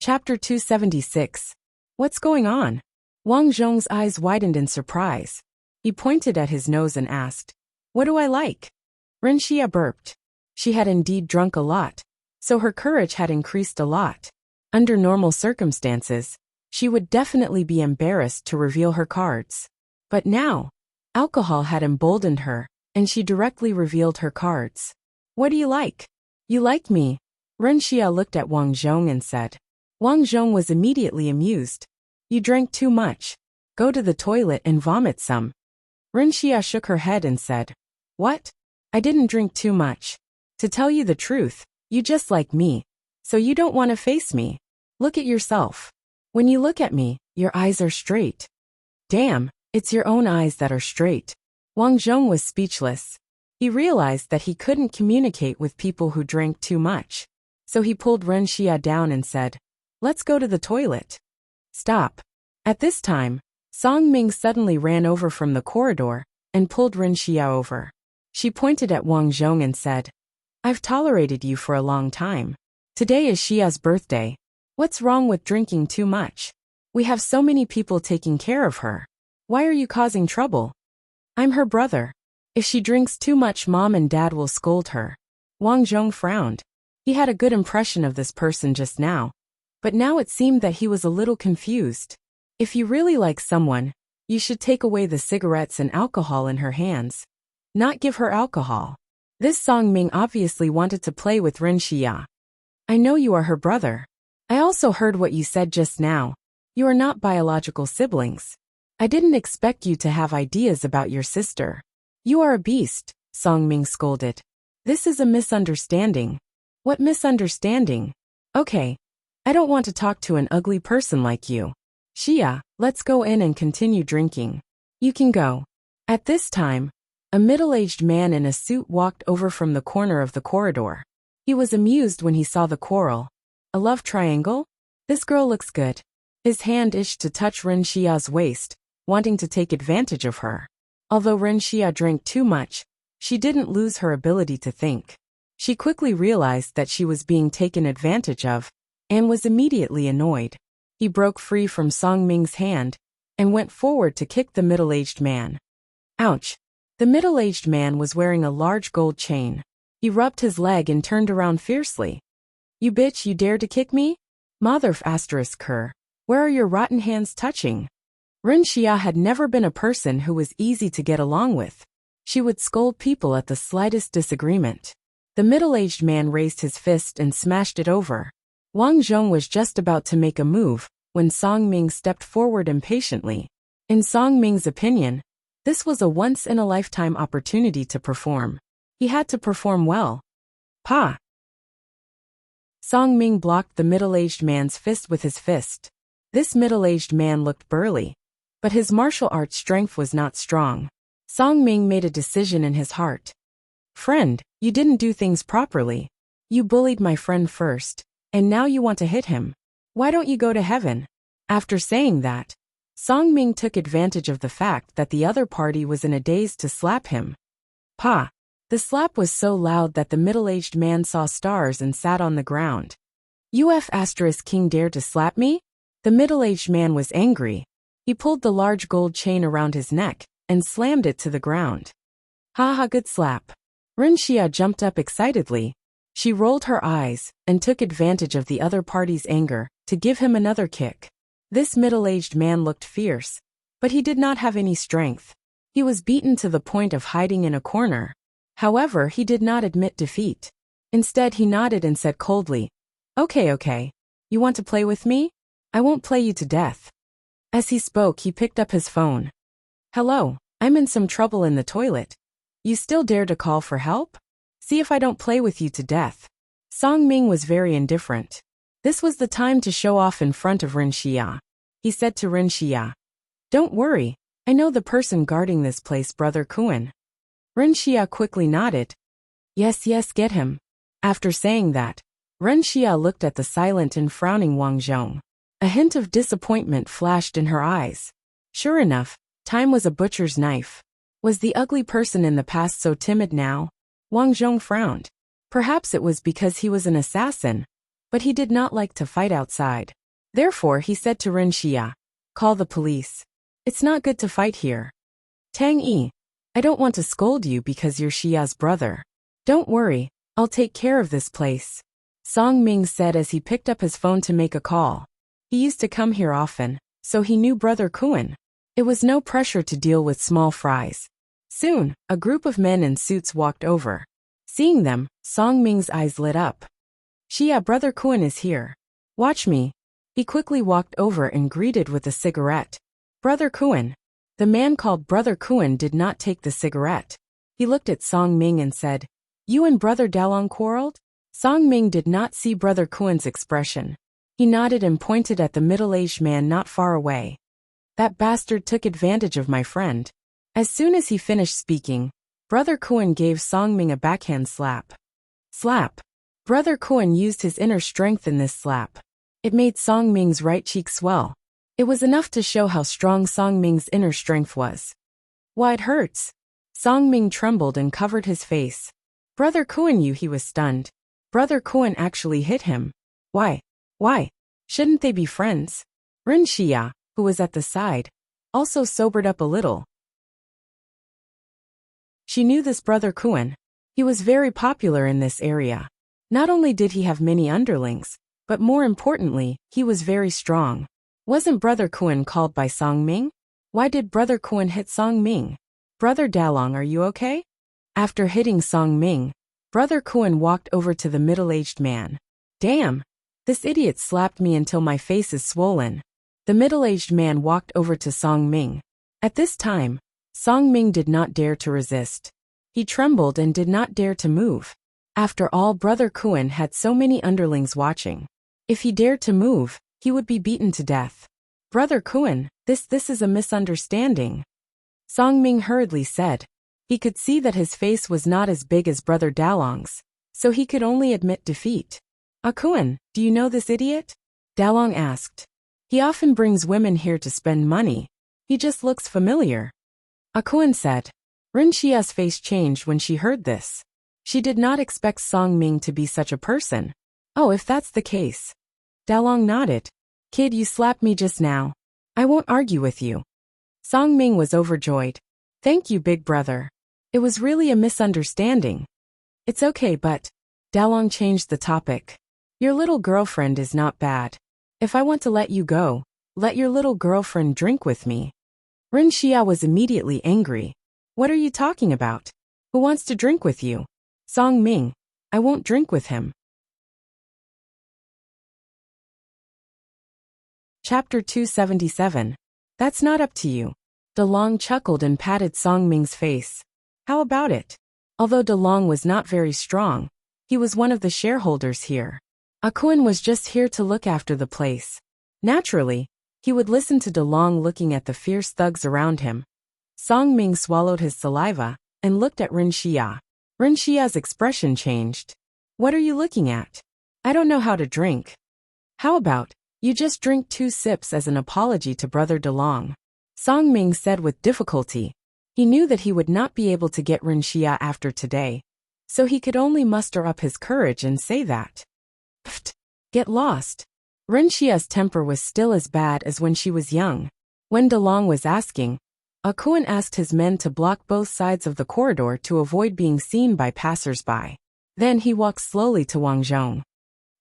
Chapter 276. What's going on? Wang Zhong's eyes widened in surprise. He pointed at his nose and asked, "What do I like?" Ren Xia burped. She had indeed drunk a lot, so her courage had increased a lot. Under normal circumstances, she would definitely be embarrassed to reveal her cards. But now, alcohol had emboldened her, and she directly revealed her cards. "What do you like?" "You like me?" Ren Xia looked at Wang Zhong and said. Wang Zhong was immediately amused. "You drank too much. Go to the toilet and vomit some." Ren Xia shook her head and said, "What? I didn't drink too much. To tell you the truth, you just like me. So you don't want to face me. Look at yourself. When you look at me, your eyes are straight." "Damn, it's your own eyes that are straight." Wang Zhong was speechless. He realized that he couldn't communicate with people who drank too much. So he pulled Ren Xia down and said, "Let's go to the toilet." "Stop." At this time, Song Ming suddenly ran over from the corridor and pulled Ren Xia over. She pointed at Wang Zhong and said, "I've tolerated you for a long time. Today is Xia's birthday. What's wrong with drinking too much? We have so many people taking care of her. Why are you causing trouble?" "I'm her brother. If she drinks too much, Mom and Dad will scold her." Wang Zhong frowned. He had a good impression of this person just now, but now it seemed that he was a little confused. If you really like someone, you should take away the cigarettes and alcohol in her hands. Not give her alcohol. This Song Ming obviously wanted to play with Ren Xia. "I know you are her brother. I also heard what you said just now. You are not biological siblings. I didn't expect you to have ideas about your sister. You are a beast," Song Ming scolded. "This is a misunderstanding." "What misunderstanding?" "Okay. I don't want to talk to an ugly person like you. Xia, let's go in and continue drinking." "You can go." At this time, a middle-aged man in a suit walked over from the corner of the corridor. He was amused when he saw the quarrel. "A love triangle? This girl looks good." His hand itched to touch Ren Xia's waist, wanting to take advantage of her. Although Ren Xia drank too much, she didn't lose her ability to think. She quickly realized that she was being taken advantage of, and was immediately annoyed. He broke free from Song Ming's hand and went forward to kick the middle-aged man. Ouch! The middle-aged man was wearing a large gold chain. He rubbed his leg and turned around fiercely. "You bitch, you dare to kick me? Motherf asterisk her. Where are your rotten hands touching?" Ren Xia had never been a person who was easy to get along with. She would scold people at the slightest disagreement. The middle-aged man raised his fist and smashed it over. Wang Zhong was just about to make a move when Song Ming stepped forward impatiently. In Song Ming's opinion, this was a once-in-a-lifetime opportunity to perform. He had to perform well. "Pa!" Song Ming blocked the middle-aged man's fist with his fist. This middle-aged man looked burly, but his martial arts strength was not strong. Song Ming made a decision in his heart. "Friend, you didn't do things properly. You bullied my friend first, and now you want to hit him. Why don't you go to heaven?" After saying that, Song Ming took advantage of the fact that the other party was in a daze to slap him. "Pa!" The slap was so loud that the middle-aged man saw stars and sat on the ground. "UF asterisk king dared to slap me?" The middle-aged man was angry. He pulled the large gold chain around his neck and slammed it to the ground. "Ha ha, good slap." Ren Xia jumped up excitedly. She rolled her eyes and took advantage of the other party's anger to give him another kick. This middle-aged man looked fierce, but he did not have any strength. He was beaten to the point of hiding in a corner. However, he did not admit defeat. Instead, he nodded and said coldly, Okay. You want to play with me? I won't play you to death." As he spoke, he picked up his phone. "Hello, I'm in some trouble in the toilet. You still dare to call for help? See if I don't play with you to death." Song Ming was very indifferent. This was the time to show off in front of Ren Xia. He said to Ren Xia, "Don't worry, I know the person guarding this place, Brother Kuan." Ren Xia quickly nodded. Yes, get him." After saying that, Ren Xia looked at the silent and frowning Wang Zhong. A hint of disappointment flashed in her eyes. Sure enough, time was a butcher's knife. Was the ugly person in the past so timid now? Wang Zhong frowned. Perhaps it was because he was an assassin. but he did not like to fight outside. Therefore he said to Ren Xia, "Call the police. It's not good to fight here." Tang Yi, I don't want to scold you because you're Xia's brother. Don't worry, I'll take care of this place. Song Ming said as he picked up his phone to make a call. He used to come here often, so he knew Brother Kuan. It was no pressure to deal with small fries. Soon, a group of men in suits walked over. Seeing them, Song Ming's eyes lit up. Xia, Brother Kuan is here. Watch me. He quickly walked over and greeted with a cigarette. Brother Kuan. The man called Brother Kuan did not take the cigarette. He looked at Song Ming and said, "You and Brother Dalong quarreled?" Song Ming did not see Brother Kuan's expression. He nodded and pointed at the middle-aged man not far away. That bastard took advantage of my friend. As soon as he finished speaking, Brother Kuan gave Song Ming a backhand slap. Slap. Brother Kuan used his inner strength in this slap. It made Song Ming's right cheek swell. It was enough to show how strong Song Ming's inner strength was. Why, it hurts. Song Ming trembled and covered his face. Brother Kuan, he was stunned. Brother Kuan actually hit him. Why? Shouldn't they be friends? Ren Xia, who was at the side, also sobered up a little. She knew this Brother Kuan. He was very popular in this area. Not only did he have many underlings, but more importantly, he was very strong. Wasn't Brother Kuan called by Song Ming? Why did Brother Kuan hit Song Ming? Brother Dalong, are you okay? After hitting Song Ming, Brother Kuan walked over to the middle-aged man. Damn! This idiot slapped me until my face is swollen. The middle-aged man walked over to Song Ming. At this time, Song Ming did not dare to resist. He trembled and did not dare to move. After all, Brother Kuan had so many underlings watching. If he dared to move, he would be beaten to death. Brother Kuan, this is a misunderstanding. Song Ming hurriedly said. He could see that his face was not as big as Brother Dalong's, so he could only admit defeat. Kuan, do you know this idiot? Dalong asked. He often brings women here to spend money. He just looks familiar. Kuan said. Ren Xia's face changed when she heard this. She did not expect Song Ming to be such a person. Oh, if that's the case. Dalong nodded. Kid, you slapped me just now. I won't argue with you. Song Ming was overjoyed. Thank you, big brother. It was really a misunderstanding. It's okay, but... Dalong changed the topic. Your little girlfriend is not bad. If I want to let you go, let your little girlfriend drink with me. Ren Xia was immediately angry. What are you talking about? Who wants to drink with you? Song Ming. I won't drink with him. Chapter 277. That's not up to you. DeLong chuckled and patted Song Ming's face. How about it? Although DeLong was not very strong, he was one of the shareholders here. Kuan was just here to look after the place. Naturally, he would listen to DeLong looking at the fierce thugs around him. Song Ming swallowed his saliva and looked at Ren Xia. Ren Xia's expression changed. What are you looking at? I don't know how to drink. How about, you just drink 2 sips as an apology to Brother DeLong? Song Ming said with difficulty. He knew that he would not be able to get Ren Xia after today, so he could only muster up his courage and say that. Pfft! Get lost. Ren Xia's temper was still as bad as when she was young. When DeLong was asking, Kuan asked his men to block both sides of the corridor to avoid being seen by passers-by. Then he walked slowly to Wang Zhong.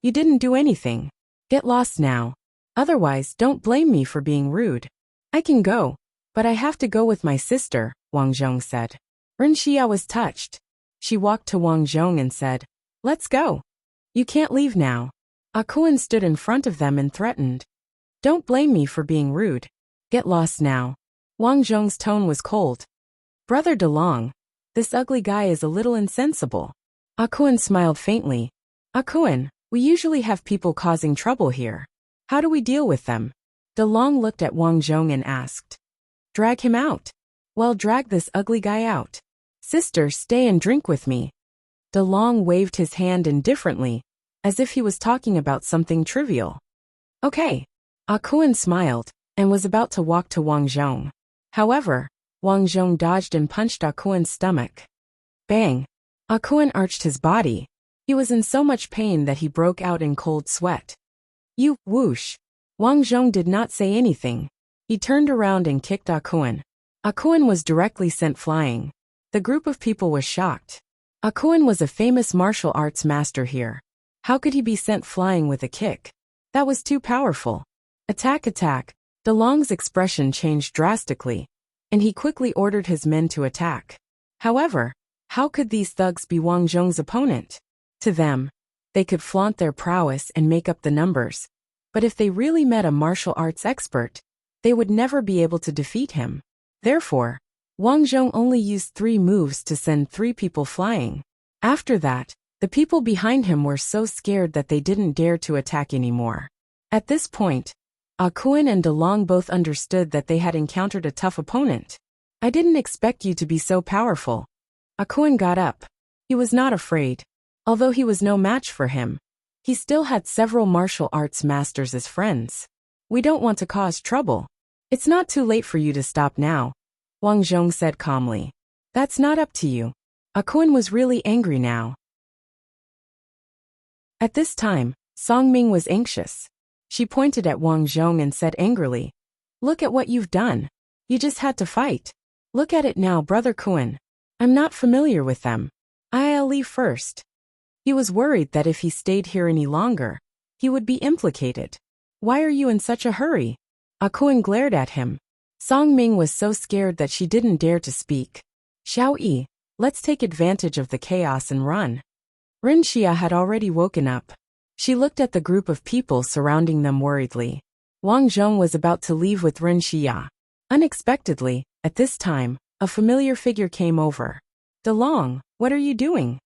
You didn't do anything. Get lost now. Otherwise, don't blame me for being rude. I can go, but I have to go with my sister, Wang Zhong said. Ren Xia was touched. She walked to Wang Zhong and said, Let's go. You can't leave now. Kuan stood in front of them and threatened. Don't blame me for being rude. Get lost now. Wang Zhong's tone was cold. Brother DeLong, this ugly guy is a little insensible. Kuan smiled faintly. Kuan, we usually have people causing trouble here. How do we deal with them? DeLong looked at Wang Zhong and asked. Drag him out. Well, drag this ugly guy out. Sister, stay and drink with me. DeLong waved his hand indifferently, as if he was talking about something trivial. Okay. Kuan smiled, and was about to walk to Wang Zhong. However, Wang Zhong dodged and punched Kuan's stomach. Bang! Kuan arched his body. He was in so much pain that he broke out in cold sweat. You, whoosh. Wang Zhong did not say anything. He turned around and kicked Akuan. Akuan was directly sent flying. The group of people was shocked. Akuan was a famous martial arts master here. How could he be sent flying with a kick? That was too powerful. Attack, attack. DeLong's expression changed drastically, and he quickly ordered his men to attack. However, how could these thugs be Wang Zhong's opponent? To them, they could flaunt their prowess and make up the numbers. But if they really met a martial arts expert, they would never be able to defeat him. Therefore, Wang Zhong only used 3 moves to send 3 people flying. After that, the people behind him were so scared that they didn't dare to attack anymore. At this point, Akuan and DeLong both understood that they had encountered a tough opponent. I didn't expect you to be so powerful. Akuan got up. He was not afraid. Although he was no match for him, he still had several martial arts masters as friends. We don't want to cause trouble. It's not too late for you to stop now, Wang Zhong said calmly. That's not up to you. Akuan was really angry now. At this time, Song Ming was anxious. She pointed at Wang Zhong and said angrily, "Look at what you've done. You just had to fight. Look at it now, Brother Kuan. I'm not familiar with them. I'll leave first." He was worried that if he stayed here any longer, he would be implicated. Why are you in such a hurry? Akuan glared at him. Song Ming was so scared that she didn't dare to speak. Xiao Yi, let's take advantage of the chaos and run. Rin Xia had already woken up. She looked at the group of people surrounding them worriedly. Wang Zhong was about to leave with Rin Xia. Unexpectedly, at this time, a familiar figure came over. DeLong, what are you doing?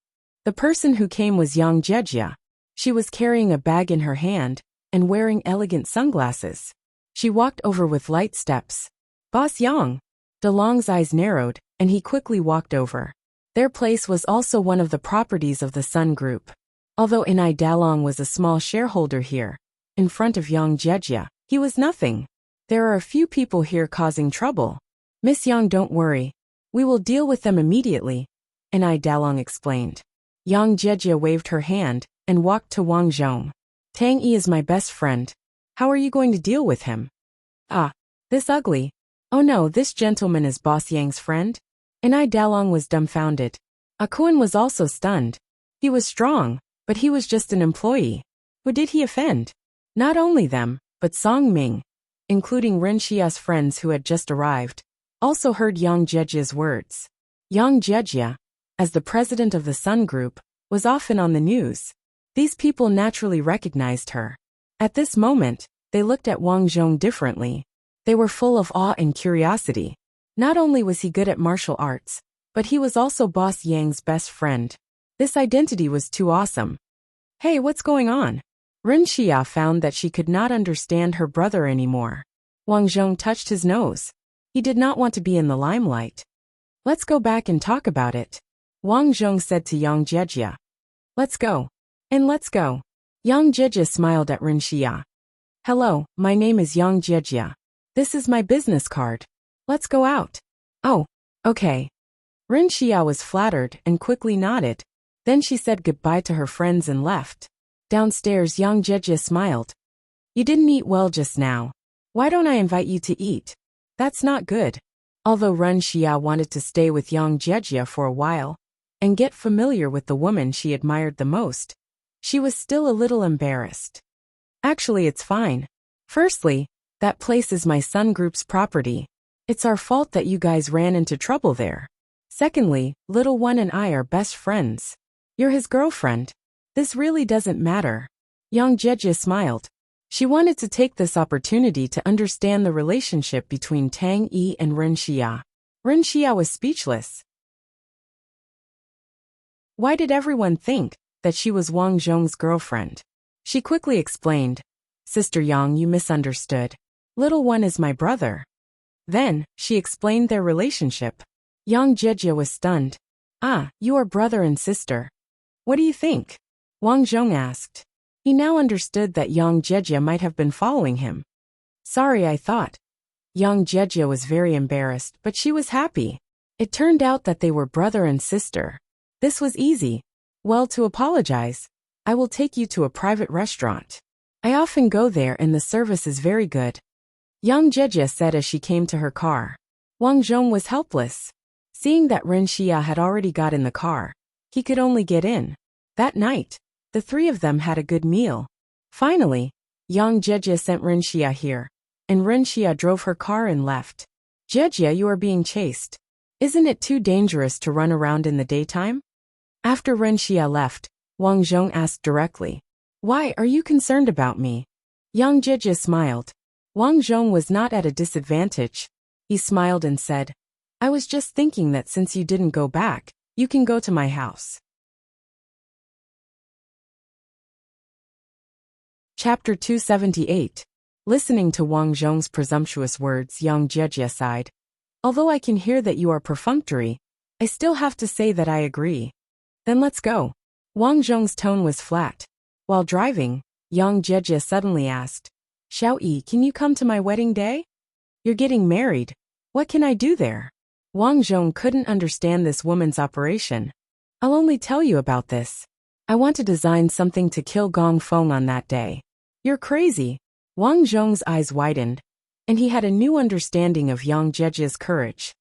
The person who came was Yang Jejia. She was carrying a bag in her hand and wearing elegant sunglasses. She walked over with light steps. Boss Yang. DeLong's eyes narrowed, and he quickly walked over. Their place was also one of the properties of the Sun Group. Although Inai Dalong was a small shareholder here, in front of Yang Jejia, he was nothing. There are a few people here causing trouble. Miss Yang, don't worry. We will deal with them immediately, Inai Dalong explained. Yang Jejia waved her hand and walked to Wang Zhong. Tang Yi is my best friend. How are you going to deal with him? Ah, this ugly. Oh no, this gentleman is Boss Yang's friend? Inai Dalong was dumbfounded. Akuan was also stunned. He was strong, but he was just an employee. Who did he offend? Not only them, but Song Ming, including Rin Xia's friends who had just arrived, also heard Yang Jejia's words. Yang Jejia, as the president of the Sun Group, was often on the news. These people naturally recognized her. At this moment, they looked at Wang Zhong differently. They were full of awe and curiosity. Not only was he good at martial arts, but he was also Boss Yang's best friend. This identity was too awesome. Hey, what's going on? Rin Xia found that she could not understand her brother anymore. Wang Zhong touched his nose. He did not want to be in the limelight. Let's go back and talk about it, Wang Zhong said to Yang Jejia. Let's go. And let's go. Yang Jejia smiled at Rin Xia. Hello, my name is Yang Jejia. This is my business card. Let's go out. Oh, okay. Rin Xia was flattered and quickly nodded. Then she said goodbye to her friends and left. Downstairs, Yang Jejia smiled. You didn't eat well just now. Why don't I invite you to eat? That's not good. Although Rin Xia wanted to stay with Yang Jejia for a while and get familiar with the woman she admired the most, she was still a little embarrassed. Actually, it's fine. Firstly, that place is my Sun Group's property. It's our fault that you guys ran into trouble there. Secondly, little one and I are best friends. You're his girlfriend. This really doesn't matter. Yang Jejia smiled. She wanted to take this opportunity to understand the relationship between Tang Yi and Rin Xia. Rin Xia was speechless. Why did everyone think that she was Wang Zhong's girlfriend? She quickly explained. Sister Yang, you misunderstood. Little one is my brother. Then, she explained their relationship. Yang Jejia was stunned. Ah, you are brother and sister. What do you think? Wang Zhong asked. He now understood that Yang Jejia might have been following him. Sorry, I thought. Yang Jejia was very embarrassed, but she was happy. It turned out that they were brother and sister. This was easy. Well, to apologize, I will take you to a private restaurant. I often go there and the service is very good. Yang Jejia said as she came to her car. Wang Zhong was helpless. Seeing that Ren Xia had already got in the car, he could only get in. That night, the three of them had a good meal. Finally, Yang Jejia sent Ren Xia here, and Ren Xia drove her car and left. Jejia, you are being chased. Isn't it too dangerous to run around in the daytime? After Ren Xia left, Wang Zhong asked directly. Why are you concerned about me? Yang Jejia smiled. Wang Zhong was not at a disadvantage. He smiled and said, I was just thinking that since you didn't go back, you can go to my house. Chapter 278. Listening to Wang Zhong's presumptuous words, Yang Jejia sighed. Although I can hear that you are perfunctory, I still have to say that I agree. Then let's go. Wang Zhong's tone was flat. While driving, Yang Jejia suddenly asked, Xiao Yi, can you come to my wedding day? You're getting married. What can I do there? Wang Zhong couldn't understand this woman's operation. I'll only tell you about this. I want to design something to kill Gong Feng on that day. You're crazy. Wang Zhong's eyes widened, and he had a new understanding of Yang Jejia's courage.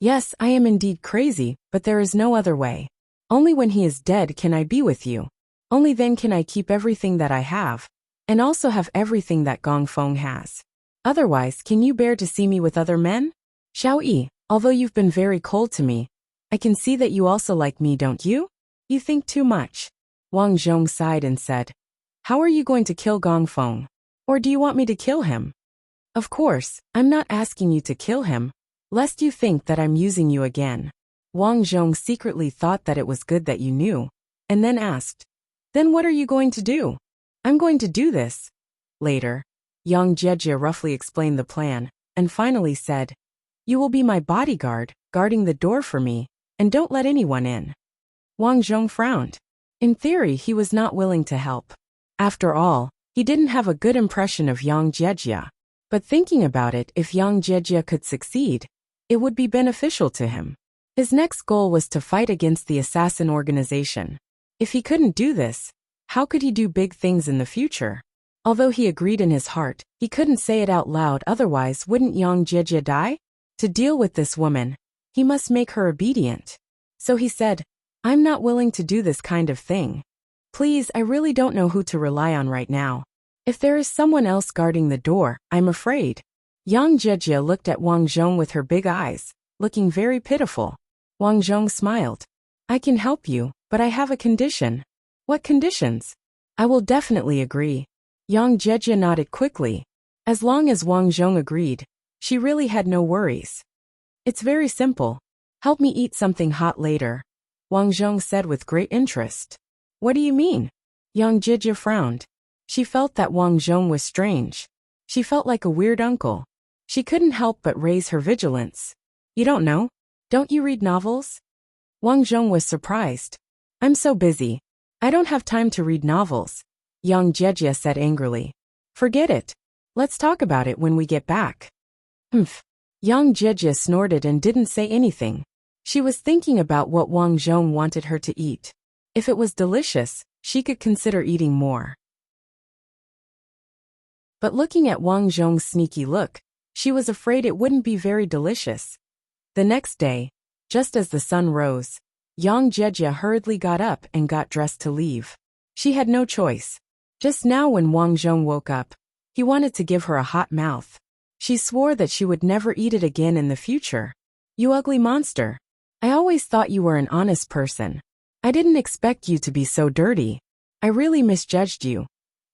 Yes, I am indeed crazy, but there is no other way. Only when he is dead can I be with you. Only then can I keep everything that I have, and also have everything that Gong Feng has. Otherwise, can you bear to see me with other men? Xiao Yi, although you've been very cold to me, I can see that you also like me, don't you? You think too much. Wang Zhong sighed and said, How are you going to kill Gong Feng? Or do you want me to kill him? Of course, I'm not asking you to kill him, lest you think that I'm using you again. Wang Zhong secretly thought that it was good that you knew, and then asked, Then what are you going to do? I'm going to do this. Later, Yang Jejia roughly explained the plan, and finally said, You will be my bodyguard, guarding the door for me, and don't let anyone in. Wang Zhong frowned. In theory, he was not willing to help. After all, he didn't have a good impression of Yang Jejia. But thinking about it, if Yang Jejia could succeed, it would be beneficial to him. His next goal was to fight against the assassin organization. If he couldn't do this, how could he do big things in the future? Although he agreed in his heart, he couldn't say it out loud, otherwise wouldn't Yang Jejia die? To deal with this woman, he must make her obedient. So he said, I'm not willing to do this kind of thing. Please, I really don't know who to rely on right now. If there is someone else guarding the door, I'm afraid. Yang Jejia looked at Wang Zhong with her big eyes, looking very pitiful. Wang Zhong smiled. I can help you, but I have a condition. What conditions? I will definitely agree. Yang Jejia nodded quickly. As long as Wang Zhong agreed, she really had no worries. It's very simple. Help me eat something hot later, Wang Zhong said with great interest. What do you mean? Yang Jejia frowned. She felt that Wang Zhong was strange. She felt like a weird uncle. She couldn't help but raise her vigilance. You don't know? Don't you read novels? Wang Zhong was surprised. I'm so busy. I don't have time to read novels, Yang Jejia said angrily. Forget it. Let's talk about it when we get back. Humph. Yang Jejia snorted and didn't say anything. She was thinking about what Wang Zhong wanted her to eat. If it was delicious, she could consider eating more. But looking at Wang Zhong's sneaky look, she was afraid it wouldn't be very delicious. The next day, just as the sun rose, Yang Jejia hurriedly got up and got dressed to leave. She had no choice. Just now when Wang Zhong woke up, he wanted to give her a hot mouth. She swore that she would never eat it again in the future. You ugly monster. I always thought you were an honest person. I didn't expect you to be so dirty. I really misjudged you,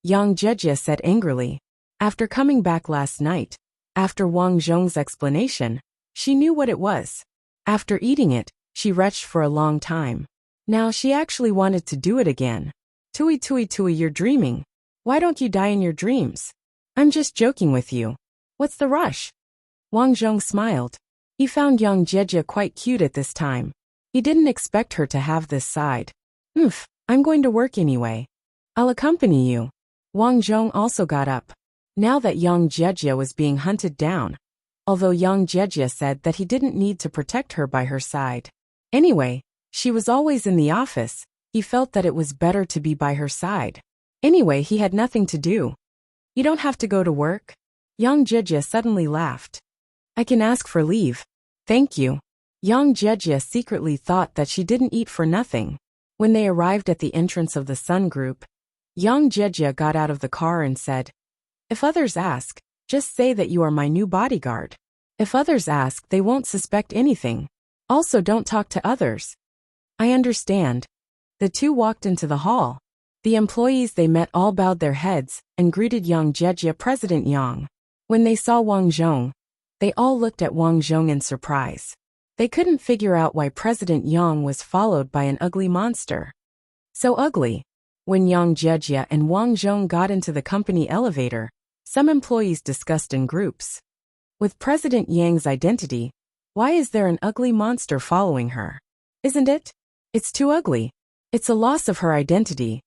Yang Jejia said angrily. After coming back last night, after Wang Zhong's explanation, she knew what it was. After eating it, she retched for a long time. Now she actually wanted to do it again. Tui, you're dreaming. Why don't you die in your dreams? I'm just joking with you. What's the rush? Wang Zhong smiled. He found Yang Jejia quite cute at this time. He didn't expect her to have this side. I'm going to work anyway. I'll accompany you. Wang Zhong also got up. Now that Yang Jejia was being hunted down, although Yang Jejia said that he didn't need to protect her by her side. Anyway, she was always in the office, He felt that it was better to be by her side. Anyway, he had nothing to do. You don't have to go to work? Yang Jejia suddenly laughed. I can ask for leave. Thank you. Yang Jejia secretly thought that she didn't eat for nothing. When they arrived at the entrance of the Sun Group, Yang Jejia got out of the car and said, If others ask, just say that you are my new bodyguard. If others ask, they won't suspect anything. Also, don't talk to others. I understand. The two walked into the hall. The employees they met all bowed their heads and greeted Yang Jejia, President Yang. When they saw Wang Zhong, they all looked at Wang Zhong in surprise. They couldn't figure out why President Yang was followed by an ugly monster. So ugly. When Yang Jejia and Wang Zhong got into the company elevator, some employees discussed in groups. With President Yang's identity, why is there an ugly monster following her? Isn't it? It's too ugly. It's a loss of her identity.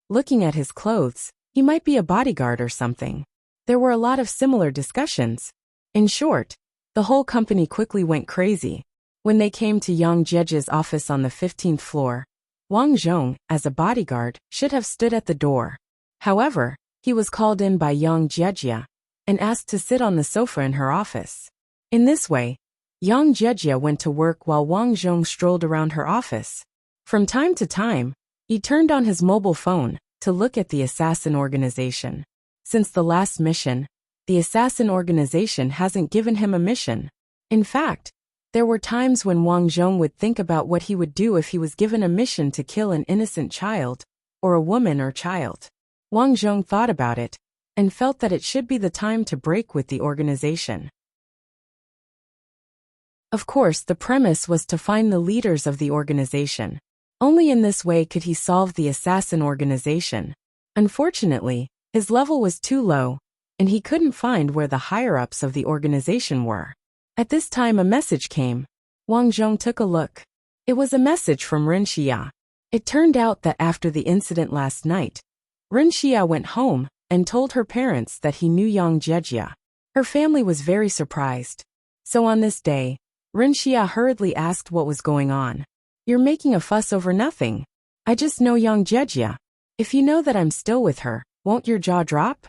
Looking at his clothes, he might be a bodyguard or something. There were a lot of similar discussions. In short, the whole company quickly went crazy. When they came to Yang Jejia's office on the 15th floor, Wang Zhong, as a bodyguard, should have stood at the door. However, he was called in by Yang Jejia and asked to sit on the sofa in her office. In this way, Yang Jejia went to work while Wang Zhong strolled around her office. From time to time, he turned on his mobile phone to look at the assassin organization. Since the last mission, the assassin organization hasn't given him a mission. In fact, there were times when Wang Zhong would think about what he would do if he was given a mission to kill an innocent child, or a woman or child. Wang Zhong thought about it, and felt that it should be the time to break with the organization. Of course, the premise was to find the leaders of the organization. Only in this way could he solve the assassin organization. Unfortunately, his level was too low, and he couldn't find where the higher-ups of the organization were. At this time a message came. Wang Zhong took a look. It was a message from Ren Xia. It turned out that after the incident last night, Ren Xia went home and told her parents that he knew Yang Jejia. Her family was very surprised. So on this day, Ren Xia hurriedly asked what was going on. You're making a fuss over nothing. I just know Yang Jejia. If you know that I'm still with her, won't your jaw drop?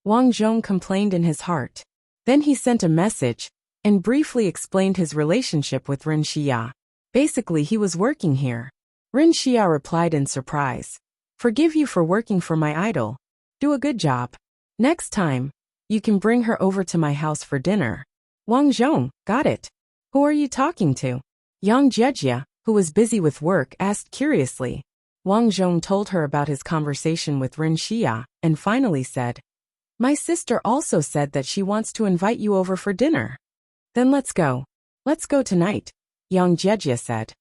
Wang Zhong complained in his heart. Then he sent a message and briefly explained his relationship with Ren Xia. Basically, he was working here. Ren Xia replied in surprise. Forgive you for working for my idol. Do a good job. Next time, you can bring her over to my house for dinner. Wang Zhong, got it. Who are you talking to? Yang Jejia, who was busy with work, asked curiously. Wang Zhong told her about his conversation with Ren Xia, and finally said, My sister also said that she wants to invite you over for dinner. Then let's go. Let's go tonight, Yang Jejia said.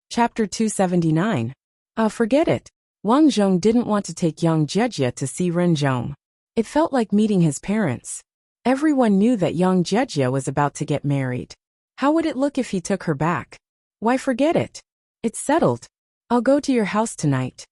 Chapter 279. Forget it. Wang Zhong didn't want to take Yang Jejia to see Ren Zhong. It felt like meeting his parents. Everyone knew that Yang Jejia was about to get married. How would it look if he took her back? Why forget it? It's settled. I'll go to your house tonight.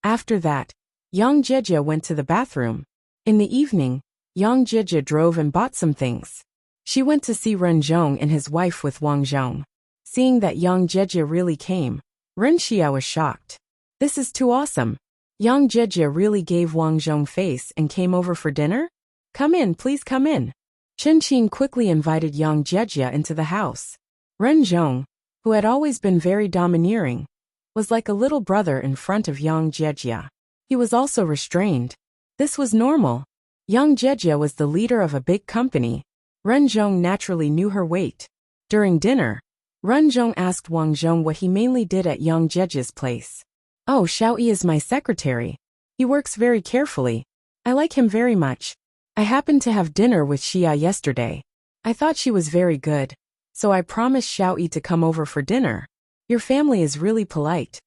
After that, Yang Jejia went to the bathroom. In the evening, Yang Jejia drove and bought some things. She went to see Ren Zhong and his wife with Wang Zhong. Seeing that Yang Jejia really came, Ren Xia was shocked. This is too awesome. Yang Jejia really gave Wang Zhong face and came over for dinner? Come in, please come in. Chen Qin quickly invited Yang Jejia into the house. Ren Zhong, who had always been very domineering, was like a little brother in front of Yang Jejia. He was also restrained. This was normal. Yang Jejia was the leader of a big company. Ren Zhong naturally knew her weight. During dinner, Ren Zhong asked Wang Zhong what he mainly did at Yang Jejia's place. Oh, Xiao Yi is my secretary. He works very carefully. I like him very much. I happened to have dinner with Xia yesterday. I thought she was very good, so I promised Xiao Yi to come over for dinner. Your family is really polite.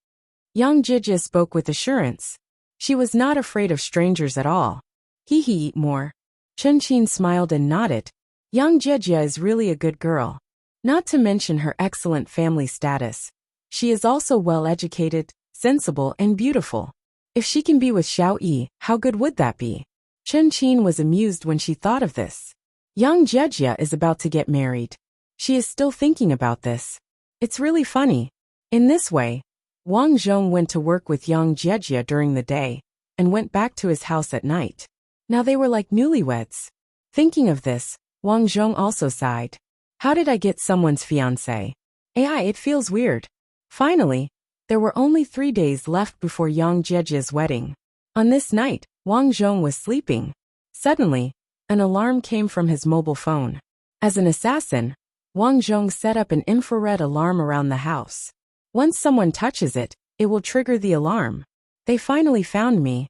Yang Jejia spoke with assurance. She was not afraid of strangers at all. He eat more. Chen Qin smiled and nodded. Yang Jejia is really a good girl. Not to mention her excellent family status. She is also well-educated, sensible, and beautiful. If she can be with Xiao Yi, how good would that be? Chen Qin was amused when she thought of this. Yang Jejia is about to get married. She is still thinking about this. It's really funny. In this way, Wang Zhong went to work with Yang Jiejie during the day and went back to his house at night. Now they were like newlyweds. Thinking of this, Wang Zhong also sighed. How did I get someone's fiancé? It feels weird. Finally, there were only 3 days left before Yang Jiejie's wedding. On this night, Wang Zhong was sleeping. Suddenly, an alarm came from his mobile phone. As an assassin, Wang Zhong set up an infrared alarm around the house. Once someone touches it, it will trigger the alarm. They finally found me.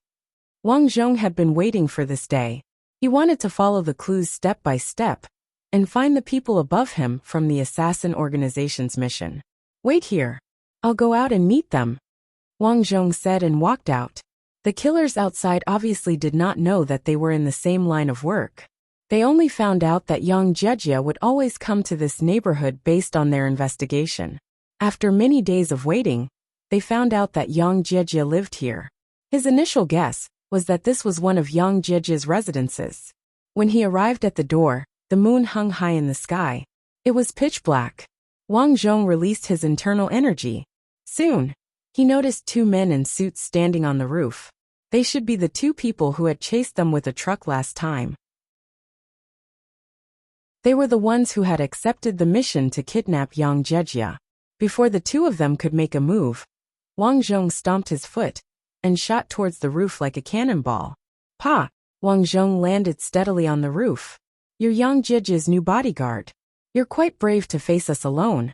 Wang Zhong had been waiting for this day. He wanted to follow the clues step by step and find the people above him from the assassin organization's mission. Wait here. I'll go out and meet them, Wang Zhong said and walked out. The killers outside obviously did not know that they were in the same line of work. They only found out that Yang Jiejie would always come to this neighborhood based on their investigation. After many days of waiting, they found out that Yang Jiejie lived here. His initial guess was that this was one of Yang Jiejie's residences. When he arrived at the door, the moon hung high in the sky. It was pitch black. Wang Zhong released his internal energy. Soon, he noticed 2 men in suits standing on the roof. They should be the 2 people who had chased them with a truck last time. They were the ones who had accepted the mission to kidnap Yang Jiejie. Before the 2 of them could make a move, Wang Zhong stomped his foot and shot towards the roof like a cannonball. Pa! Wang Zhong landed steadily on the roof. You're Yang Jiejie's new bodyguard. You're quite brave to face us alone,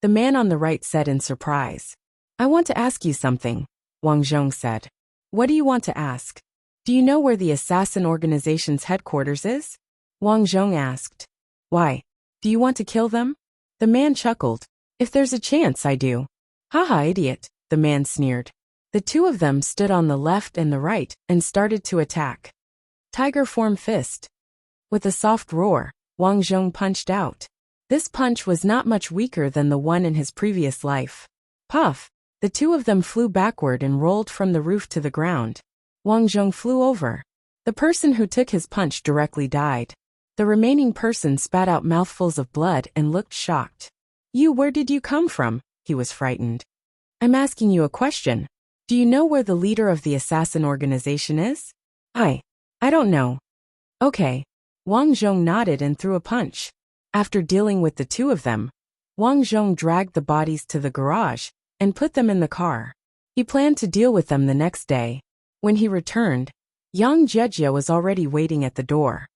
the man on the right said in surprise. I want to ask you something, Wang Zhong said. What do you want to ask? Do you know where the assassin organization's headquarters is? Wang Zhong asked. Why? Do you want to kill them? The man chuckled. If there's a chance, I do. Haha, idiot, the man sneered. The 2 of them stood on the left and the right and started to attack. Tiger form fist. With a soft roar, Wang Zhong punched out. This punch was not much weaker than the one in his previous life. Puff! The 2 of them flew backward and rolled from the roof to the ground. Wang Zhong flew over. The person who took his punch directly died. The remaining person spat out mouthfuls of blood and looked shocked. Where did you come from? He was frightened. I'm asking you a question. Do you know where the leader of the assassin organization is? I don't know. Okay. Wang Zhong nodded and threw a punch. After dealing with the 2 of them, Wang Zhong dragged the bodies to the garage and put them in the car. He planned to deal with them the next day. When he returned, Yang Jiejie was already waiting at the door.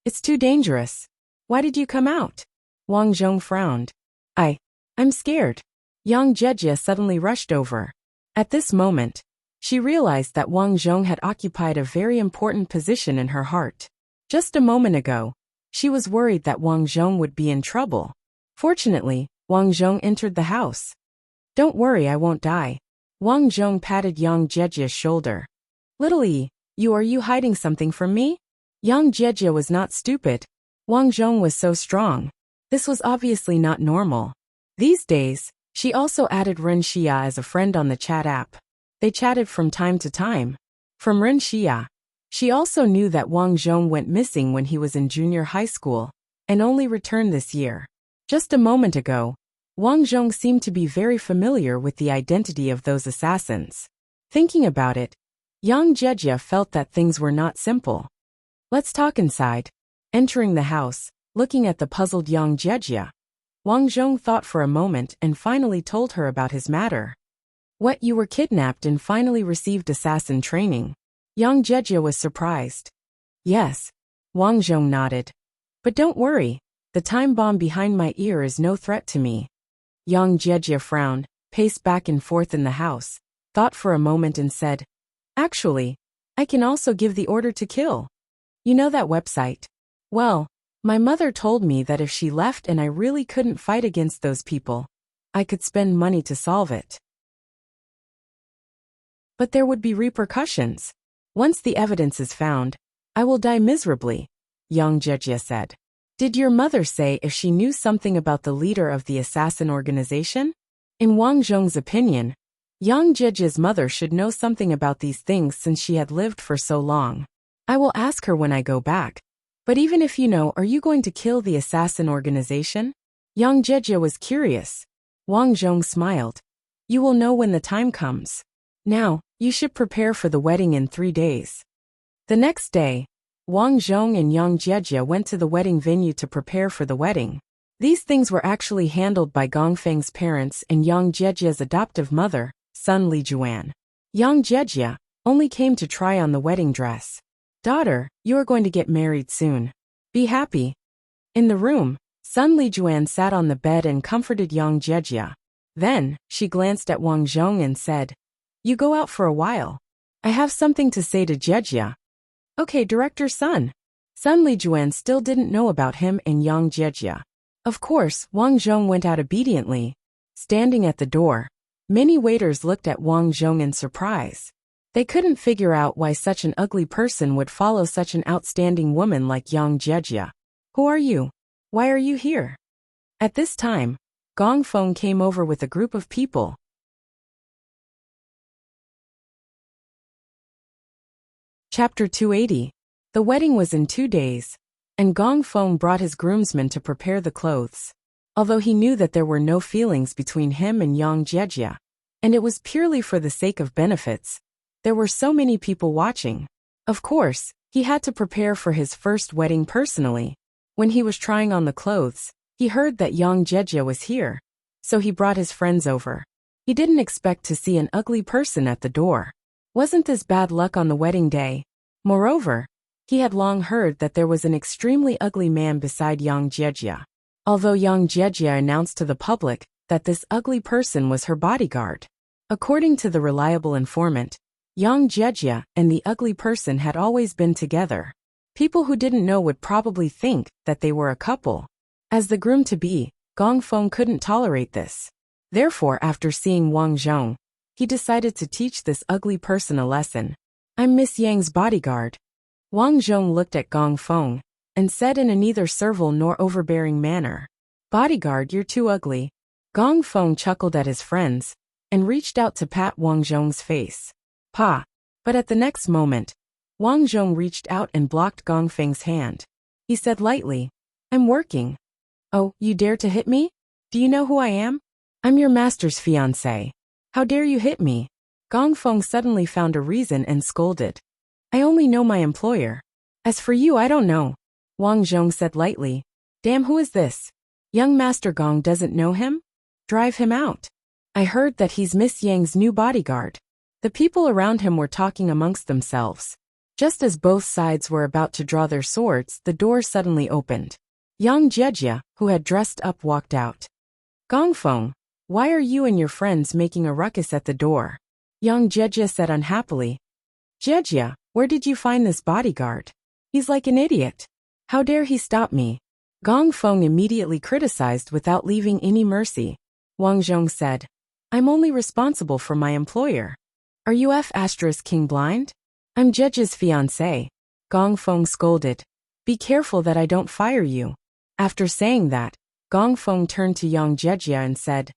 It's too dangerous. Why did you come out? Wang Zhong frowned. I'm scared. Yang Jiejie suddenly rushed over. At this moment, she realized that Wang Zhong had occupied a very important position in her heart. Just a moment ago, she was worried that Wang Zhong would be in trouble. Fortunately, Wang Zhong entered the house. Don't worry, I won't die. Wang Zhong patted Yang Jiejie's shoulder. Little E, are you hiding something from me? Yang Jiejie was not stupid. Wang Zhong was so strong. This was obviously not normal. These days, she also added Ren Xia as a friend on the chat app. They chatted from time to time. From Ren Xia, she also knew that Wang Zhong went missing when he was in junior high school and only returned this year. Just a moment ago, Wang Zhong seemed to be very familiar with the identity of those assassins. Thinking about it, Yang Jiejie felt that things were not simple. Let's talk inside. Entering the house, looking at the puzzled Yang Jiejie, Wang Zhong thought for a moment and finally told her about his matter. What, you were kidnapped and finally received assassin training? Yang Jiejie was surprised. Yes, Wang Zhong nodded. But don't worry, the time bomb behind my ear is no threat to me. Yang Jiejie frowned, paced back and forth in the house, thought for a moment and said, Actually, I can also give the order to kill. You know that website? Well, my mother told me that if she left and I really couldn't fight against those people, I could spend money to solve it. But there would be repercussions. Once the evidence is found, I will die miserably, Yang Jiejie said. Did your mother say if she knew something about the leader of the assassin organization? In Wang Zhong's opinion, Yang Jiejie's mother should know something about these things since she had lived for so long. I will ask her when I go back. But even if you know, are you going to kill the assassin organization? Yang Jieji was curious. Wang Zhong smiled. You will know when the time comes. Now, you should prepare for the wedding in 3 days. The next day, Wang Zhong and Yang Jieji went to the wedding venue to prepare for the wedding. These things were actually handled by Gongfeng's parents and Yang Jieji's adoptive mother, Sun Lijuan. Yang Jieji only came to try on the wedding dress. Daughter, you are going to get married soon. Be happy. In the room, Sun Lijuan sat on the bed and comforted Yang Jieji. Then, she glanced at Wang Zhong and said, You go out for a while. I have something to say to Jieji. Okay, Director Sun. Sun Lijuan still didn't know about him and Yang Jieji. Of course, Wang Zhong went out obediently. Standing at the door, many waiters looked at Wang Zhong in surprise. They couldn't figure out why such an ugly person would follow such an outstanding woman like Yang Jieji. Who are you? Why are you here? At this time, Gong Feng came over with a group of people. Chapter 280. The wedding was in 2 days, and Gong Feng brought his groomsmen to prepare the clothes. Although he knew that there were no feelings between him and Yang Jieji, and it was purely for the sake of benefits, there were so many people watching. Of course, he had to prepare for his first wedding personally. When he was trying on the clothes, he heard that Yang Jieji was here, so he brought his friends over. He didn't expect to see an ugly person at the door. Wasn't this bad luck on the wedding day? Moreover, he had long heard that there was an extremely ugly man beside Yang Jieji. Although Yang Jieji announced to the public that this ugly person was her bodyguard. According to the reliable informant, Yang Jieji and the ugly person had always been together. People who didn't know would probably think that they were a couple. As the groom-to-be, Gong Feng couldn't tolerate this. Therefore, after seeing Wang Zhong, he decided to teach this ugly person a lesson. I'm Miss Yang's bodyguard. Wang Zhong looked at Gong Feng and said in a neither servile nor overbearing manner, Bodyguard, you're too ugly. Gong Feng chuckled at his friends and reached out to pat Wang Zhong's face. Pa! But at the next moment, Wang Zhong reached out and blocked Gong Feng's hand. He said lightly, I'm working. Oh, you dare to hit me? Do you know who I am? I'm your master's fiancé. How dare you hit me? Gong Feng suddenly found a reason and scolded. I only know my employer. As for you, I don't know. Wang Zhong said lightly. Damn, who is this? Young Master Gong doesn't know him? Drive him out. I heard that he's Miss Yang's new bodyguard. The people around him were talking amongst themselves. Just as both sides were about to draw their swords, the door suddenly opened. Yang Jieji, who had dressed up, walked out. Gong Feng, why are you and your friends making a ruckus at the door? Yang Jieji said unhappily. Jieji, where did you find this bodyguard? He's like an idiot. How dare he stop me? Gong Feng immediately criticized without leaving any mercy. Wang Zhong said, I'm only responsible for my employer. Are you King blind? I'm Jieji's fiancé. Gong Feng scolded. Be careful that I don't fire you. After saying that, Gong Feng turned to Yang Jieji and said,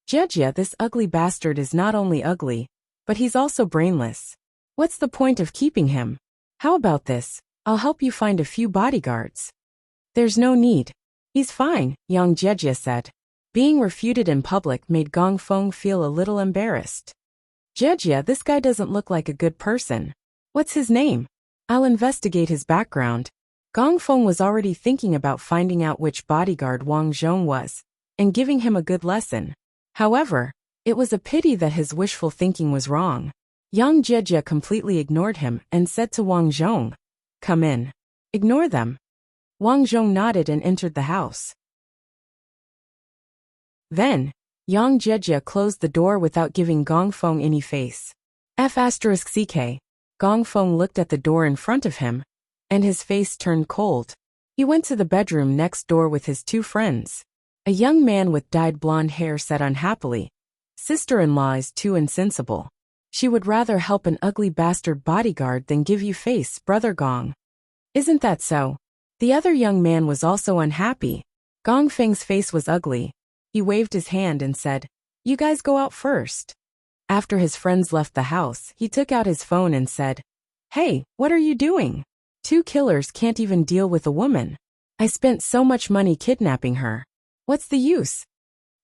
Jieji, this ugly bastard is not only ugly, but he's also brainless. What's the point of keeping him? How about this? I'll help you find a few bodyguards. There's no need. He's fine, Yang Jieji said. Being refuted in public made Gong Feng feel a little embarrassed. Jieji, this guy doesn't look like a good person. What's his name? I'll investigate his background. Gong Feng was already thinking about finding out which bodyguard Wang Zhong was, and giving him a good lesson. However, it was a pity that his wishful thinking was wrong. Yang Jieji completely ignored him and said to Wang Zhong, Come in. Ignore them. Wang Zhong nodded and entered the house. Then, Yang Jieji closed the door without giving Gong Feng any face. F***ck. Gong Feng looked at the door in front of him, and his face turned cold. He went to the bedroom next door with his 2 friends. A young man with dyed blonde hair said unhappily, Sister-in-law is too insensible. She would rather help an ugly bastard bodyguard than give you face, Brother Gong. Isn't that so? The other young man was also unhappy. Gong Feng's face was ugly. He waved his hand and said, You guys go out first. After his friends left the house, he took out his phone and said, Hey, what are you doing? 2 killers can't even deal with a woman. I spent so much money kidnapping her. What's the use?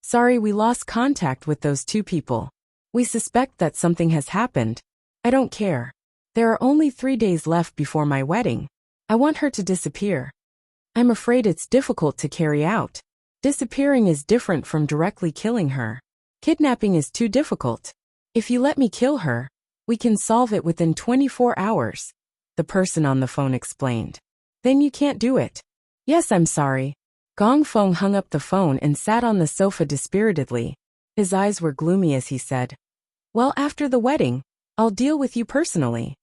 Sorry, we lost contact with those two people. We suspect that something has happened. I don't care. There are only 3 days left before my wedding. I want her to disappear. I'm afraid it's difficult to carry out. Disappearing is different from directly killing her. Kidnapping is too difficult. If you let me kill her, we can solve it within 24 hours, the person on the phone explained. Then you can't do it. Yes, I'm sorry. Gong Feng hung up the phone and sat on the sofa dispiritedly. His eyes were gloomy as he said, well, after the wedding, I'll deal with you personally.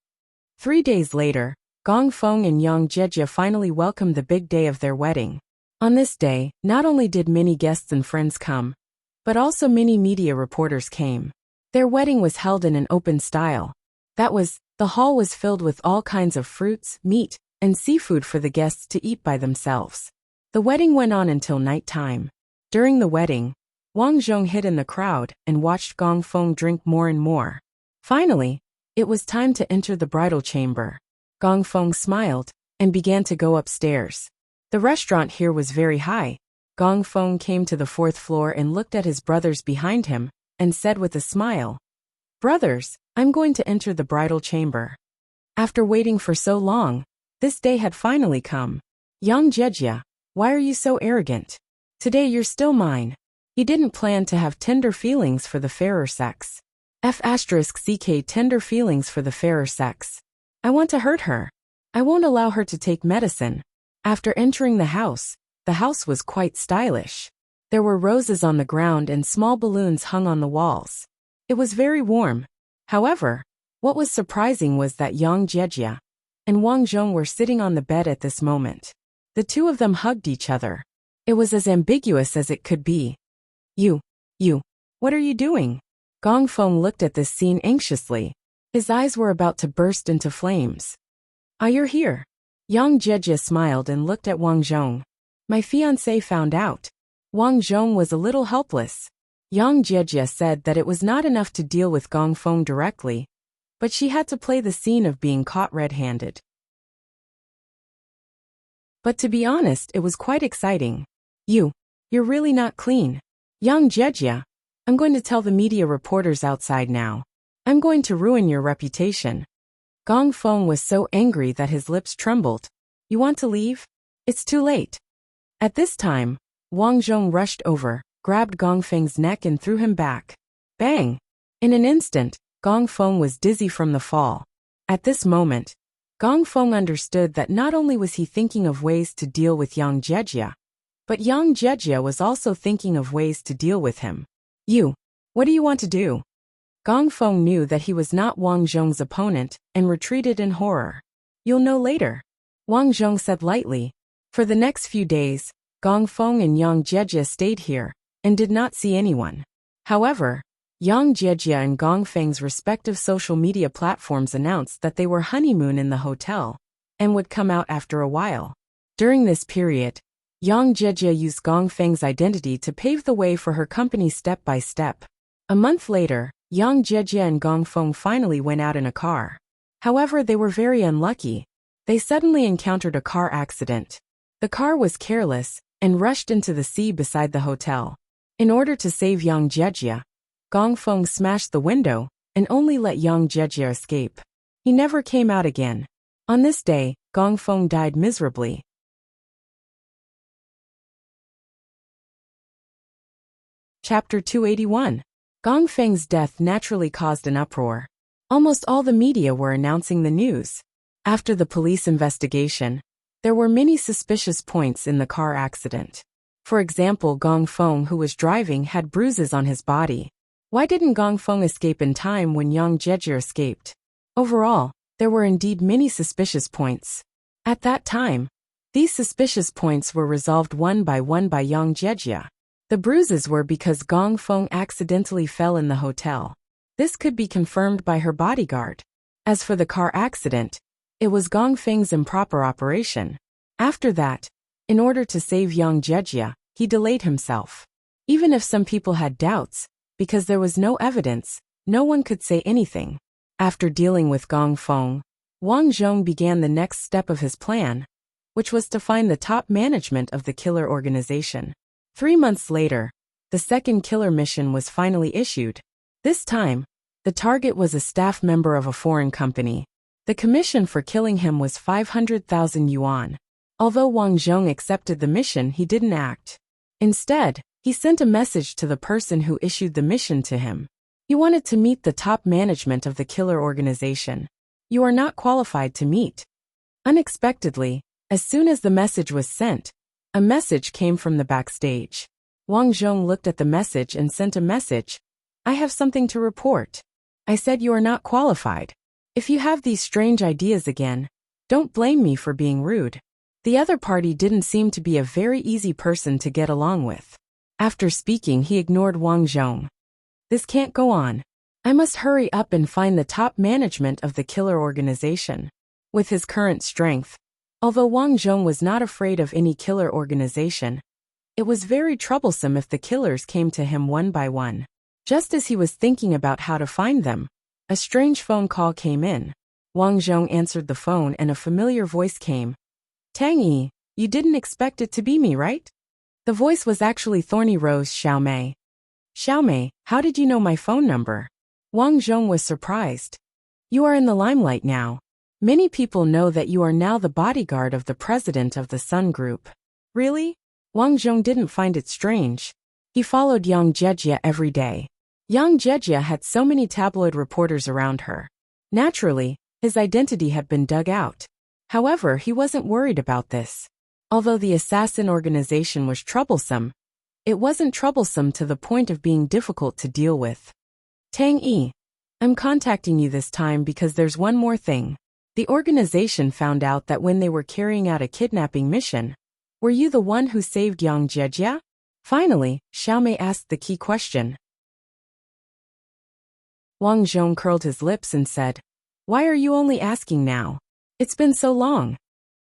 3 days later, Gong Feng and Yang Jieji finally welcomed the big day of their wedding. On this day, not only did many guests and friends come, but also many media reporters came. Their wedding was held in an open style. The hall was filled with all kinds of fruits, meat, and seafood for the guests to eat by themselves. The wedding went on until night time. During the wedding, Wang Zhong hid in the crowd and watched Gong Feng drink more and more. Finally, it was time to enter the bridal chamber. Gong Feng smiled and began to go upstairs. The restaurant here was very high. Gong Feng came to the 4th floor and looked at his brothers behind him and said with a smile, brothers, I'm going to enter the bridal chamber. After waiting for so long, this day had finally come. Yang Jieji, why are you so arrogant? Today you're still mine. He didn't plan to have tender feelings for the fairer sex. F***ck tender feelings for the fairer sex. I want to hurt her. I won't allow her to take medicine. After entering the house was quite stylish. There were roses on the ground and small balloons hung on the walls. It was very warm. However, what was surprising was that Yang Jieji and Wang Zhong were sitting on the bed at this moment. The two of them hugged each other. It was as ambiguous as it could be. You, what are you doing? Gong Feng looked at this scene anxiously. His eyes were about to burst into flames. Ah, you're here. Yang Jieji smiled and looked at Wang Zhong. My fiancé found out. Wang Zhong was a little helpless. Yang Jieji said that it was not enough to deal with Gong Feng directly, but she had to play the scene of being caught red-handed. But to be honest, it was quite exciting. You're really not clean. Yang Jieji, I'm going to tell the media reporters outside now. I'm going to ruin your reputation. Gong Feng was so angry that his lips trembled. You want to leave? It's too late. At this time, Wang Zhong rushed over, grabbed Gong Feng's neck and threw him back. Bang! In an instant, Gong Feng was dizzy from the fall. At this moment, Gong Feng understood that not only was he thinking of ways to deal with Yang Jieji, but Yang Jieji was also thinking of ways to deal with him. What do you want to do? Gong Feng knew that he was not Wang Zhong's opponent and retreated in horror. You'll know later, Wang Zhong said lightly. For the next few days, Gong Feng and Yang Jieji stayed here and did not see anyone. However, Yang Jieji and Gong Feng's respective social media platforms announced that they were honeymoon in the hotel and would come out after a while. During this period, Yang Jieji used Gong Feng's identity to pave the way for her company step by step. A month later, Yang Jieji and Gong Feng finally went out in a car. However, they were very unlucky. They suddenly encountered a car accident. The car was careless and rushed into the sea beside the hotel. In order to save Yang Jieji, Gong Feng smashed the window and only let Yang Jieji escape. He never came out again. On this day, Gong Feng died miserably. Chapter 281. Gong Feng's death naturally caused an uproar. Almost all the media were announcing the news. After the police investigation, there were many suspicious points in the car accident. For example, Gong Feng, who was driving, had bruises on his body. Why didn't Gong Feng escape in time when Yang Jieji escaped? Overall, there were indeed many suspicious points. At that time, these suspicious points were resolved one by Yang Jieji. The bruises were because Gong Feng accidentally fell in the hotel. This could be confirmed by her bodyguard. As for the car accident, it was Gong Feng's improper operation. After that, in order to save Yang Jieji, he delayed himself. Even if some people had doubts, because there was no evidence, no one could say anything. After dealing with Gong Feng, Wang Zhong began the next step of his plan, which was to find the top management of the killer organization. 3 months later, the second killer mission was finally issued. This time, the target was a staff member of a foreign company. The commission for killing him was 500,000 yuan. Although Wang Zhong accepted the mission, he didn't act. Instead, he sent a message to the person who issued the mission to him. He wanted to meet the top management of the killer organization. You are not qualified to meet. Unexpectedly, as soon as the message was sent, a message came from the backstage. Wang Zhong looked at the message and sent a message. I have something to report. I said you are not qualified. If you have these strange ideas again, don't blame me for being rude. The other party didn't seem to be a very easy person to get along with. After speaking, he ignored Wang Zhong. This can't go on. I must hurry up and find the top management of the killer organization. With his current strength, although Wang Zhong was not afraid of any killer organization, it was very troublesome if the killers came to him one by one. Just as he was thinking about how to find them, a strange phone call came in. Wang Zhong answered the phone and a familiar voice came. Tang Yi, you didn't expect it to be me, right? The voice was actually Thorny Rose Xiaomei. Xiaomei, how did you know my phone number? Wang Zhong was surprised. You are in the limelight now. Many people know that you are now the bodyguard of the president of the Sun Group. Really? Wang Zhong didn't find it strange. He followed Yang Jejia every day. Yang Jejia had so many tabloid reporters around her. Naturally, his identity had been dug out. However, he wasn't worried about this. Although the assassin organization was troublesome, it wasn't troublesome to the point of being difficult to deal with. Tang Yi, I'm contacting you this time because there's one more thing. The organization found out that when they were carrying out a kidnapping mission, were you the one who saved Yang Jejia? Finally, Xiaomei asked the key question. Wang Zhong curled his lips and said, Why are you only asking now? It's been so long.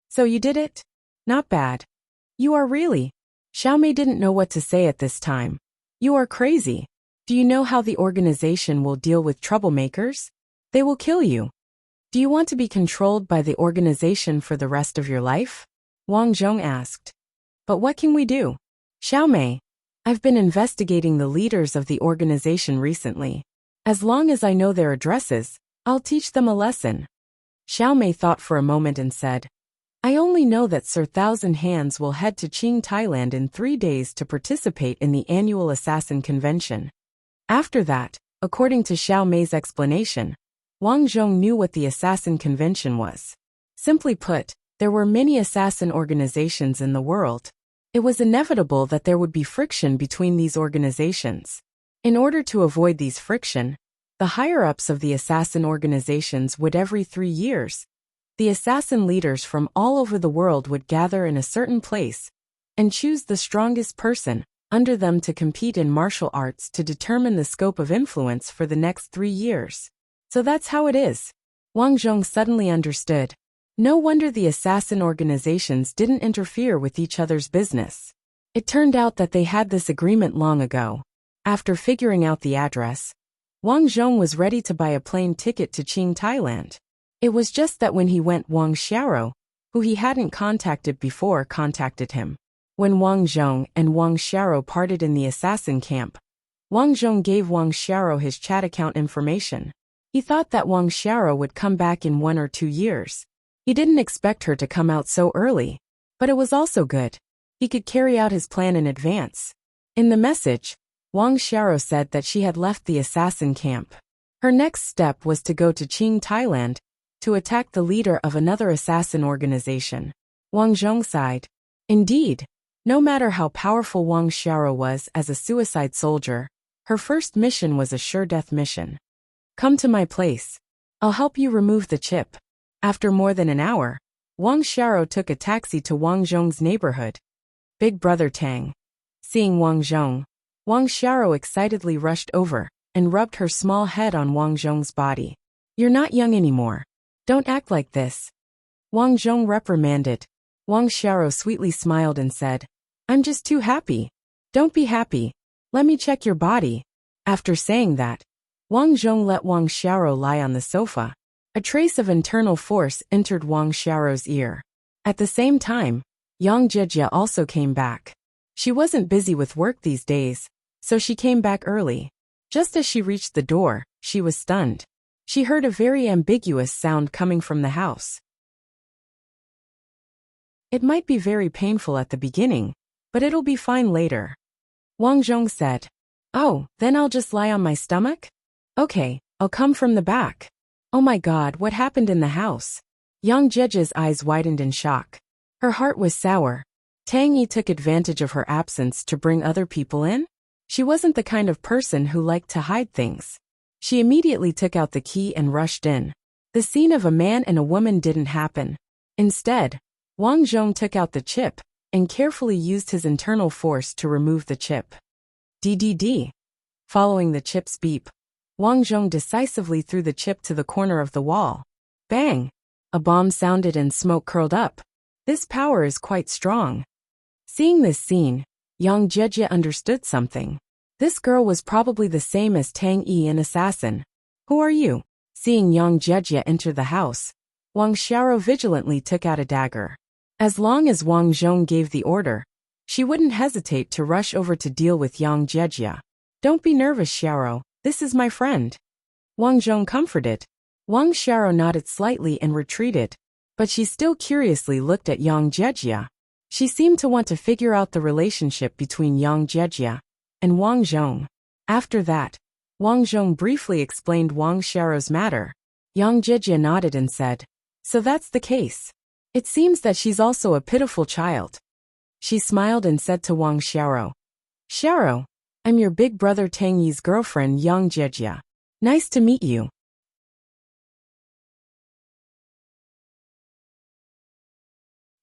So you did it? Not bad. You are really. Xiaomei didn't know what to say at this time. You are crazy. Do you know how the organization will deal with troublemakers? They will kill you. Do you want to be controlled by the organization for the rest of your life? Wang Zhong asked. But what can we do? Xiaomei, I've been investigating the leaders of the organization recently. As long as I know their addresses, I'll teach them a lesson. Xiaomei thought for a moment and said, I only know that Sir Thousand Hands will head to Qing, Thailand in 3 days to participate in the annual assassin convention. After that, according to Xiaomei's explanation, Wang Zhong knew what the assassin convention was. Simply put, there were many assassin organizations in the world. It was inevitable that there would be friction between these organizations. In order to avoid these friction, the higher-ups of the assassin organizations would every 3 years. The assassin leaders from all over the world would gather in a certain place and choose the strongest person under them to compete in martial arts to determine the scope of influence for the next 3 years. So that's how it is. Wang Zhong suddenly understood. No wonder the assassin organizations didn't interfere with each other's business. It turned out that they had this agreement long ago. After figuring out the address, Wang Zhong was ready to buy a plane ticket to Qing, Thailand. It was just that when he went, Wang Xiao, who he hadn't contacted before, contacted him. When Wang Zhong and Wang Xiao parted in the assassin camp, Wang Zhong gave Wang Xiao his chat account information. He thought that Wang Xiao would come back in 1 or 2 years. He didn't expect her to come out so early, but it was also good. He could carry out his plan in advance. In the message, Wang Xiao said that she had left the assassin camp. Her next step was to go to Qing, Thailand, to attack the leader of another assassin organization. Wang Zhong sighed. Indeed, no matter how powerful Wang Xiao was as a suicide soldier, her first mission was a sure death mission. Come to my place. I'll help you remove the chip. After more than an hour, Wang Xiao took a taxi to Wang Zhong's neighborhood. Big brother Tang. Seeing Wang Zhong, Wang Xiao excitedly rushed over and rubbed her small head on Wang Zhong's body. You're not young anymore. Don't act like this. Wang Zhong reprimanded. Wang Xiao sweetly smiled and said, I'm just too happy. Don't be happy. Let me check your body. After saying that, Wang Zhong let Wang Xiao lie on the sofa. A trace of internal force entered Wang Xiao's ear. At the same time, Yang Jejia also came back. She wasn't busy with work these days, so she came back early. Just as she reached the door, she was stunned. She heard a very ambiguous sound coming from the house. It might be very painful at the beginning, but it'll be fine later. Wang Zhong said. Oh, then I'll just lie on my stomach? Okay, I'll come from the back. Oh my God, what happened in the house? Yang Jiejia's eyes widened in shock. Her heart was sour. Tang Yi took advantage of her absence to bring other people in? She wasn't the kind of person who liked to hide things. She immediately took out the key and rushed in. The scene of a man and a woman didn't happen. Instead, Wang Zhong took out the chip and carefully used his internal force to remove the chip. DDD. Following the chip's beep, Wang Zhong decisively threw the chip to the corner of the wall. Bang! A bomb sounded and smoke curled up. This power is quite strong. Seeing this scene, Yang Jieji understood something. This girl was probably the same as Tang Yi, an assassin. Who are you? Seeing Yang Jieji enter the house, Wang Xiao vigilantly took out a dagger. As long as Wang Zhong gave the order, she wouldn't hesitate to rush over to deal with Yang Jieji. Don't be nervous, Xiao. This is my friend. Wang Zhong comforted. Wang Xiao nodded slightly and retreated, but she still curiously looked at Yang Jieji. She seemed to want to figure out the relationship between Yang Jieji and Wang Zhong. After that, Wang Zhong briefly explained Wang Xiao's matter. Yang Jieji nodded and said, so that's the case. It seems that she's also a pitiful child. She smiled and said to Wang Xiao, Xiao, I'm your big brother Tang Yi's girlfriend Yang Jieji. Nice to meet you.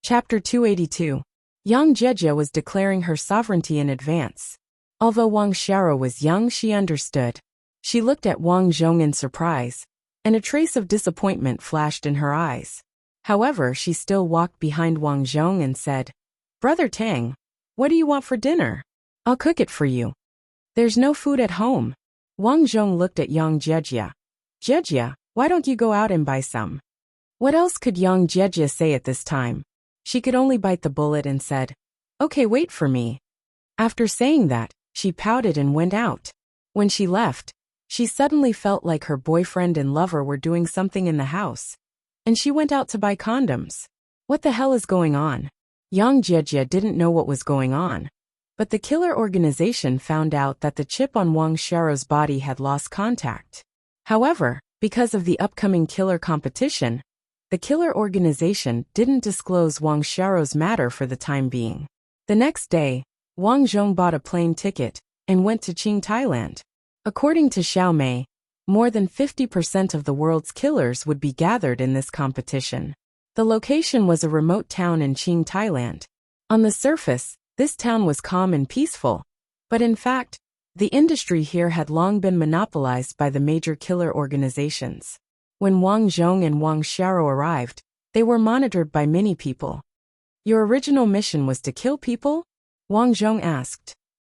Chapter 282. Yang Jieji was declaring her sovereignty in advance. Although Wang Xiao was young, she understood. She looked at Wang Zhong in surprise, and a trace of disappointment flashed in her eyes. However, she still walked behind Wang Zhong and said, Brother Tang, what do you want for dinner? I'll cook it for you. There's no food at home. Wang Zhong looked at Yang Jieji. Jieji, why don't you go out and buy some? What else could Yang Jieji say at this time? She could only bite the bullet and said, okay, wait for me. After saying that, she pouted and went out. When she left, she suddenly felt like her boyfriend and lover were doing something in the house, and she went out to buy condoms. What the hell is going on? Yang Jieji didn't know what was going on, but the killer organization found out that the chip on Wang Xiao's body had lost contact. However, because of the upcoming killer competition, the killer organization didn't disclose Wang Xiao's matter for the time being. The next day, Wang Zhong bought a plane ticket and went to Qing, Thailand. According to Xiao Mei, more than 50% of the world's killers would be gathered in this competition. The location was a remote town in Qing, Thailand. On the surface, this town was calm and peaceful, but in fact, the industry here had long been monopolized by the major killer organizations. When Wang Zhong and Wang Xiao arrived, they were monitored by many people. Your original mission was to kill people? Wang Zhong asked.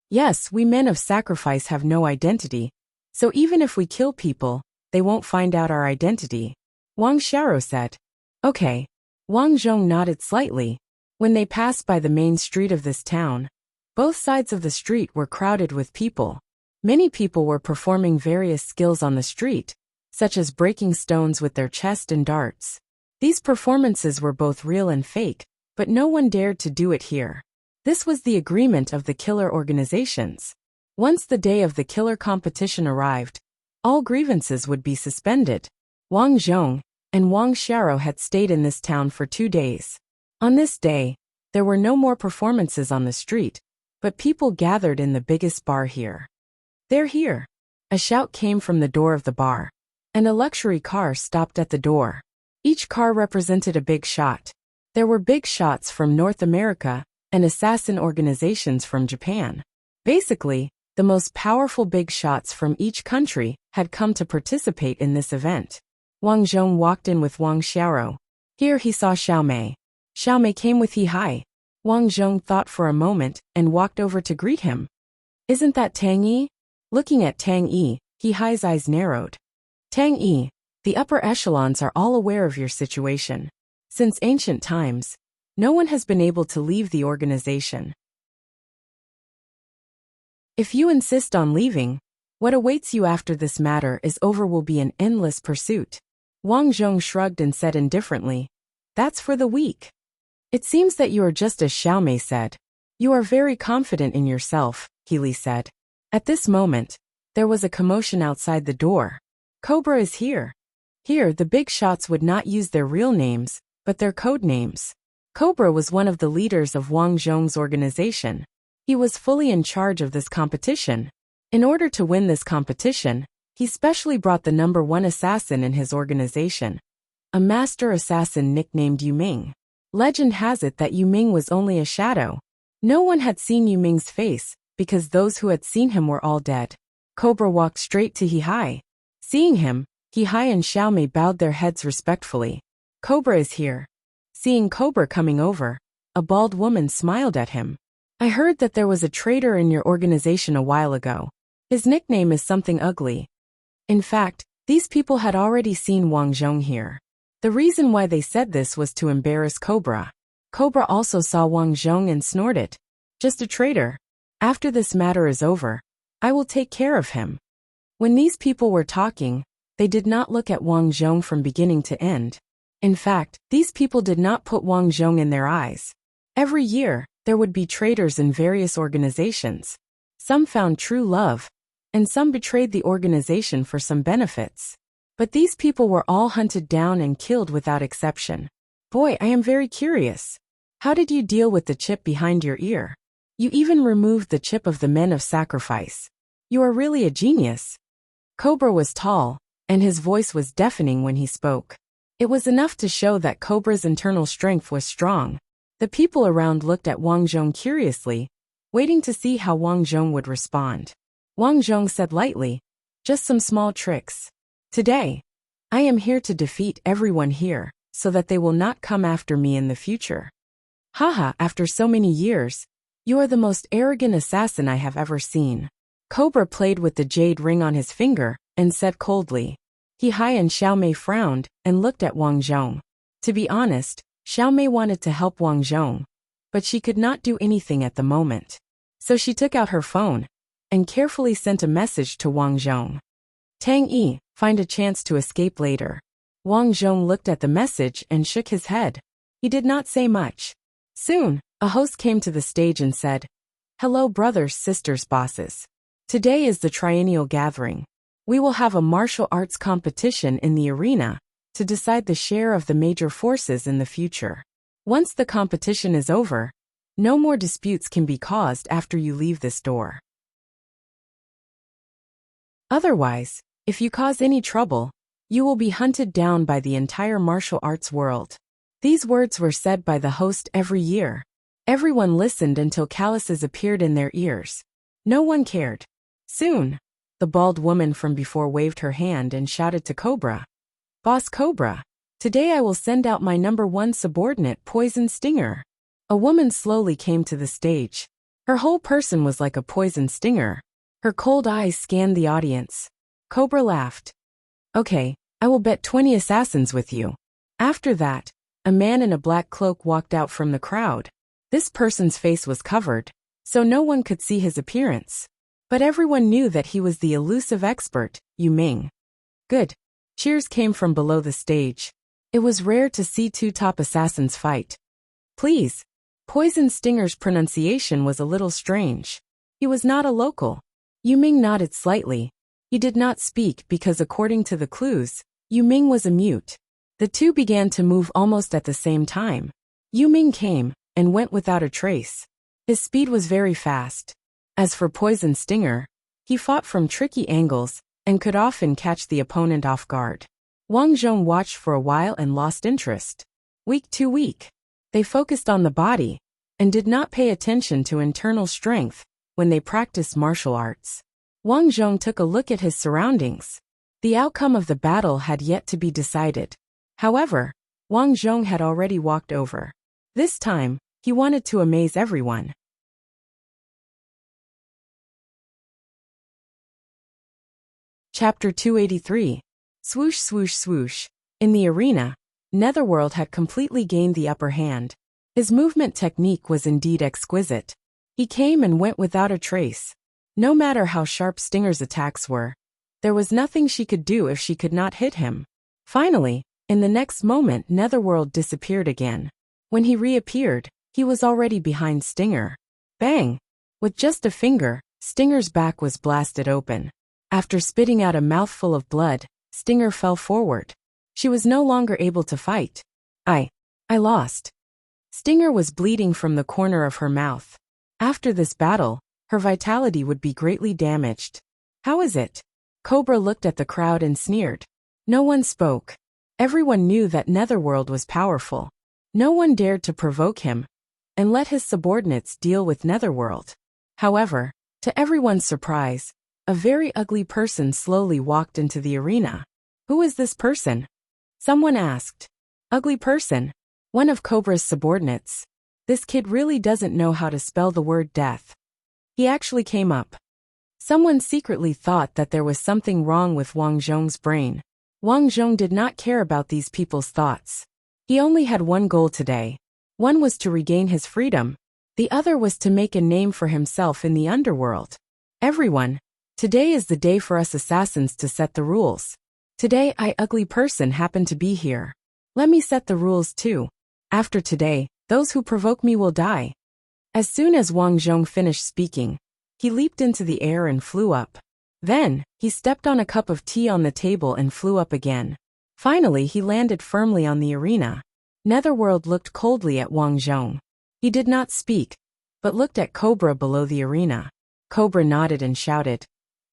Yes, we men of sacrifice have no identity, so even if we kill people, they won't find out our identity, Wang Xiao said. Okay. Wang Zhong nodded slightly. When they passed by the main street of this town, both sides of the street were crowded with people. Many people were performing various skills on the street, such as breaking stones with their chest and darts. These performances were both real and fake, but no one dared to do it here. This was the agreement of the killer organizations. Once the day of the killer competition arrived, all grievances would be suspended. Wang Zhong and Wang Xiao had stayed in this town for 2 days. On this day, there were no more performances on the street, but people gathered in the biggest bar here. They're here. A shout came from the door of the bar, and a luxury car stopped at the door. Each car represented a big shot. There were big shots from North America and assassin organizations from Japan. Basically, the most powerful big shots from each country had come to participate in this event. Wang Zhong walked in with Wang Xiao. Here he saw Xiao Mei. Xiao Mei came with he hi. Wang Zhong thought for a moment and walked over to greet him. Isn't that Tang Yi? Looking at Tang Yi, he hi's eyes narrowed. Tang Yi, the upper echelons are all aware of your situation. Since ancient times, no one has been able to leave the organization. If you insist on leaving, what awaits you after this matter is over will be an endless pursuit. Wang Zhong shrugged and said indifferently, "That's for the weak." "It seems that you are just as Xiaomei said. You are very confident in yourself," Healy said. At this moment, there was a commotion outside the door. "Cobra is here." Here, the big shots would not use their real names, but their code names. Cobra was one of the leaders of Wang Zhong's organization. He was fully in charge of this competition. In order to win this competition, he specially brought the #1 assassin in his organization, a master assassin nicknamed Yuming. Legend has it that Yuming was only a shadow. No one had seen Yuming's face, because those who had seen him were all dead. Cobra walked straight to He-Hai. Seeing him, He-Hai and Xiaomei bowed their heads respectfully. "Cobra is here." Seeing Cobra coming over, a bald woman smiled at him. "I heard that there was a traitor in your organization a while ago. His nickname is something ugly." In fact, these people had already seen Wang Zhong here. The reason why they said this was to embarrass Cobra. Cobra also saw Wang Zhong and snorted. "Just a traitor. After this matter is over, I will take care of him." When these people were talking, they did not look at Wang Zhong from beginning to end. In fact, these people did not put Wang Zhong in their eyes. Every year, there would be traitors in various organizations. Some found true love, and some betrayed the organization for some benefits. But these people were all hunted down and killed without exception. "Boy, I am very curious. How did you deal with the chip behind your ear? You even removed the chip of the men of sacrifice. You are really a genius." Cobra was tall, and his voice was deafening when he spoke. It was enough to show that Cobra's internal strength was strong. The people around looked at Wang Zhong curiously, waiting to see how Wang Zhong would respond. Wang Zhong said lightly, "Just some small tricks. Today, I am here to defeat everyone here, so that they will not come after me in the future." "Haha, after so many years, you are the most arrogant assassin I have ever seen." Cobra played with the jade ring on his finger, and said coldly. He-Hai and Xiaomei frowned, and looked at Wang Zhong. To be honest, Xiaomei wanted to help Wang Zhong, but she could not do anything at the moment. So she took out her phone, and carefully sent a message to Wang Zhong. "Tang Yi, find a chance to escape later." Wang Zhong looked at the message and shook his head. He did not say much. Soon, a host came to the stage and said, "Hello brothers, sisters, bosses. Today is the triennial gathering. We will have a martial arts competition in the arena to decide the share of the major forces in the future. Once the competition is over, no more disputes can be caused after you leave this door. Otherwise, if you cause any trouble, you will be hunted down by the entire martial arts world." These words were said by the host every year. Everyone listened until calluses appeared in their ears. No one cared. Soon, the bald woman from before waved her hand and shouted to Cobra, "Boss Cobra, today I will send out my #1 subordinate, Poison Stinger." A woman slowly came to the stage. Her whole person was like a poison stinger. Her cold eyes scanned the audience. Cobra laughed. "Okay, I will bet 20 assassins with you." After that, a man in a black cloak walked out from the crowd. This person's face was covered, so no one could see his appearance. But everyone knew that he was the elusive expert, Yuming. Good. Cheers came from below the stage. It was rare to see two top assassins fight. "Please." Poison Stinger's pronunciation was a little strange. He was not a local. Yuming nodded slightly. He did not speak because according to the clues, Yuming was a mute. The two began to move almost at the same time. Yuming came and went without a trace. His speed was very fast. As for Poison Stinger, he fought from tricky angles and could often catch the opponent off guard. Wang Zhong watched for a while and lost interest. Week to week, they focused on the body and did not pay attention to internal strength when they practiced martial arts. Wang Zhong took a look at his surroundings. The outcome of the battle had yet to be decided. However, Wang Zhong had already walked over. This time, he wanted to amaze everyone. Chapter 283. Swoosh swoosh swoosh. In the arena, Netherworld had completely gained the upper hand. His movement technique was indeed exquisite. He came and went without a trace. No matter how sharp Stinger's attacks were, there was nothing she could do if she could not hit him. Finally, in the next moment, Netherworld disappeared again. When he reappeared, he was already behind Stinger. Bang! With just a finger, Stinger's back was blasted open. After spitting out a mouthful of blood, Stinger fell forward. She was no longer able to fight. I lost. Stinger was bleeding from the corner of her mouth. After this battle, her vitality would be greatly damaged. How is it? Cobra looked at the crowd and sneered. No one spoke. Everyone knew that Netherworld was powerful. No one dared to provoke him and let his subordinates deal with Netherworld. However, to everyone's surprise, a very ugly person slowly walked into the arena. Who is this person? Someone asked. Ugly person? One of Cobra's subordinates. This kid really doesn't know how to spell the word death. He actually came up. Someone secretly thought that there was something wrong with Wang Zhong's brain. Wang Zhong did not care about these people's thoughts. He only had one goal today. One was to regain his freedom. The other was to make a name for himself in the underworld. Everyone, today is the day for us assassins to set the rules. Today, ugly person happened to be here. Let me set the rules too. After today, those who provoke me will die. As soon as Wang Zhong finished speaking, he leaped into the air and flew up. Then, he stepped on a cup of tea on the table and flew up again. Finally, he landed firmly on the arena. Netherworld looked coldly at Wang Zhong. He did not speak, but looked at Cobra below the arena. Cobra nodded and shouted,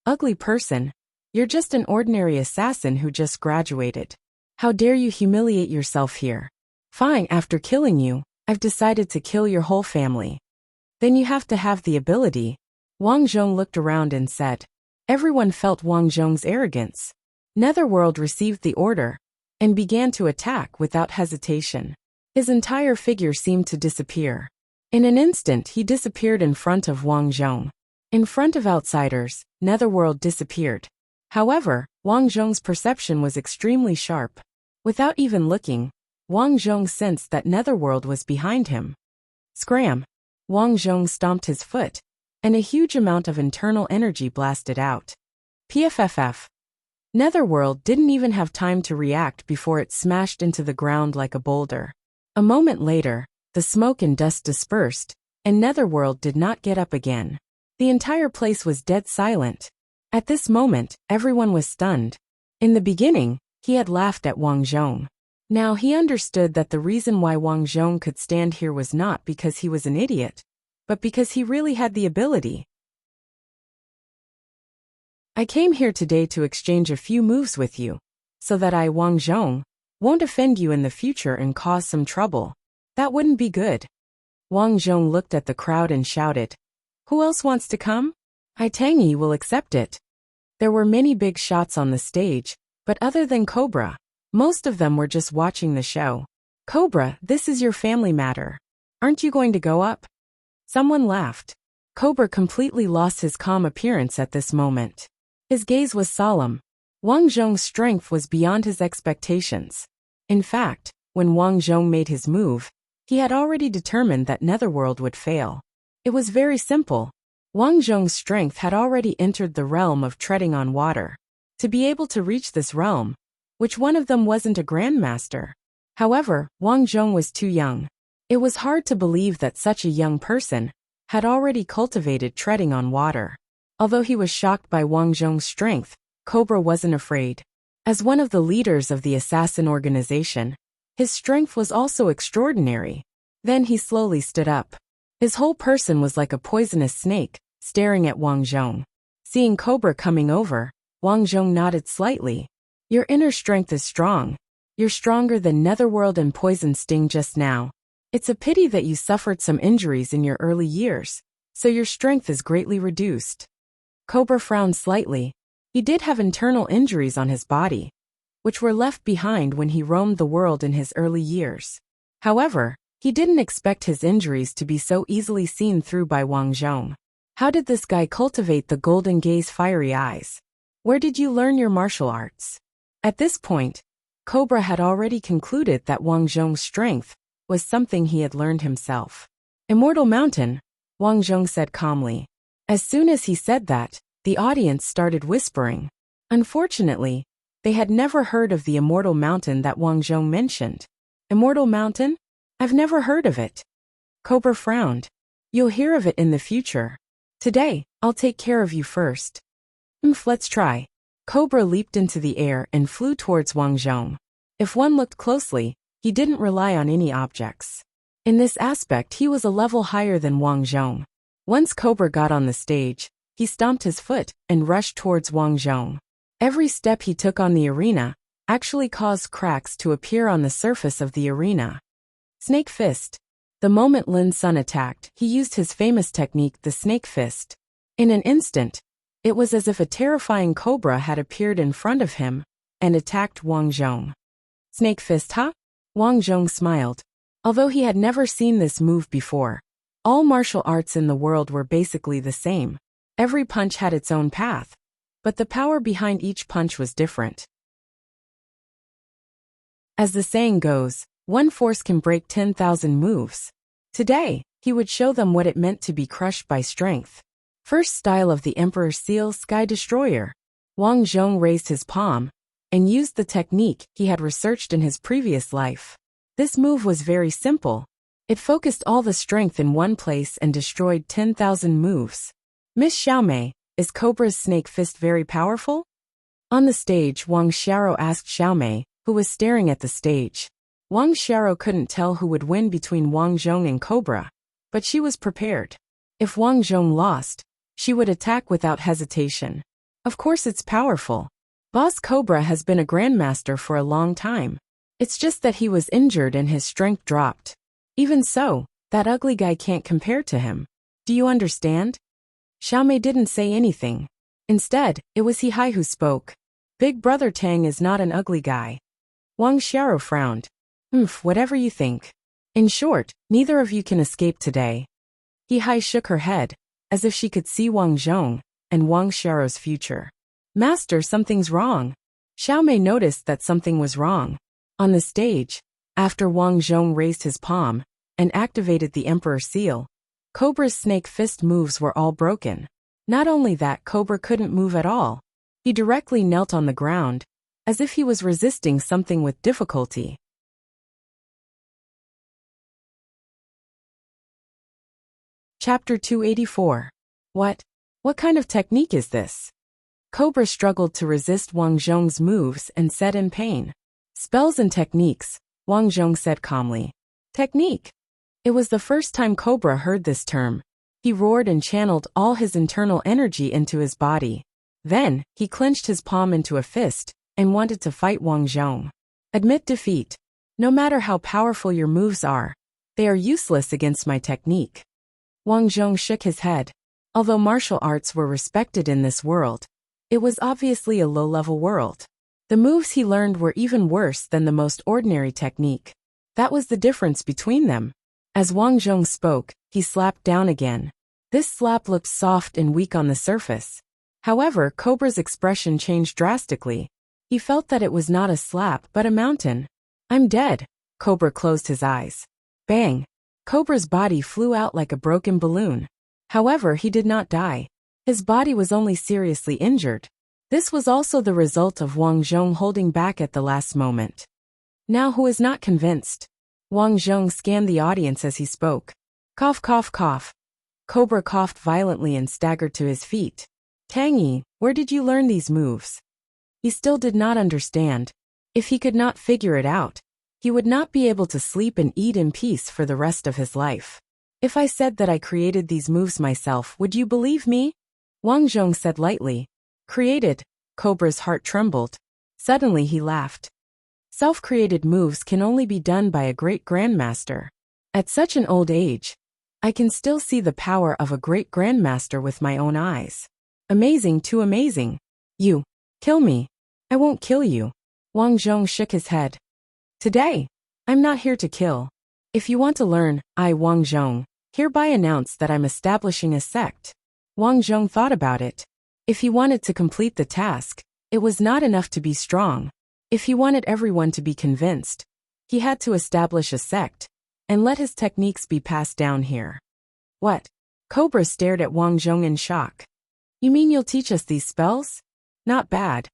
"Ugly person, you're just an ordinary assassin who just graduated. How dare you humiliate yourself here? Fine, after killing you, I've decided to kill your whole family. Then you have to have the ability." Wang Zhong looked around and said. Everyone felt Wang Zhong's arrogance. Netherworld received the order and began to attack without hesitation. His entire figure seemed to disappear. In an instant, he disappeared in front of Wang Zhong. In front of outsiders, Netherworld disappeared. However, Wang Zhong's perception was extremely sharp. Without even looking, Wang Zhong sensed that Netherworld was behind him. Scram! Wang Zhong stomped his foot, and a huge amount of internal energy blasted out. PFFF. Netherworld didn't even have time to react before it smashed into the ground like a boulder. A moment later, the smoke and dust dispersed, and Netherworld did not get up again. The entire place was dead silent. At this moment, everyone was stunned. In the beginning, he had laughed at Wang Zhong. Now he understood that the reason why Wang Zhong could stand here was not because he was an idiot, but because he really had the ability. I came here today to exchange a few moves with you, so that I, Wang Zhong, won't offend you in the future and cause some trouble. That wouldn't be good. Wang Zhong looked at the crowd and shouted, "Who else wants to come? I Tangi will accept it." There were many big shots on the stage, but other than Cobra, most of them were just watching the show. "Cobra, this is your family matter. Aren't you going to go up?" Someone laughed. Cobra completely lost his calm appearance at this moment. His gaze was solemn. Wang Zhong's strength was beyond his expectations. In fact, when Wang Zhong made his move, he had already determined that Netherworld would fail. It was very simple. Wang Zhong's strength had already entered the realm of treading on water. To be able to reach this realm, which one of them wasn't a grandmaster? However, Wang Zhong was too young. It was hard to believe that such a young person had already cultivated treading on water. Although he was shocked by Wang Zhong's strength, Cobra wasn't afraid. As one of the leaders of the assassin organization, his strength was also extraordinary. Then he slowly stood up. His whole person was like a poisonous snake, staring at Wang Zhong. Seeing Cobra coming over, Wang Zhong nodded slightly. "Your inner strength is strong. You're stronger than Netherworld and Poison Sting just now. It's a pity that you suffered some injuries in your early years, so your strength is greatly reduced." Cobra frowned slightly. He did have internal injuries on his body, which were left behind when he roamed the world in his early years. However, he didn't expect his injuries to be so easily seen through by Wang Zhong. How did this guy cultivate the golden gaze, fiery eyes? Where did you learn your martial arts? At this point, Cobra had already concluded that Wang Zhong's strength was something he had learned himself. "Immortal Mountain," Wang Zhong said calmly. As soon as he said that, the audience started whispering. Unfortunately, they had never heard of the immortal mountain that Wang Zhong mentioned. Immortal mountain? I've never heard of it. Cobra frowned. You'll hear of it in the future. Today, I'll take care of you first. Let's try. Cobra leaped into the air and flew towards Wang Zhong. If one looked closely, he didn't rely on any objects. In this aspect, he was a level higher than Wang Zhong. Once Cobra got on the stage, he stomped his foot and rushed towards Wang Zhong. Every step he took on the arena actually caused cracks to appear on the surface of the arena. Snake Fist. The moment Lin Sun attacked, he used his famous technique, the Snake Fist. In an instant, it was as if a terrifying cobra had appeared in front of him and attacked Wang Zhong. Snake Fist, huh? Wang Zhong smiled. Although he had never seen this move before, all martial arts in the world were basically the same. Every punch had its own path, but the power behind each punch was different. As the saying goes, one force can break 10,000 moves. Today, he would show them what it meant to be crushed by strength. First style of the Emperor's Seal, Sky Destroyer. Wang Zhong raised his palm and used the technique he had researched in his previous life. This move was very simple. It focused all the strength in one place and destroyed 10,000 moves. Miss Xiaomei, is Cobra's Snake Fist very powerful? On the stage, Wang Xiaro asked Xiaomei, who was staring at the stage. Wang Xiaro couldn't tell who would win between Wang Zhong and Cobra, but she was prepared. If Wang Zhong lost, she would attack without hesitation. Of course it's powerful. Boss Cobra has been a grandmaster for a long time. It's just that he was injured and his strength dropped. Even so, that ugly guy can't compare to him. Do you understand? Xiaomei didn't say anything. Instead, it was He Hai who spoke. Big Brother Tang is not an ugly guy. Wang Xiaro frowned. Whatever you think. In short, neither of you can escape today. He Hai shook her head, as if she could see Wang Zhong and Wang Xiao's future. Master, something's wrong. Xiaomei noticed that something was wrong. On the stage, after Wang Zhong raised his palm and activated the Emperor's Seal, Cobra's Snake Fist moves were all broken. Not only that, Cobra couldn't move at all. He directly knelt on the ground, as if he was resisting something with difficulty. Chapter 284. What kind of technique is this? Cobra struggled to resist Wang Zhong's moves and said in pain. Spells and techniques, Wang Zhong said calmly. Technique. It was the first time Cobra heard this term. He roared and channeled all his internal energy into his body. Then, he clenched his palm into a fist and wanted to fight Wang Zhong. Admit defeat. No matter how powerful your moves are, they are useless against my technique. Wang Zhong shook his head. Although martial arts were respected in this world, it was obviously a low-level world. The moves he learned were even worse than the most ordinary technique. That was the difference between them. As Wang Zhong spoke, he slapped down again. This slap looked soft and weak on the surface. However, Cobra's expression changed drastically. He felt that it was not a slap but a mountain. I'm dead. Cobra closed his eyes. Bang! Cobra's body flew out like a broken balloon. However, he did not die. His body was only seriously injured. This was also the result of Wang Zhong holding back at the last moment. Now who is not convinced? Wang Zhong scanned the audience as he spoke. Cough, cough, cough. Cobra coughed violently and staggered to his feet. Tangy, where did you learn these moves? He still did not understand. If he could not figure it out, he would not be able to sleep and eat in peace for the rest of his life. If I said that I created these moves myself, would you believe me? Wang Zhong said lightly. Created? Cobra's heart trembled. Suddenly he laughed. Self-created moves can only be done by a great grandmaster. At such an old age, I can still see the power of a great grandmaster with my own eyes. Amazing, too amazing. You. Kill me. I won't kill you. Wang Zhong shook his head. Today, I'm not here to kill. If you want to learn, I, Wang Zhong, hereby announce that I'm establishing a sect. Wang Zhong thought about it. If he wanted to complete the task, it was not enough to be strong. If he wanted everyone to be convinced, he had to establish a sect and let his techniques be passed down here. What? Cobra stared at Wang Zhong in shock. You mean you'll teach us these spells? Not bad.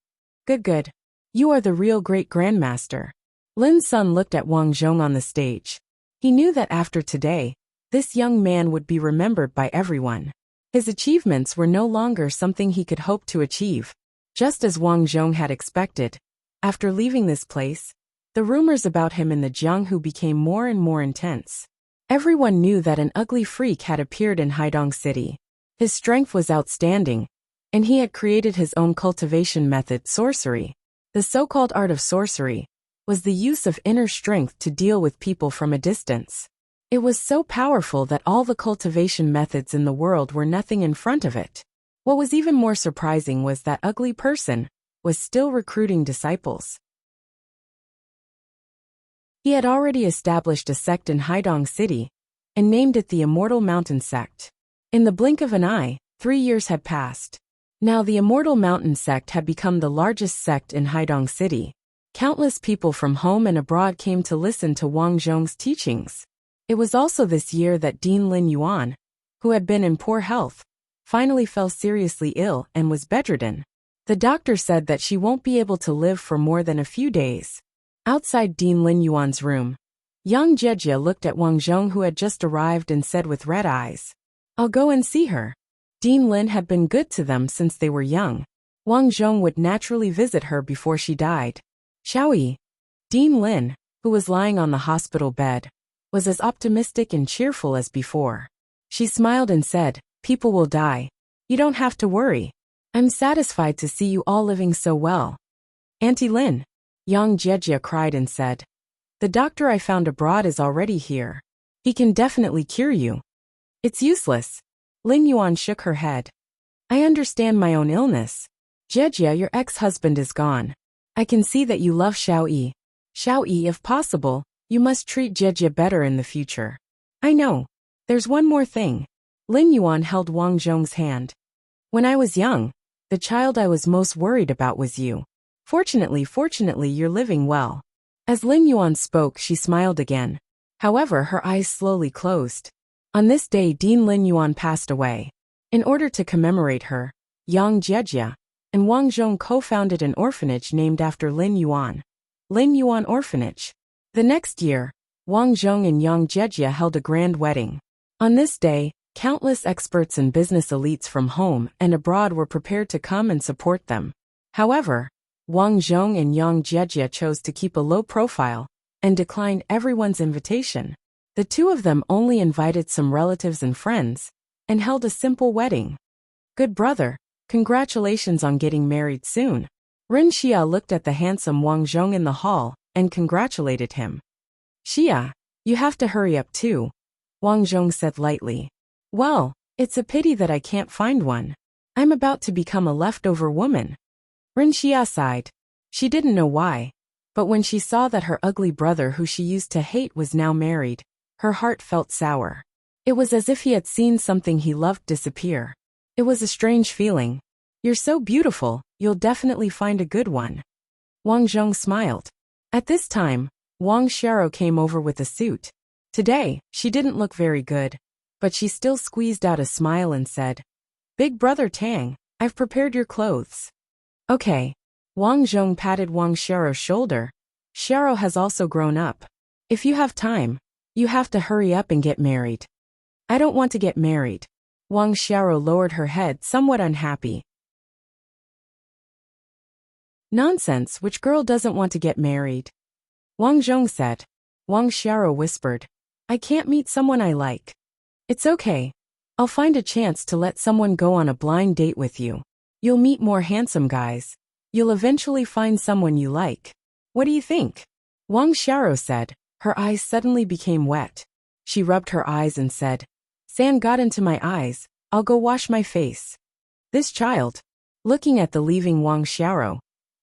Good good. You are the real great grandmaster. Lin's son looked at Wang Zhong on the stage. He knew that after today, this young man would be remembered by everyone. His achievements were no longer something he could hope to achieve. Just as Wang Zhong had expected, after leaving this place, the rumors about him in the Jianghu became more and more intense. Everyone knew that an ugly freak had appeared in Haidong City. His strength was outstanding, and he had created his own cultivation method, sorcery. The so-called art of sorcery was the use of inner strength to deal with people from a distance. It was so powerful that all the cultivation methods in the world were nothing in front of it. What was even more surprising was that ugly person was still recruiting disciples. He had already established a sect in Haidong City and named it the Immortal Mountain Sect. In the blink of an eye, 3 years had passed. Now the Immortal Mountain Sect had become the largest sect in Haidong City. Countless people from home and abroad came to listen to Wang Zhong's teachings. It was also this year that Dean Lin Yuan, who had been in poor health, finally fell seriously ill and was bedridden. The doctor said that she won't be able to live for more than a few days. Outside Dean Lin Yuan's room, Yang Jejia looked at Wang Zhong, who had just arrived, and said with red eyes, I'll go and see her. Dean Lin had been good to them since they were young. Wang Zhong would naturally visit her before she died. Xiaoyi. Dean Lin, who was lying on the hospital bed, was as optimistic and cheerful as before. She smiled and said, People will die. You don't have to worry. I'm satisfied to see you all living so well. Auntie Lin. Yang Jejia cried and said, The doctor I found abroad is already here. He can definitely cure you. It's useless. Lin Yuan shook her head. I understand my own illness. Jejia, your ex-husband is gone. I can see that you love Xiaoyi. Xiaoyi, if possible, you must treat Jejia better in the future. I know. There's one more thing. Lin Yuan held Wang Zhong's hand. When I was young, the child I was most worried about was you. Fortunately, you're living well. As Lin Yuan spoke, she smiled again. However, her eyes slowly closed. On this day, Dean Lin Yuan passed away. In order to commemorate her, Yang Jejia and Wang Zhong co-founded an orphanage named after Lin Yuan. Lin Yuan Orphanage. The next year, Wang Zhong and Yang Jejia held a grand wedding. On this day, countless experts and business elites from home and abroad were prepared to come and support them. However, Wang Zhong and Yang Jejia chose to keep a low profile and declined everyone's invitation. The two of them only invited some relatives and friends and held a simple wedding. Good brother, congratulations on getting married soon. Ren Xia looked at the handsome Wang Zhong in the hall and congratulated him. Xia, you have to hurry up too, Wang Zhong said lightly. Well, it's a pity that I can't find one. I'm about to become a leftover woman. Ren Xia sighed. She didn't know why, but when she saw that her ugly brother who she used to hate was now married, her heart felt sour. It was as if he had seen something he loved disappear. It was a strange feeling. You're so beautiful, you'll definitely find a good one. Wang Zhong smiled. At this time, Wang Xiao came over with a suit. Today, she didn't look very good, but she still squeezed out a smile and said, Big brother Tang, I've prepared your clothes. Okay. Wang Zhong patted Wang Xiao's shoulder. Xiao has also grown up. If you have time, you have to hurry up and get married. I don't want to get married. Wang Xiao lowered her head, somewhat unhappy. Nonsense, which girl doesn't want to get married? Wang Zhong said. Wang Xiao whispered, I can't meet someone I like. It's okay. I'll find a chance to let someone go on a blind date with you. You'll meet more handsome guys. You'll eventually find someone you like. What do you think? Wang Xiao said. Her eyes suddenly became wet. She rubbed her eyes and said, Sand got into my eyes, I'll go wash my face. This child. Looking at the leaving Wang Xiao,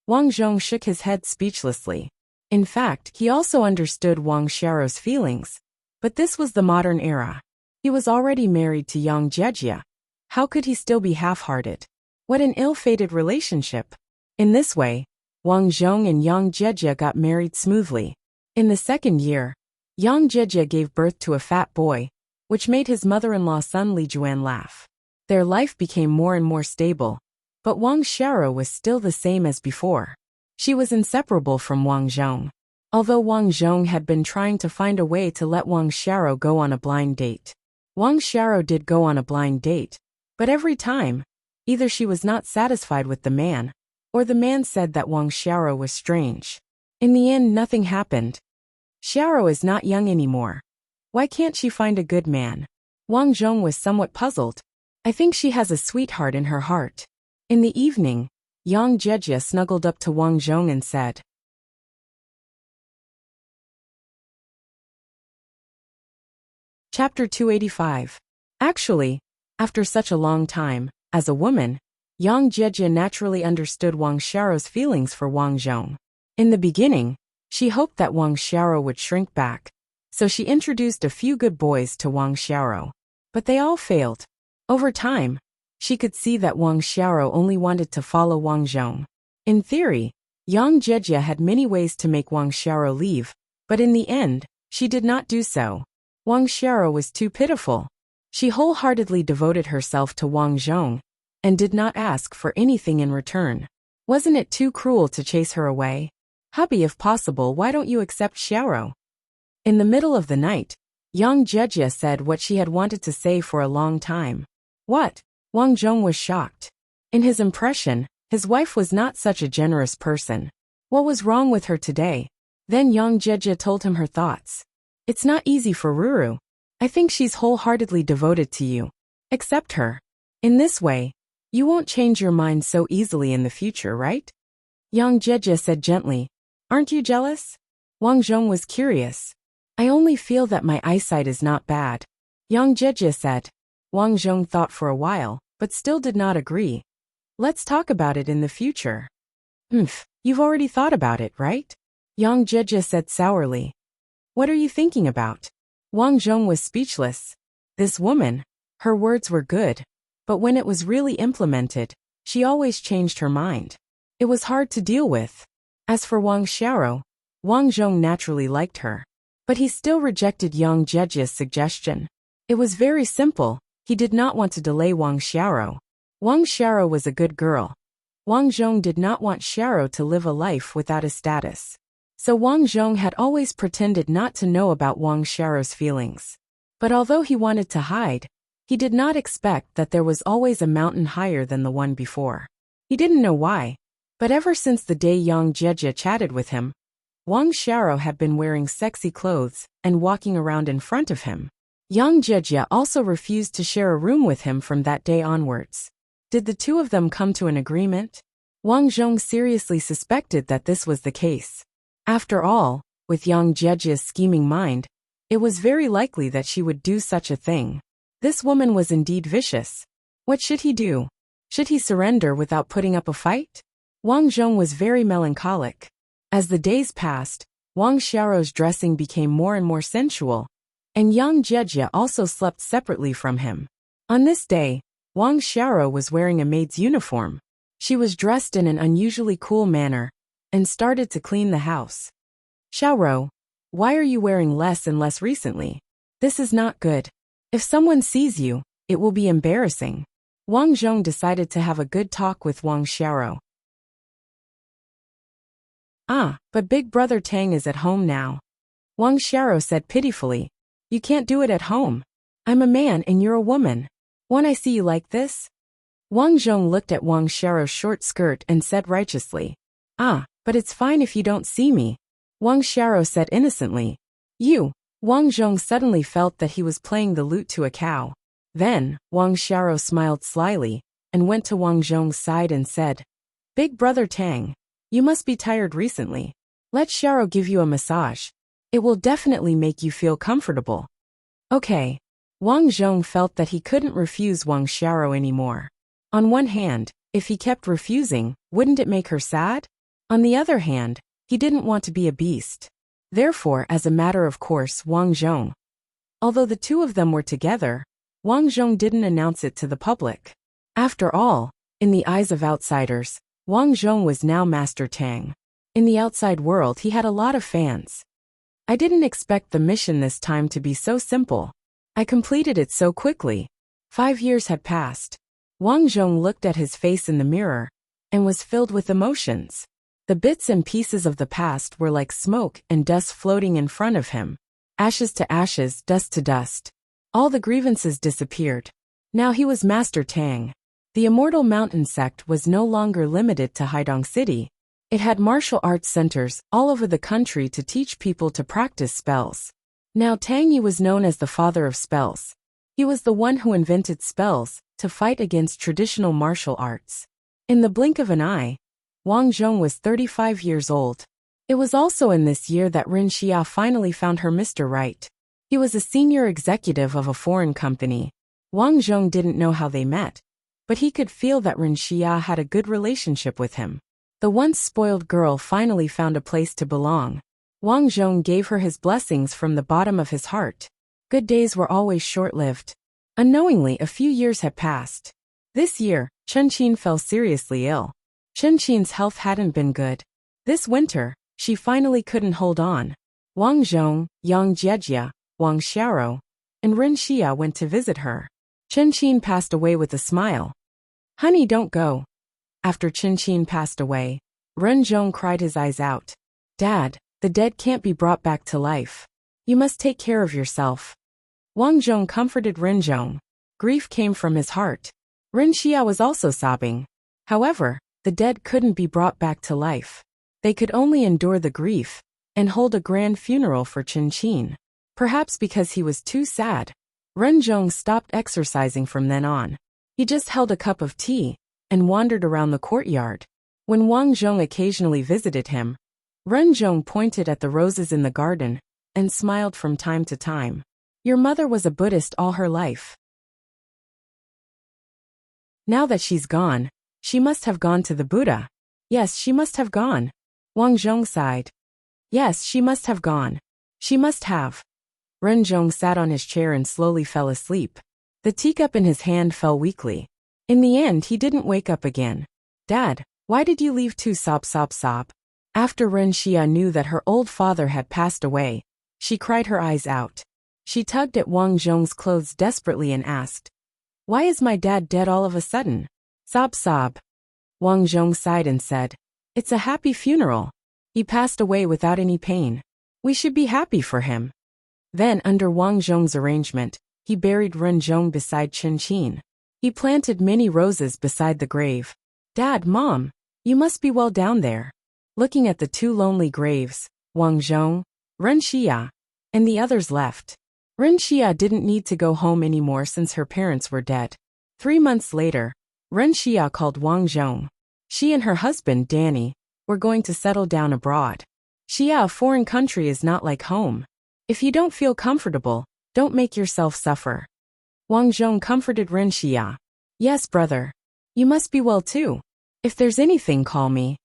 Wang Zhong shook his head speechlessly. In fact, he also understood Wang Xiao's feelings. But this was the modern era. He was already married to Yang Jejia. How could he still be half-hearted? What an ill-fated relationship. In this way, Wang Zhong and Yang Jejia got married smoothly. In the second year, Yang Jejia gave birth to a fat boy, which made his mother-in-law Sun Lijuan laugh. Their life became more and more stable, but Wang Xiao was still the same as before. She was inseparable from Wang Zhong. Although Wang Zhong had been trying to find a way to let Wang Xiao go on a blind date. Wang Xiao did go on a blind date, but every time, either she was not satisfied with the man, or the man said that Wang Xiao was strange. In the end, nothing happened. Xiao is not young anymore. Why can't she find a good man? Wang Zhong was somewhat puzzled. I think she has a sweetheart in her heart. In the evening, Yang Jejia snuggled up to Wang Zhong and said, Chapter 285. Actually, after such a long time, as a woman, Yang Jejia naturally understood Wang Xiao's feelings for Wang Zhong. In the beginning, she hoped that Wang Xiao would shrink back, so she introduced a few good boys to Wang Xiao. But they all failed. Over time, she could see that Wang Xiao only wanted to follow Wang Zhong. In theory, Yang Jejia had many ways to make Wang Xiao leave, but in the end, she did not do so. Wang Xiao was too pitiful. She wholeheartedly devoted herself to Wang Zhong, and did not ask for anything in return. Wasn't it too cruel to chase her away? Hubby, if possible, why don't you accept Xiao? In the middle of the night, Yang Jejia said what she had wanted to say for a long time. What? Wang Zhong was shocked. In his impression, his wife was not such a generous person. What was wrong with her today? Then Yang Jejia told him her thoughts. It's not easy for Ruru. I think she's wholeheartedly devoted to you. Accept her. In this way, you won't change your mind so easily in the future, right? Yang Jejia said gently. Aren't you jealous? Wang Zhong was curious. I only feel that my eyesight is not bad. Yang Jejia said. Wang Zhong thought for a while, but still did not agree. Let's talk about it in the future. You've already thought about it, right? Yang Jejia said sourly. What are you thinking about? Wang Zhong was speechless. This woman, her words were good, but when it was really implemented, she always changed her mind. It was hard to deal with. As for Wang Xiao, Wang Zhong naturally liked her, but he still rejected Yang Jejia's suggestion. It was very simple. He did not want to delay Wang Xiao. Wang Xiao was a good girl. Wang Zhong did not want Xiao to live a life without a status. So Wang Zhong had always pretended not to know about Wang Xiao's feelings. But although he wanted to hide, he did not expect that there was always a mountain higher than the one before. He didn't know why, but ever since the day Yang Jejia chatted with him, Wang Xiao had been wearing sexy clothes and walking around in front of him. Yang Jejia also refused to share a room with him from that day onwards. Did the two of them come to an agreement? Wang Zhong seriously suspected that this was the case. After all, with Yang Jejia's scheming mind, it was very likely that she would do such a thing. This woman was indeed vicious. What should he do? Should he surrender without putting up a fight? Wang Zhong was very melancholic. As the days passed, Wang Xiao's dressing became more and more sensual, and Yang Jejia also slept separately from him. On this day, Wang Xiao was wearing a maid's uniform. She was dressed in an unusually cool manner, and started to clean the house. Xiao, why are you wearing less and less recently? This is not good. If someone sees you, it will be embarrassing. Wang Zhong decided to have a good talk with Wang Xiao. But Big Brother Tang is at home now. Wang Xiao said pitifully. You can't do it at home. I'm a man and you're a woman. Won't I see you like this? Wang Zhong looked at Wang Xiao's short skirt and said righteously. But it's fine if you don't see me. Wang Xiao said innocently. You. Wang Zhong suddenly felt that he was playing the lute to a cow. Then, Wang Xiao smiled slyly, and went to Wang Zhong's side and said, Big Brother Tang, you must be tired recently. Let Xiao give you a massage. It will definitely make you feel comfortable. Okay. Wang Zhong felt that he couldn't refuse Wang Xiao anymore. On one hand, if he kept refusing, wouldn't it make her sad? On the other hand, he didn't want to be a beast. Therefore, as a matter of course, Wang Zhong. Although the two of them were together, Wang Zhong didn't announce it to the public. After all, in the eyes of outsiders, Wang Zhong was now Master Tang. In the outside world he had a lot of fans. I didn't expect the mission this time to be so simple. I completed it so quickly. 5 years had passed. Wang Zhong looked at his face in the mirror and was filled with emotions. The bits and pieces of the past were like smoke and dust floating in front of him. Ashes to ashes, dust to dust. All the grievances disappeared. Now he was Master Tang. The Immortal Mountain sect was no longer limited to Haidong City. It had martial arts centers all over the country to teach people to practice spells. Now Tang Yi was known as the father of spells. He was the one who invented spells to fight against traditional martial arts. In the blink of an eye, Wang Zhong was 35 years old. It was also in this year that Ren Xia finally found her Mr. Right. He was a senior executive of a foreign company. Wang Zhong didn't know how they met, but he could feel that Ren Xia had a good relationship with him. The once spoiled girl finally found a place to belong. Wang Zhong gave her his blessings from the bottom of his heart. Good days were always short-lived. Unknowingly, a few years had passed. This year, Chen Qin fell seriously ill. Chen Qin's health hadn't been good. This winter, she finally couldn't hold on. Wang Zhong, Yang Jiejia, Wang Xiao, and Ren Xia went to visit her. Chen Qin passed away with a smile. Honey, don't go. After Chen Qin passed away, Ren Zhong cried his eyes out. Dad, the dead can't be brought back to life. You must take care of yourself. Wang Zhong comforted Ren Zhong. Grief came from his heart. Ren Xia was also sobbing. However, the dead couldn't be brought back to life. They could only endure the grief and hold a grand funeral for Chen Qin. Perhaps because he was too sad, Ren Zhong stopped exercising from then on. He just held a cup of tea and wandered around the courtyard. When Wang Zhong occasionally visited him, Ren Zhong pointed at the roses in the garden and smiled from time to time. Your mother was a Buddhist all her life. Now that she's gone, she must have gone to the Buddha. Yes, she must have gone. Wang Zhong sighed. Yes, she must have gone. She must have. Ren Zhong sat on his chair and slowly fell asleep. The teacup in his hand fell weakly. In the end, he didn't wake up again. Dad, why did you leave too? Sob, sob, sob. After Ren Xia knew that her old father had passed away, she cried her eyes out. She tugged at Wang Zhong's clothes desperately and asked, why is my dad dead all of a sudden? Sob, sob. Wang Zhong sighed and said, it's a happy funeral. He passed away without any pain. We should be happy for him. Then, under Wang Zhong's arrangement, he buried Ren Zhong beside Chen Qin. He planted many roses beside the grave. Dad, Mom, you must be well down there. Looking at the two lonely graves, Wang Zhong, Ren Xia, and the others left. Ren Xia didn't need to go home anymore since her parents were dead. 3 months later, Ren Xia called Wang Zhong. She and her husband, Danny, were going to settle down abroad. Xia, a foreign country is not like home. If you don't feel comfortable, don't make yourself suffer. Wang Zhong comforted Ren Xia. Yes, brother. You must be well too. If there's anything, call me.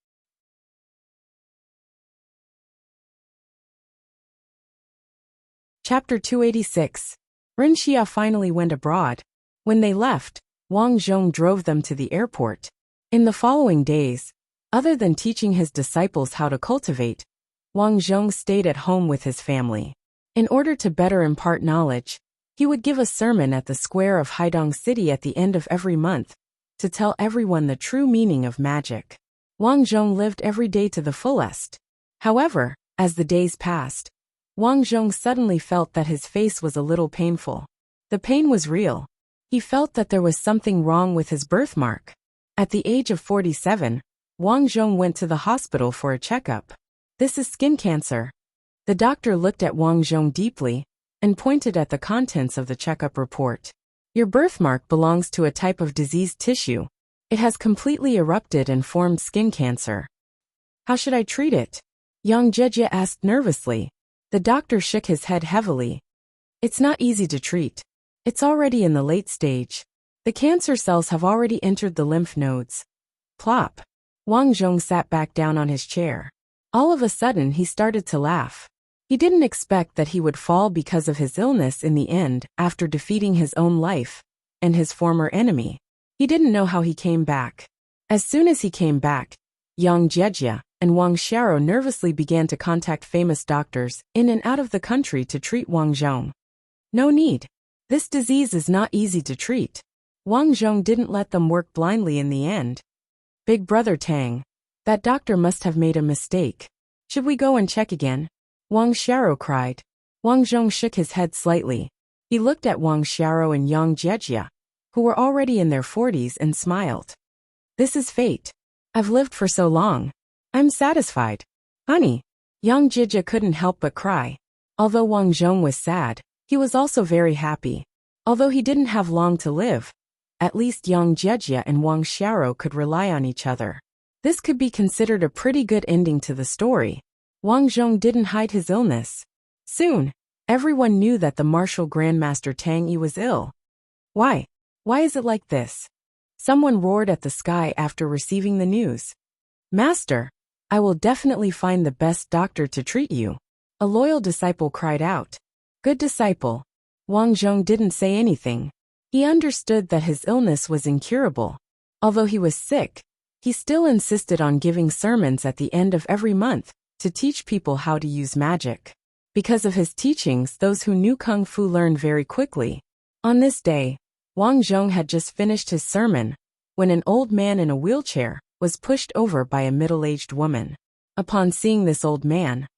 Chapter 286. Ren Xia finally went abroad. When they left, Wang Zhong drove them to the airport. In the following days, other than teaching his disciples how to cultivate, Wang Zhong stayed at home with his family. In order to better impart knowledge, he would give a sermon at the square of Haidong City at the end of every month, to tell everyone the true meaning of magic. Wang Zhong lived every day to the fullest. However, as the days passed, Wang Zhong suddenly felt that his face was a little painful. The pain was real. He felt that there was something wrong with his birthmark. At the age of 47, Wang Zhong went to the hospital for a checkup. This is skin cancer. The doctor looked at Wang Zhong deeply and pointed at the contents of the checkup report. Your birthmark belongs to a type of diseased tissue. It has completely erupted and formed skin cancer. How should I treat it? Yang Jiejia asked nervously. The doctor shook his head heavily. It's not easy to treat. It's already in the late stage. The cancer cells have already entered the lymph nodes. Plop. Wang Zhong sat back down on his chair. All of a sudden he started to laugh. He didn't expect that he would fall because of his illness in the end after defeating his own life and his former enemy. He didn't know how he came back. As soon as he came back, Yang Jiejia and Wang Xiao nervously began to contact famous doctors in and out of the country to treat Wang Zhong. No need. This disease is not easy to treat. Wang Zhong didn't let them work blindly in the end. Big brother Tang. That doctor must have made a mistake. Should we go and check again? Wang Xiao cried. Wang Zhong shook his head slightly. He looked at Wang Xiao and Yang Jiejia, who were already in their 40s, and smiled. This is fate. I've lived for so long. I'm satisfied. Honey. Yang Jiejia couldn't help but cry. Although Wang Zhong was sad, he was also very happy. Although he didn't have long to live, at least Yang Jiejia and Wang Xiao could rely on each other. This could be considered a pretty good ending to the story. Wang Zhong didn't hide his illness. Soon, everyone knew that the martial grandmaster Tang Yi was ill. Why? Why is it like this? Someone roared at the sky after receiving the news. Master, I will definitely find the best doctor to treat you. A loyal disciple cried out. Good disciple. Wang Zhong didn't say anything. He understood that his illness was incurable. Although he was sick, he still insisted on giving sermons at the end of every month to teach people how to use magic. Because of his teachings, those who knew Kung Fu learned very quickly. On this day, Wang Zhong had just finished his sermon when an old man in a wheelchair was pushed over by a middle-aged woman. Upon seeing this old man,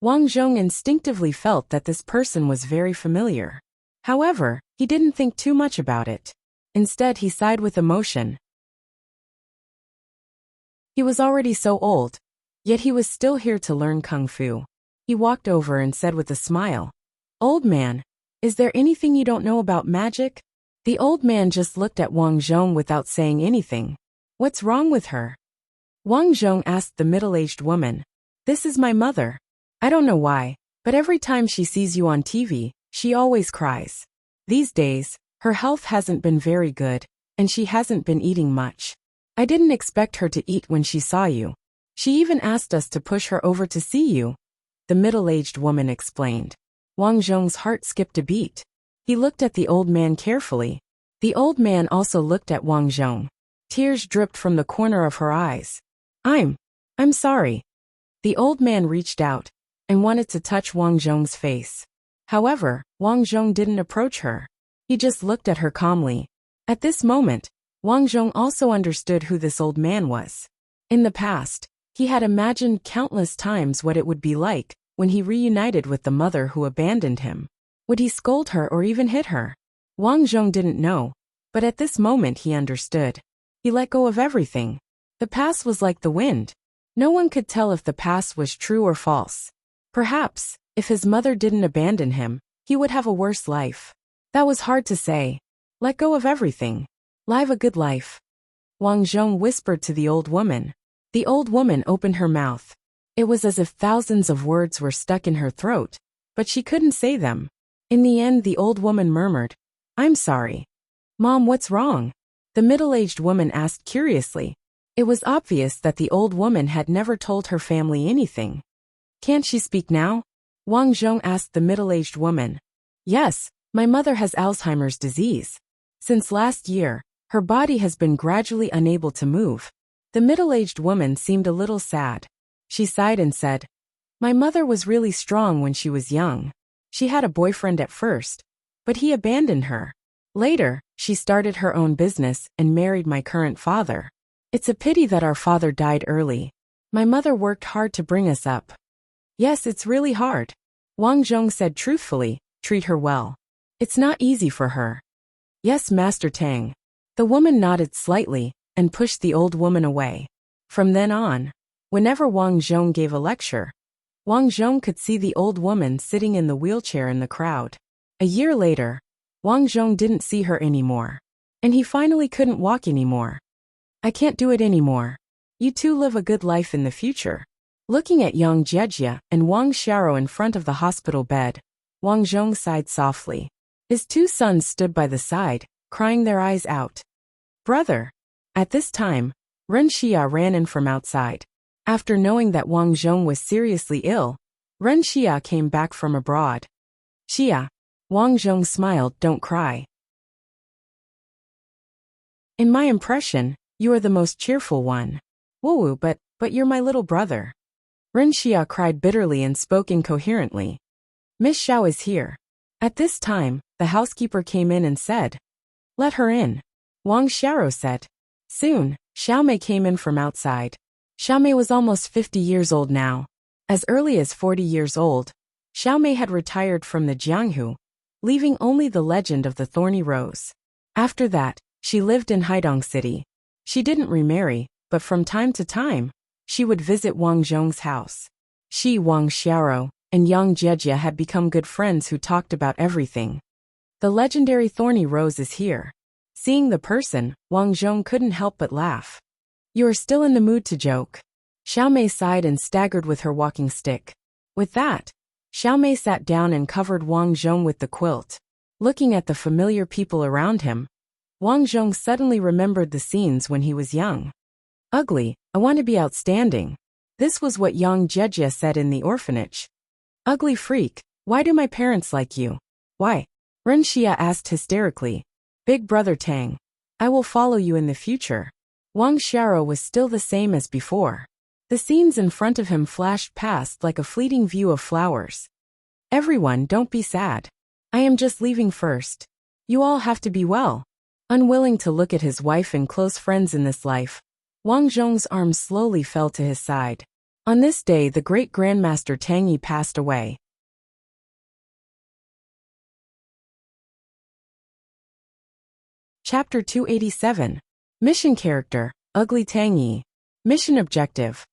Wang Zhong instinctively felt that this person was very familiar. However, he didn't think too much about it. Instead, he sighed with emotion. He was already so old, yet he was still here to learn Kung Fu. He walked over and said with a smile, Old man, is there anything you don't know about magic? The old man just looked at Wang Zhong without saying anything. What's wrong with her? Wang Zhong asked the middle-aged woman. This is my mother. I don't know why, but every time she sees you on TV, she always cries. These days, her health hasn't been very good, and she hasn't been eating much. I didn't expect her to eat when she saw you. She even asked us to push her over to see you, the middle-aged woman explained. Wang Zhong's heart skipped a beat. He looked at the old man carefully. The old man also looked at Wang Zhong. Tears dripped from the corner of her eyes. I'm sorry. The old man reached out and wanted to touch Wang Zhong's face. However, Wang Zhong didn't approach her. He just looked at her calmly. At this moment, Wang Zhong also understood who this old man was. In the past, he had imagined countless times what it would be like when he reunited with the mother who abandoned him. Would he scold her or even hit her? Wang Zhong didn't know, but at this moment he understood. He let go of everything. The past was like the wind. No one could tell if the past was true or false. Perhaps, if his mother didn't abandon him, he would have a worse life. That was hard to say. Let go of everything. Live a good life. Wang Zhong whispered to the old woman. The old woman opened her mouth. It was as if thousands of words were stuck in her throat, but she couldn't say them. In the end, the old woman murmured, I'm sorry. Mom, what's wrong? The middle-aged woman asked curiously. It was obvious that the old woman had never told her family anything. Can't she speak now? Wang Zhong asked the middle-aged woman. Yes, my mother has Alzheimer's disease. Since last year, her body has been gradually unable to move. The middle-aged woman seemed a little sad. She sighed and said, My mother was really strong when she was young. She had a boyfriend at first, but he abandoned her. Later, she started her own business and married my current father. It's a pity that our father died early. My mother worked hard to bring us up. Yes, it's really hard. Wang Zhong said truthfully, treat her well. It's not easy for her. Yes, Master Tang. The woman nodded slightly and pushed the old woman away. From then on, whenever Wang Zhong gave a lecture, Wang Zhong could see the old woman sitting in the wheelchair in the crowd. A year later, Wang Zhong didn't see her anymore, and he finally couldn't walk anymore. I can't do it anymore. You two live a good life in the future. Looking at Yang Jiejia and Wang Xiao in front of the hospital bed, Wang Zhong sighed softly. His two sons stood by the side, crying their eyes out. Brother! At this time, Ren Xia ran in from outside. After knowing that Wang Zhong was seriously ill, Ren Xia came back from abroad. Xia. Wang Zhong smiled, don't cry. In my impression, you are the most cheerful one. Woo, but you're my little brother. Ren Xia cried bitterly and spoke incoherently. Miss Xiao is here. At this time, the housekeeper came in and said, "Let her in." Wang Xiao said. Soon, Xiaomei came in from outside. Xiaomei was almost 50 years old now. As early as 40 years old, Xiaomei had retired from the Jianghu, leaving only the legend of the thorny rose. After that, she lived in Haidong City. She didn't remarry, but from time to time, she would visit Wang Zhong's house. She, Wang Xiao, and Yang Jejia had become good friends who talked about everything. The legendary thorny rose is here. Seeing the person, Wang Zhong couldn't help but laugh. You are still in the mood to joke. Xiaomei sighed and staggered with her walking stick. With that, Xiaomei sat down and covered Wang Zhong with the quilt. Looking at the familiar people around him, Wang Zhong suddenly remembered the scenes when he was young. Ugly, I want to be outstanding. This was what Yang Jejia said in the orphanage. Ugly freak, why do my parents like you? Why? Ren Xia asked hysterically. Big brother Tang. I will follow you in the future. Wang Xiao was still the same as before. The scenes in front of him flashed past like a fleeting view of flowers. Everyone, don't be sad. I am just leaving first. You all have to be well. Unwilling to look at his wife and close friends in this life, Wang Zhong's arms slowly fell to his side. On this day, the great Grandmaster Tang Yi passed away. Chapter 287. Mission Character, Ugly Tang Yi. Mission Objective.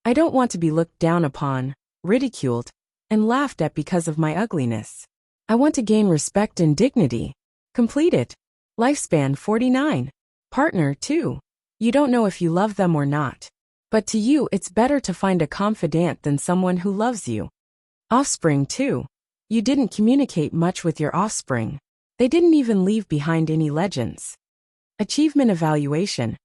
I don't want to be looked down upon, ridiculed, and laughed at because of my ugliness. I want to gain respect and dignity. Completed. Lifespan 49. Partner 2. You don't know if you love them or not. But to you it's better to find a confidant than someone who loves you. Offspring 2. You didn't communicate much with your offspring. They didn't even leave behind any legends. Achievement Evaluation.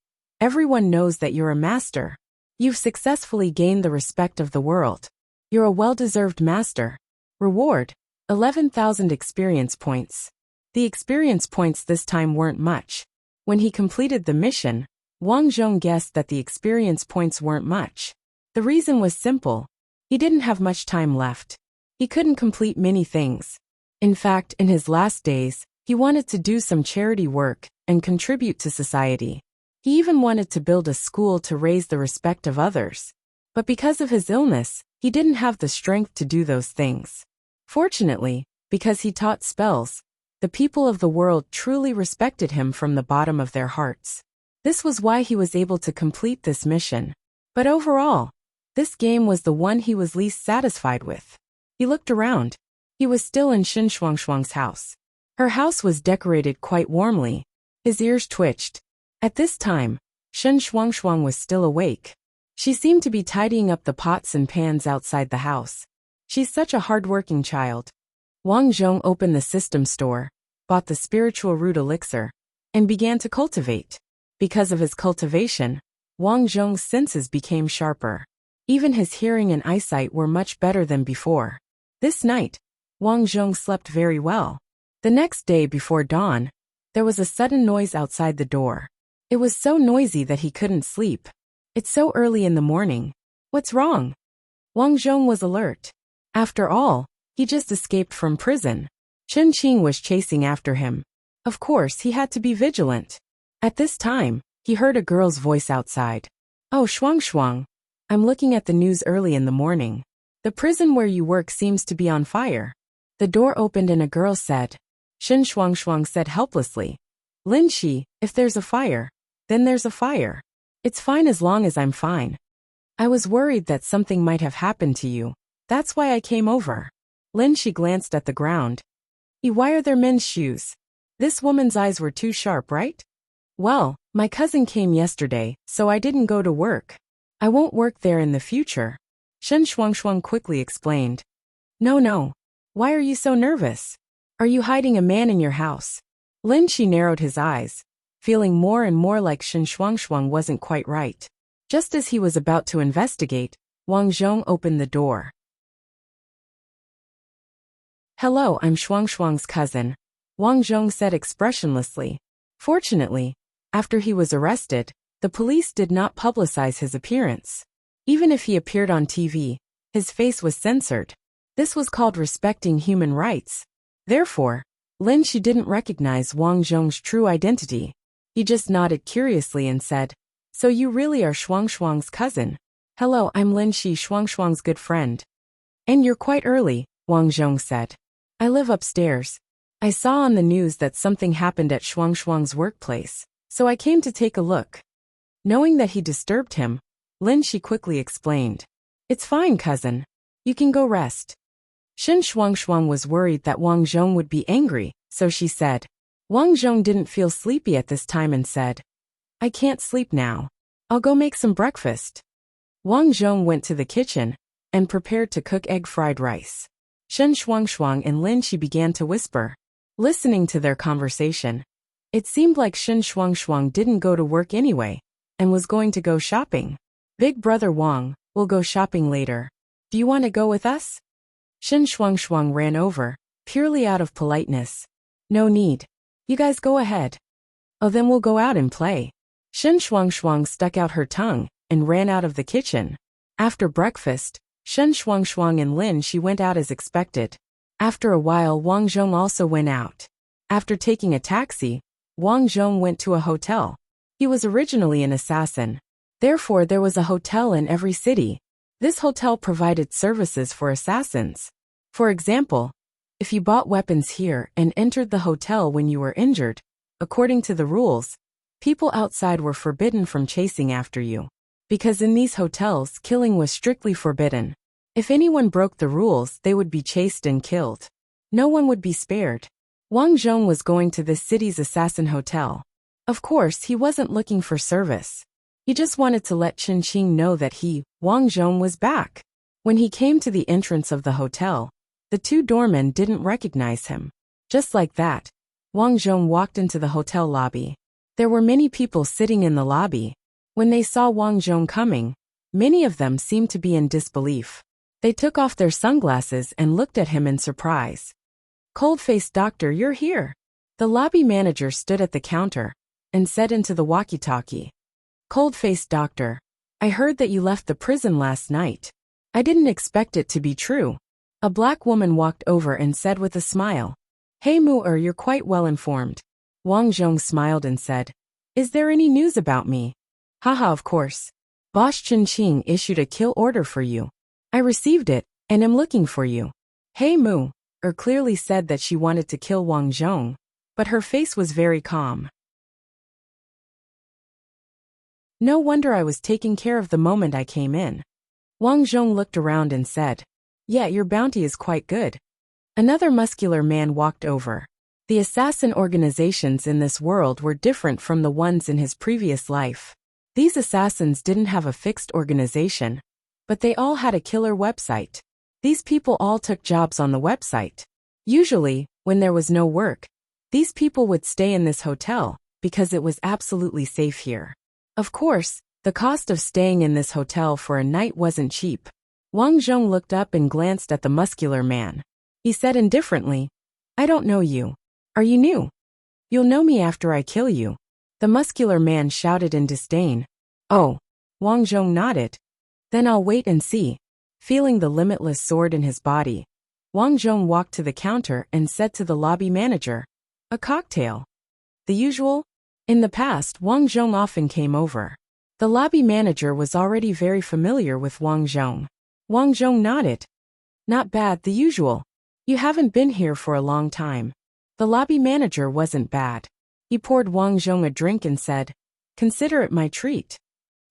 Everyone knows that you're a master. You've successfully gained the respect of the world. You're a well-deserved master. Reward. 11,000 experience points. The experience points this time weren't much. When he completed the mission, Wang Zhong guessed that the experience points weren't much. The reason was simple. He didn't have much time left. He couldn't complete many things. In fact, in his last days, he wanted to do some charity work and contribute to society. He even wanted to build a school to raise the respect of others. But because of his illness, he didn't have the strength to do those things. Fortunately, because he taught spells, the people of the world truly respected him from the bottom of their hearts. This was why he was able to complete this mission. But overall, this game was the one he was least satisfied with. He looked around. He was still in Shen Shuangshuang's house. Her house was decorated quite warmly. His ears twitched. At this time, Shen Shuangshuang was still awake. She seemed to be tidying up the pots and pans outside the house. She's such a hard-working child. Wang Zhong opened the system store, bought the spiritual root elixir, and began to cultivate. Because of his cultivation, Wang Zhong's senses became sharper. Even his hearing and eyesight were much better than before. This night, Wang Zhong slept very well. The next day before dawn, there was a sudden noise outside the door. It was so noisy that he couldn't sleep. It's so early in the morning. What's wrong? Wang Zhong was alert. After all, he just escaped from prison. Chen Qing was chasing after him. Of course, he had to be vigilant. At this time, he heard a girl's voice outside. Oh, Shuang, I'm looking at the news early in the morning. The prison where you work seems to be on fire. The door opened and a girl said. Shen Shuang said helplessly. Lin Shi, if there's a fire, then there's a fire. It's fine as long as I'm fine. I was worried that something might have happened to you. That's why I came over. Lin Shi glanced at the ground. Why are there men's shoes? This woman's eyes were too sharp, right? Well, my cousin came yesterday, so I didn't go to work. I won't work there in the future. Shen Shuang quickly explained. No. Why are you so nervous? Are you hiding a man in your house? Lin Shi narrowed his eyes, feeling more and more like Shen Shuang wasn't quite right. Just as he was about to investigate, Wang Zhong opened the door. Hello, I'm Shuang's cousin, Wang Zhong said expressionlessly. Fortunately, after he was arrested, the police did not publicize his appearance. Even if he appeared on TV, his face was censored. This was called respecting human rights. Therefore, Lin Shi didn't recognize Wang Zhong's true identity. He just nodded curiously and said, "So you really are Shuangshuang's cousin?" "Hello, I'm Lin Shi, Shuangshuang's good friend." "And you're quite early," Wang Zhong said. "I live upstairs. I saw on the news that something happened at Shuangshuang's workplace, so I came to take a look." Knowing that he disturbed him, Lin Shi quickly explained, "It's fine, cousin. You can go rest." Shen Shuangshuang was worried that Wang Zhong would be angry, so she said. Wang Zhong didn't feel sleepy at this time and said, "I can't sleep now. I'll go make some breakfast." Wang Zhong went to the kitchen and prepared to cook egg fried rice. Shen Shuangshuang and Lin Shi began to whisper, listening to their conversation. It seemed like Shen Shuangshuang didn't go to work anyway and was going to go shopping. "Big brother Wang, we'll go shopping later. Do you want to go with us?" Shen Shuangshuang ran over, purely out of politeness. "No need. You guys go ahead." "Oh, then we'll go out and play." Shen Shuangshuang stuck out her tongue and ran out of the kitchen. After breakfast, Shen Shuangshuang and Lin Shi went out as expected. After a while, Wang Zhong also went out. After taking a taxi, Wang Zhong went to a hotel. He was originally an assassin. Therefore, there was a hotel in every city. This hotel provided services for assassins. For example, if you bought weapons here and entered the hotel when you were injured, according to the rules, people outside were forbidden from chasing after you. Because in these hotels, killing was strictly forbidden. If anyone broke the rules, they would be chased and killed. No one would be spared. Wang Zhong was going to this city's assassin hotel. Of course, he wasn't looking for service. He just wanted to let Chen Qing know that he, Wang Zhong, was back. When he came to the entrance of the hotel, the two doormen didn't recognize him. Just like that, Wang Zhong walked into the hotel lobby. There were many people sitting in the lobby. When they saw Wang Zhong coming, many of them seemed to be in disbelief. They took off their sunglasses and looked at him in surprise. "Cold-faced doctor, you're here." The lobby manager stood at the counter and said into the walkie-talkie, "Cold-faced doctor, I heard that you left the prison last night. I didn't expect it to be true." A black woman walked over and said with a smile, "Hey Mu-er, you're quite well informed." Wang Zhong smiled and said, "Is there any news about me?" "Haha, of course. Boss Chen Qing issued a kill order for you. I received it, and am looking for you." Hey Mu-er clearly said that she wanted to kill Wang Zhong, but her face was very calm. "No wonder I was taking care of the moment I came in." Wang Zhong looked around and said, "Yeah, your bounty is quite good." Another muscular man walked over. The assassin organizations in this world were different from the ones in his previous life. These assassins didn't have a fixed organization, but they all had a killer website. These people all took jobs on the website. Usually, when there was no work, these people would stay in this hotel because it was absolutely safe here. Of course, the cost of staying in this hotel for a night wasn't cheap. Wang Zhong looked up and glanced at the muscular man. He said indifferently, "I don't know you. Are you new? You'll know me after I kill you." The muscular man shouted in disdain. "Oh." Wang Zhong nodded. "Then I'll wait and see." Feeling the limitless sword in his body, Wang Zhong walked to the counter and said to the lobby manager, "A cocktail." The usual? In the past, Wang Zhong often came over. The lobby manager was already very familiar with Wang Zhong. Wang Zhong nodded. "Not bad, the usual. You haven't been here for a long time." The lobby manager wasn't bad. He poured Wang Zhong a drink and said, "Consider it my treat."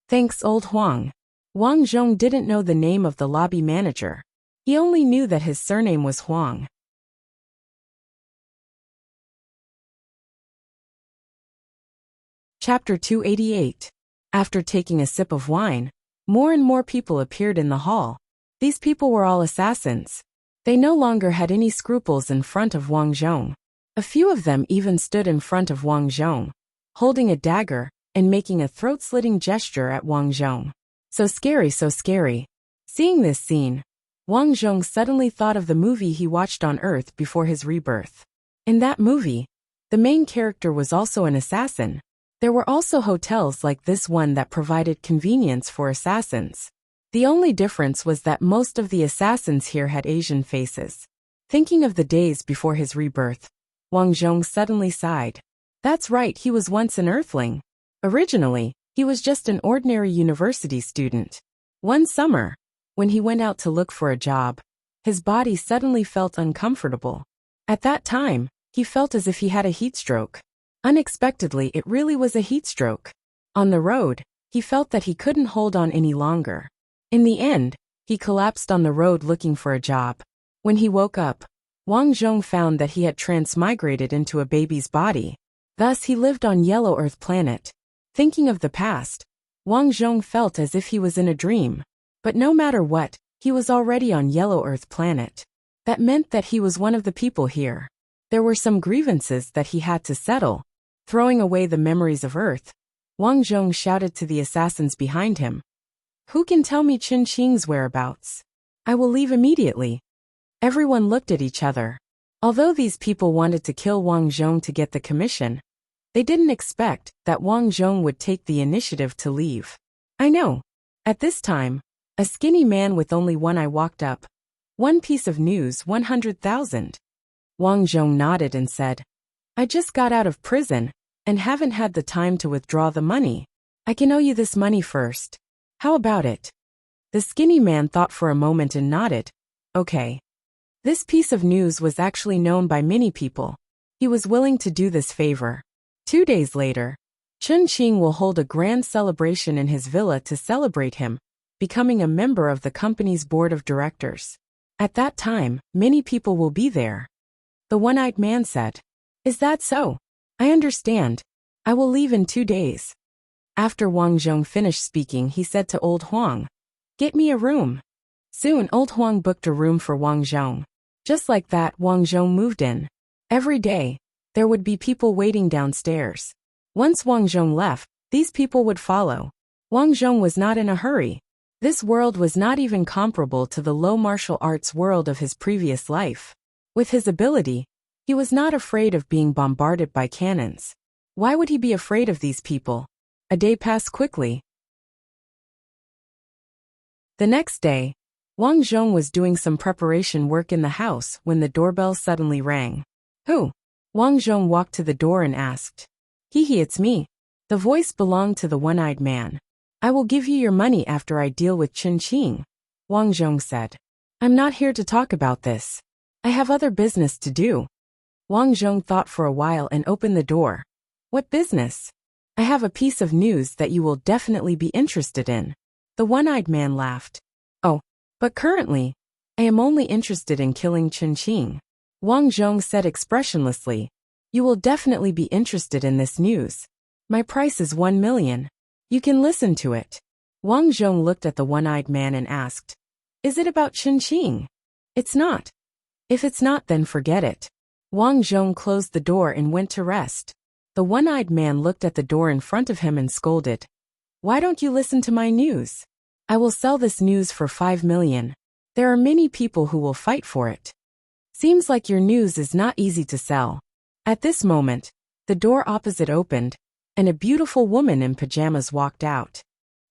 "Thanks, old Huang." Wang Zhong didn't know the name of the lobby manager. He only knew that his surname was Huang. Chapter 288. After taking a sip of wine, more and more people appeared in the hall. These people were all assassins. They no longer had any scruples in front of Wang Zhong. A few of them even stood in front of Wang Zhong, holding a dagger and making a throat-slitting gesture at Wang Zhong. So scary, so scary. Seeing this scene, Wang Zhong suddenly thought of the movie he watched on Earth before his rebirth. In that movie, the main character was also an assassin. There were also hotels like this one that provided convenience for assassins. The only difference was that most of the assassins here had Asian faces. Thinking of the days before his rebirth, Wang Zhong suddenly sighed. That's right, he was once an earthling. Originally, he was just an ordinary university student. One summer, when he went out to look for a job, his body suddenly felt uncomfortable. At that time, he felt as if he had a heat stroke. Unexpectedly, it really was a heat stroke. On the road, he felt that he couldn't hold on any longer. In the end, he collapsed on the road looking for a job. When he woke up, Wang Zhong found that he had transmigrated into a baby's body. Thus he lived on Yellow Earth planet. Thinking of the past, Wang Zhong felt as if he was in a dream. But no matter what, he was already on Yellow Earth planet. That meant that he was one of the people here. There were some grievances that he had to settle. Throwing away the memories of Earth, Wang Zhong shouted to the assassins behind him. Who can tell me Qin Qing's whereabouts? I will leave immediately. Everyone looked at each other. Although these people wanted to kill Wang Zhong to get the commission, they didn't expect that Wang Zhong would take the initiative to leave. I know. At this time, a skinny man with only one eye walked up. One piece of news, 100,000. Wang Zhong nodded and said, I just got out of prison and haven't had the time to withdraw the money. I can owe you this money first. How about it? The skinny man thought for a moment and nodded. Okay. This piece of news was actually known by many people. He was willing to do this favor. 2 days later, Qin Qing will hold a grand celebration in his villa to celebrate him, becoming a member of the company's board of directors. At that time, many people will be there. The one-eyed man said, Is that so? I understand. I will leave in 2 days. After Wang Zhong finished speaking, he said to Old Huang, Get me a room. Soon Old Huang booked a room for Wang Zhong. Just like that, Wang Zhong moved in. Every day, there would be people waiting downstairs. Once Wang Zhong left, these people would follow. Wang Zhong was not in a hurry. This world was not even comparable to the low martial arts world of his previous life. With his ability, he was not afraid of being bombarded by cannons. Why would he be afraid of these people? A day passed quickly. The next day, Wang Zhong was doing some preparation work in the house when the doorbell suddenly rang. Who? Wang Zhong walked to the door and asked. Hee, it's me. The voice belonged to the one-eyed man. I will give you your money after I deal with Qin Qing, Wang Zhong said. I'm not here to talk about this. I have other business to do. Wang Zhong thought for a while and opened the door. What business? I have a piece of news that you will definitely be interested in. The one-eyed man laughed. Oh, but currently, I am only interested in killing Qin Qing. Wang Zhong said expressionlessly. You will definitely be interested in this news. My price is 1 million. You can listen to it. Wang Zhong looked at the one-eyed man and asked, Is it about Qin Qing? It's not. If it's not, then forget it. Wang Zhong closed the door and went to rest. The one-eyed man looked at the door in front of him and scolded. Why don't you listen to my news? I will sell this news for 5 million. There are many people who will fight for it. Seems like your news is not easy to sell. At this moment, the door opposite opened, and a beautiful woman in pajamas walked out.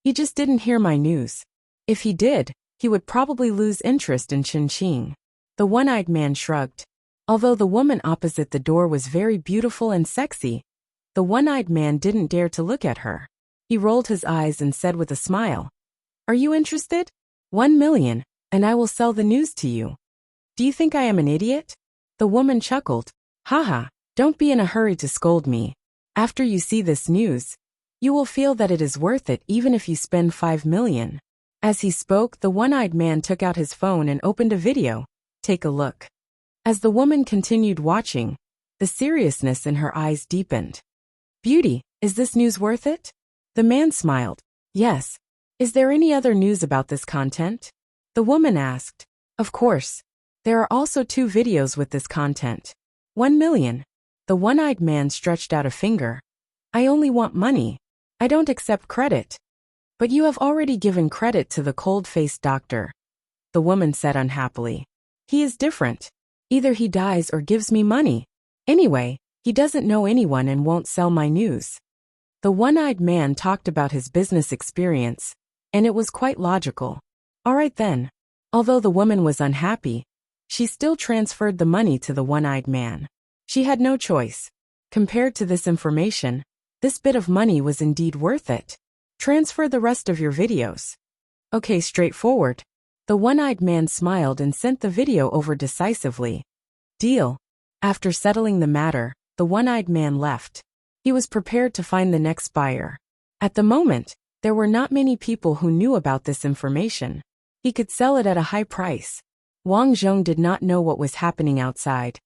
He just didn't hear my news. If he did, he would probably lose interest in Qin Qing. The one-eyed man shrugged. Although the woman opposite the door was very beautiful and sexy, the one-eyed man didn't dare to look at her. He rolled his eyes and said with a smile, Are you interested? 1 million, and I will sell the news to you. Do you think I am an idiot? The woman chuckled. Haha, don't be in a hurry to scold me. After you see this news, you will feel that it is worth it even if you spend 5 million. As he spoke, the one-eyed man took out his phone and opened a video. Take a look. As the woman continued watching, the seriousness in her eyes deepened. Beauty, is this news worth it? The man smiled. Yes. Is there any other news about this content? The woman asked. Of course. There are also 2 videos with this content. 1 million. The one-eyed man stretched out a finger. I only want money. I don't accept credit. But you have already given credit to the cold-faced doctor. The woman said unhappily. He is different. Either he dies or gives me money. Anyway, he doesn't know anyone and won't sell my news. The one-eyed man talked about his business experience, and it was quite logical. All right then. Although the woman was unhappy, she still transferred the money to the one-eyed man. She had no choice. Compared to this information, this bit of money was indeed worth it. Transfer the rest of your videos. Okay, straightforward. The one-eyed man smiled and sent the video over decisively. Deal. After settling the matter, the one-eyed man left. He was prepared to find the next buyer. At the moment, there were not many people who knew about this information. He could sell it at a high price. Wang Zhong did not know what was happening outside.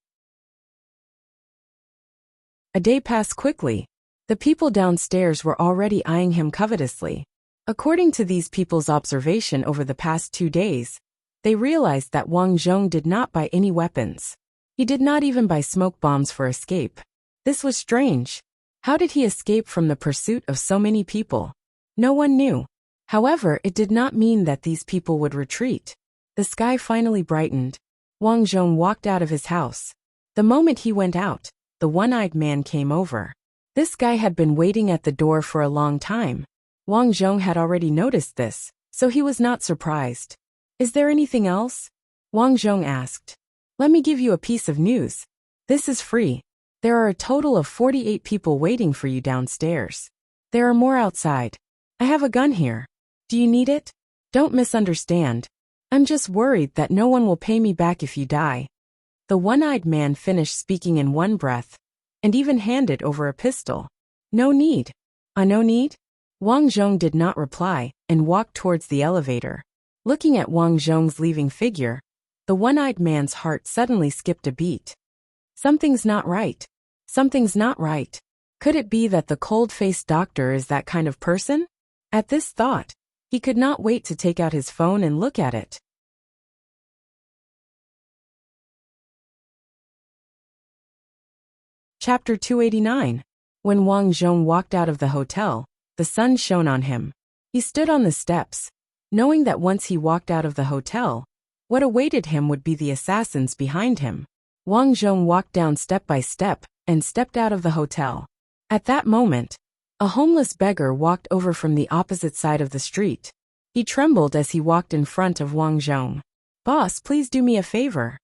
A day passed quickly. The people downstairs were already eyeing him covetously. According to these people's observation over the past 2 days, they realized that Wang Zhong did not buy any weapons. He did not even buy smoke bombs for escape. This was strange. How did he escape from the pursuit of so many people? No one knew. However, it did not mean that these people would retreat. The sky finally brightened. Wang Zhong walked out of his house. The moment he went out, the one-eyed man came over. This guy had been waiting at the door for a long time. Wang Zhong had already noticed this, so he was not surprised. Is there anything else? Wang Zhong asked. Let me give you a piece of news. This is free. There are a total of 48 people waiting for you downstairs. There are more outside. I have a gun here. Do you need it? Don't misunderstand. I'm just worried that no one will pay me back if you die. The one-eyed man finished speaking in one breath, and even handed over a pistol. No need. No need? Wang Zhong did not reply, and walked towards the elevator. Looking at Wang Zhong's leaving figure, the one-eyed man's heart suddenly skipped a beat. Something's not right. Something's not right. Could it be that the cold-faced doctor is that kind of person? At this thought, he could not wait to take out his phone and look at it. Chapter 289. When Wang Zhong walked out of the hotel, the sun shone on him. He stood on the steps, knowing that once he walked out of the hotel, what awaited him would be the assassins behind him. Wang Zhong walked down step by step and stepped out of the hotel. At that moment, a homeless beggar walked over from the opposite side of the street. He trembled as he walked in front of Wang Zhong. Boss, please do me a favor.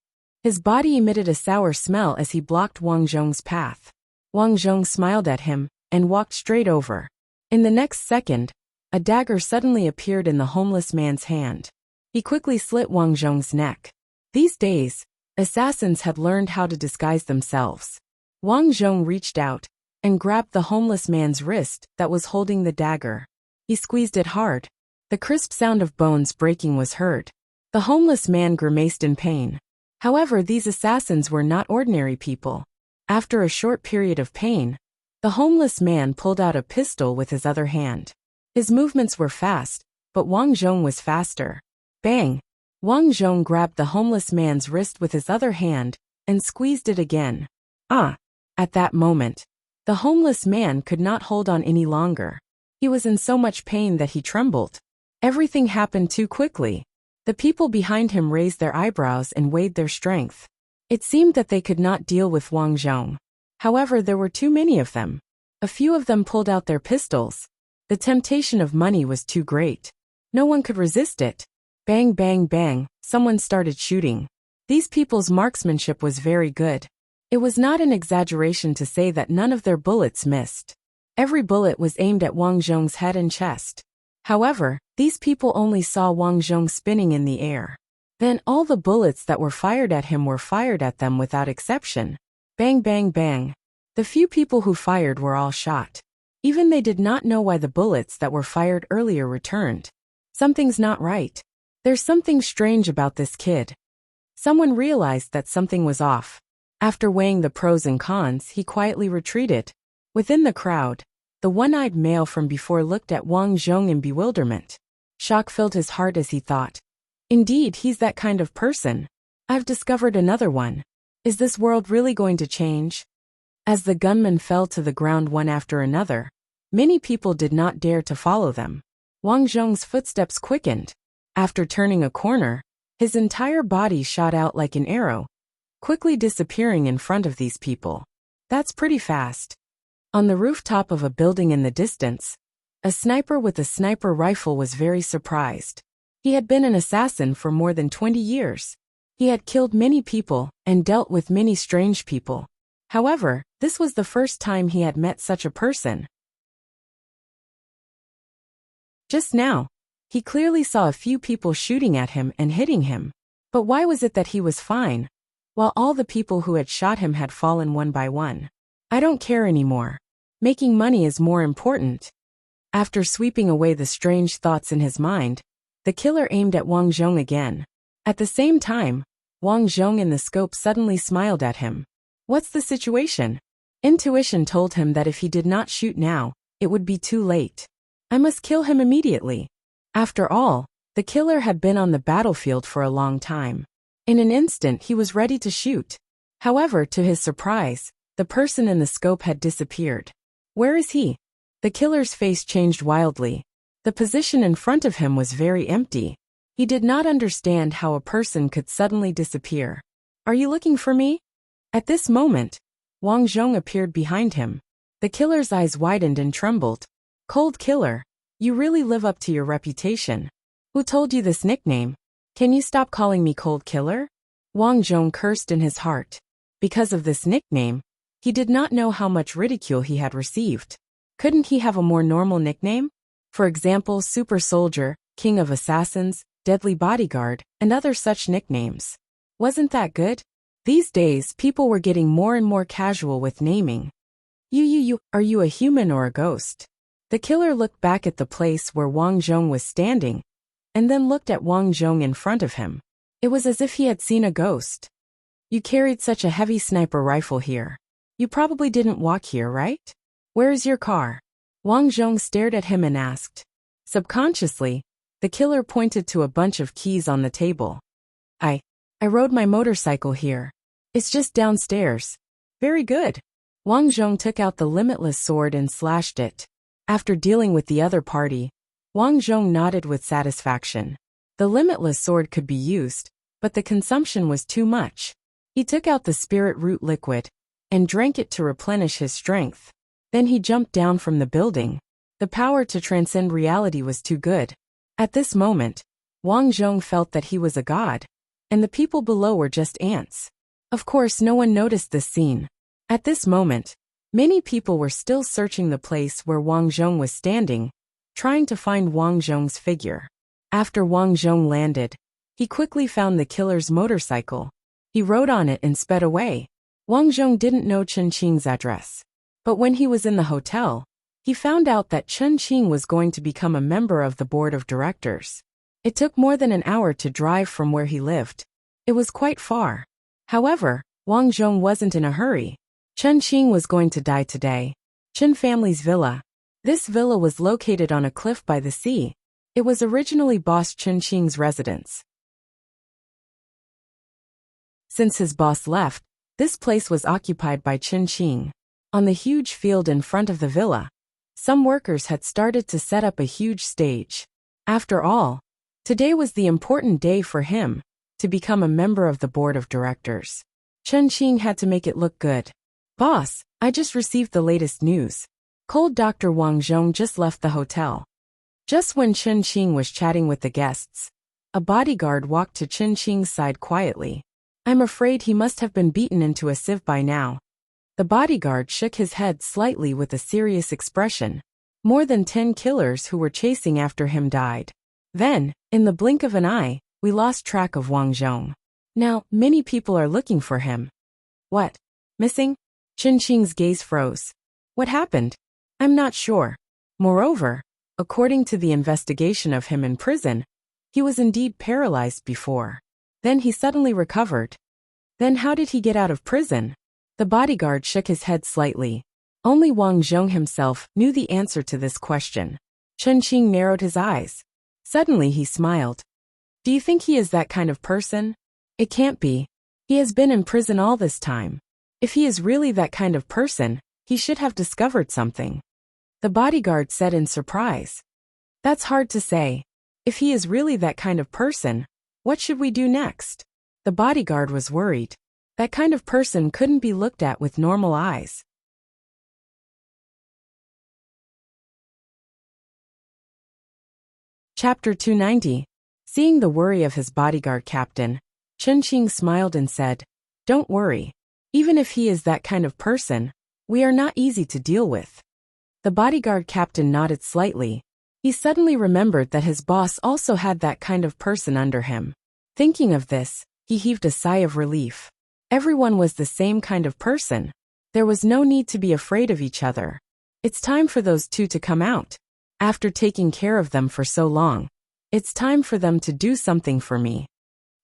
His body emitted a sour smell as he blocked Wang Zhong's path. Wang Zhong smiled at him and walked straight over. In the next second, a dagger suddenly appeared in the homeless man's hand. He quickly slit Wang Zhong's neck. These days, assassins had learned how to disguise themselves. Wang Zhong reached out and grabbed the homeless man's wrist that was holding the dagger. He squeezed it hard. The crisp sound of bones breaking was heard. The homeless man grimaced in pain. However, these assassins were not ordinary people. After a short period of pain, the homeless man pulled out a pistol with his other hand. His movements were fast, but Wang Zhong was faster. Bang! Wang Zhong grabbed the homeless man's wrist with his other hand and squeezed it again. At that moment, the homeless man could not hold on any longer. He was in so much pain that he trembled. Everything happened too quickly. The people behind him raised their eyebrows and weighed their strength. It seemed that they could not deal with Wang Zhong. However, there were too many of them. A few of them pulled out their pistols. The temptation of money was too great. No one could resist it. Bang, bang, bang, someone started shooting. These people's marksmanship was very good. It was not an exaggeration to say that none of their bullets missed. Every bullet was aimed at Wang Zhong's head and chest. However, these people only saw Wang Zhong spinning in the air. Then all the bullets that were fired at him were fired at them without exception. Bang, bang, bang. The few people who fired were all shot. Even they did not know why the bullets that were fired earlier returned. Something's not right. There's something strange about this kid. Someone realized that something was off. After weighing the pros and cons, he quietly retreated. Within the crowd, the one-eyed male from before looked at Wang Zhong in bewilderment. Shock filled his heart as he thought. Indeed, he's that kind of person. I've discovered another one. Is this world really going to change? As the gunmen fell to the ground one after another, many people did not dare to follow them. Wang Zhong's footsteps quickened. After turning a corner, his entire body shot out like an arrow, quickly disappearing in front of these people. That's pretty fast. On the rooftop of a building in the distance, a sniper with a sniper rifle was very surprised. He had been an assassin for more than 20 years. He had killed many people and dealt with many strange people. However, this was the first time he had met such a person. Just now, he clearly saw a few people shooting at him and hitting him. But why was it that he was fine, while all the people who had shot him had fallen one by one? I don't care anymore. Making money is more important. After sweeping away the strange thoughts in his mind, the killer aimed at Wang Zhong again. At the same time, Wang Zhong in the scope suddenly smiled at him. What's the situation? Intuition told him that if he did not shoot now, it would be too late. I must kill him immediately. After all, the killer had been on the battlefield for a long time. In an instant he was ready to shoot. However, to his surprise, the person in the scope had disappeared. Where is he? The killer's face changed wildly. The position in front of him was very empty. He did not understand how a person could suddenly disappear. Are you looking for me? At this moment, Wang Zhong appeared behind him. The killer's eyes widened and trembled. Cold Killer, you really live up to your reputation. Who told you this nickname? Can you stop calling me Cold Killer? Wang Zhong cursed in his heart. Because of this nickname, he did not know how much ridicule he had received. Couldn't he have a more normal nickname? For example, Super Soldier, King of Assassins, Deadly Bodyguard, and other such nicknames. Wasn't that good? These days, people were getting more and more casual with naming. Are you a human or a ghost? The killer looked back at the place where Wang Zhong was standing, and then looked at Wang Zhong in front of him. It was as if he had seen a ghost. You carried such a heavy sniper rifle here. You probably didn't walk here, right? Where is your car? Wang Zhong stared at him and asked. Subconsciously, the killer pointed to a bunch of keys on the table. I rode my motorcycle here. It's just downstairs. Very good. Wang Zhong took out the limitless sword and slashed it. After dealing with the other party, Wang Zhong nodded with satisfaction. The limitless sword could be used, but the consumption was too much. He took out the spirit root liquid and drank it to replenish his strength. Then he jumped down from the building. The power to transcend reality was too good. At this moment, Wang Zhong felt that he was a god, and the people below were just ants. Of course, no one noticed this scene. At this moment, many people were still searching the place where Wang Zhong was standing, trying to find Wang Zhong's figure. After Wang Zhong landed, he quickly found the killer's motorcycle. He rode on it and sped away. Wang Zhong didn't know Chen Qing's address. But when he was in the hotel, he found out that Chen Qing was going to become a member of the board of directors. It took more than an hour to drive from where he lived. It was quite far. However, Wang Zhong wasn't in a hurry. Chen Qing was going to die today. Chen family's villa. This villa was located on a cliff by the sea. It was originally boss Chen Qing's residence. Since his boss left, this place was occupied by Chen Qing. On the huge field in front of the villa, some workers had started to set up a huge stage. After all, today was the important day for him to become a member of the board of directors. Chen Qing had to make it look good. Boss, I just received the latest news. Cold Dr. Wang Zhong just left the hotel. Just when Chen Qing was chatting with the guests, a bodyguard walked to Chen Qing's side quietly. I'm afraid he must have been beaten into a sieve by now. The bodyguard shook his head slightly with a serious expression. More than 10 killers who were chasing after him died. Then, in the blink of an eye, we lost track of Wang Zhong. Now, many people are looking for him. What? Missing? Chen Qing's gaze froze. What happened? I'm not sure. Moreover, according to the investigation of him in prison, he was indeed paralyzed before. Then he suddenly recovered. Then how did he get out of prison? The bodyguard shook his head slightly. Only Wang Zhong himself knew the answer to this question. Chen Qing narrowed his eyes. Suddenly he smiled. Do you think he is that kind of person? It can't be. He has been in prison all this time. If he is really that kind of person, he should have discovered something. The bodyguard said in surprise. That's hard to say. If he is really that kind of person, what should we do next? The bodyguard was worried. That kind of person couldn't be looked at with normal eyes. Chapter 290. Seeing the worry of his bodyguard captain, Chen Qing smiled and said, "Don't worry. Even if he is that kind of person, we are not easy to deal with." The bodyguard captain nodded slightly. He suddenly remembered that his boss also had that kind of person under him. Thinking of this, he heaved a sigh of relief. Everyone was the same kind of person. There was no need to be afraid of each other. It's time for those two to come out. After taking care of them for so long, it's time for them to do something for me.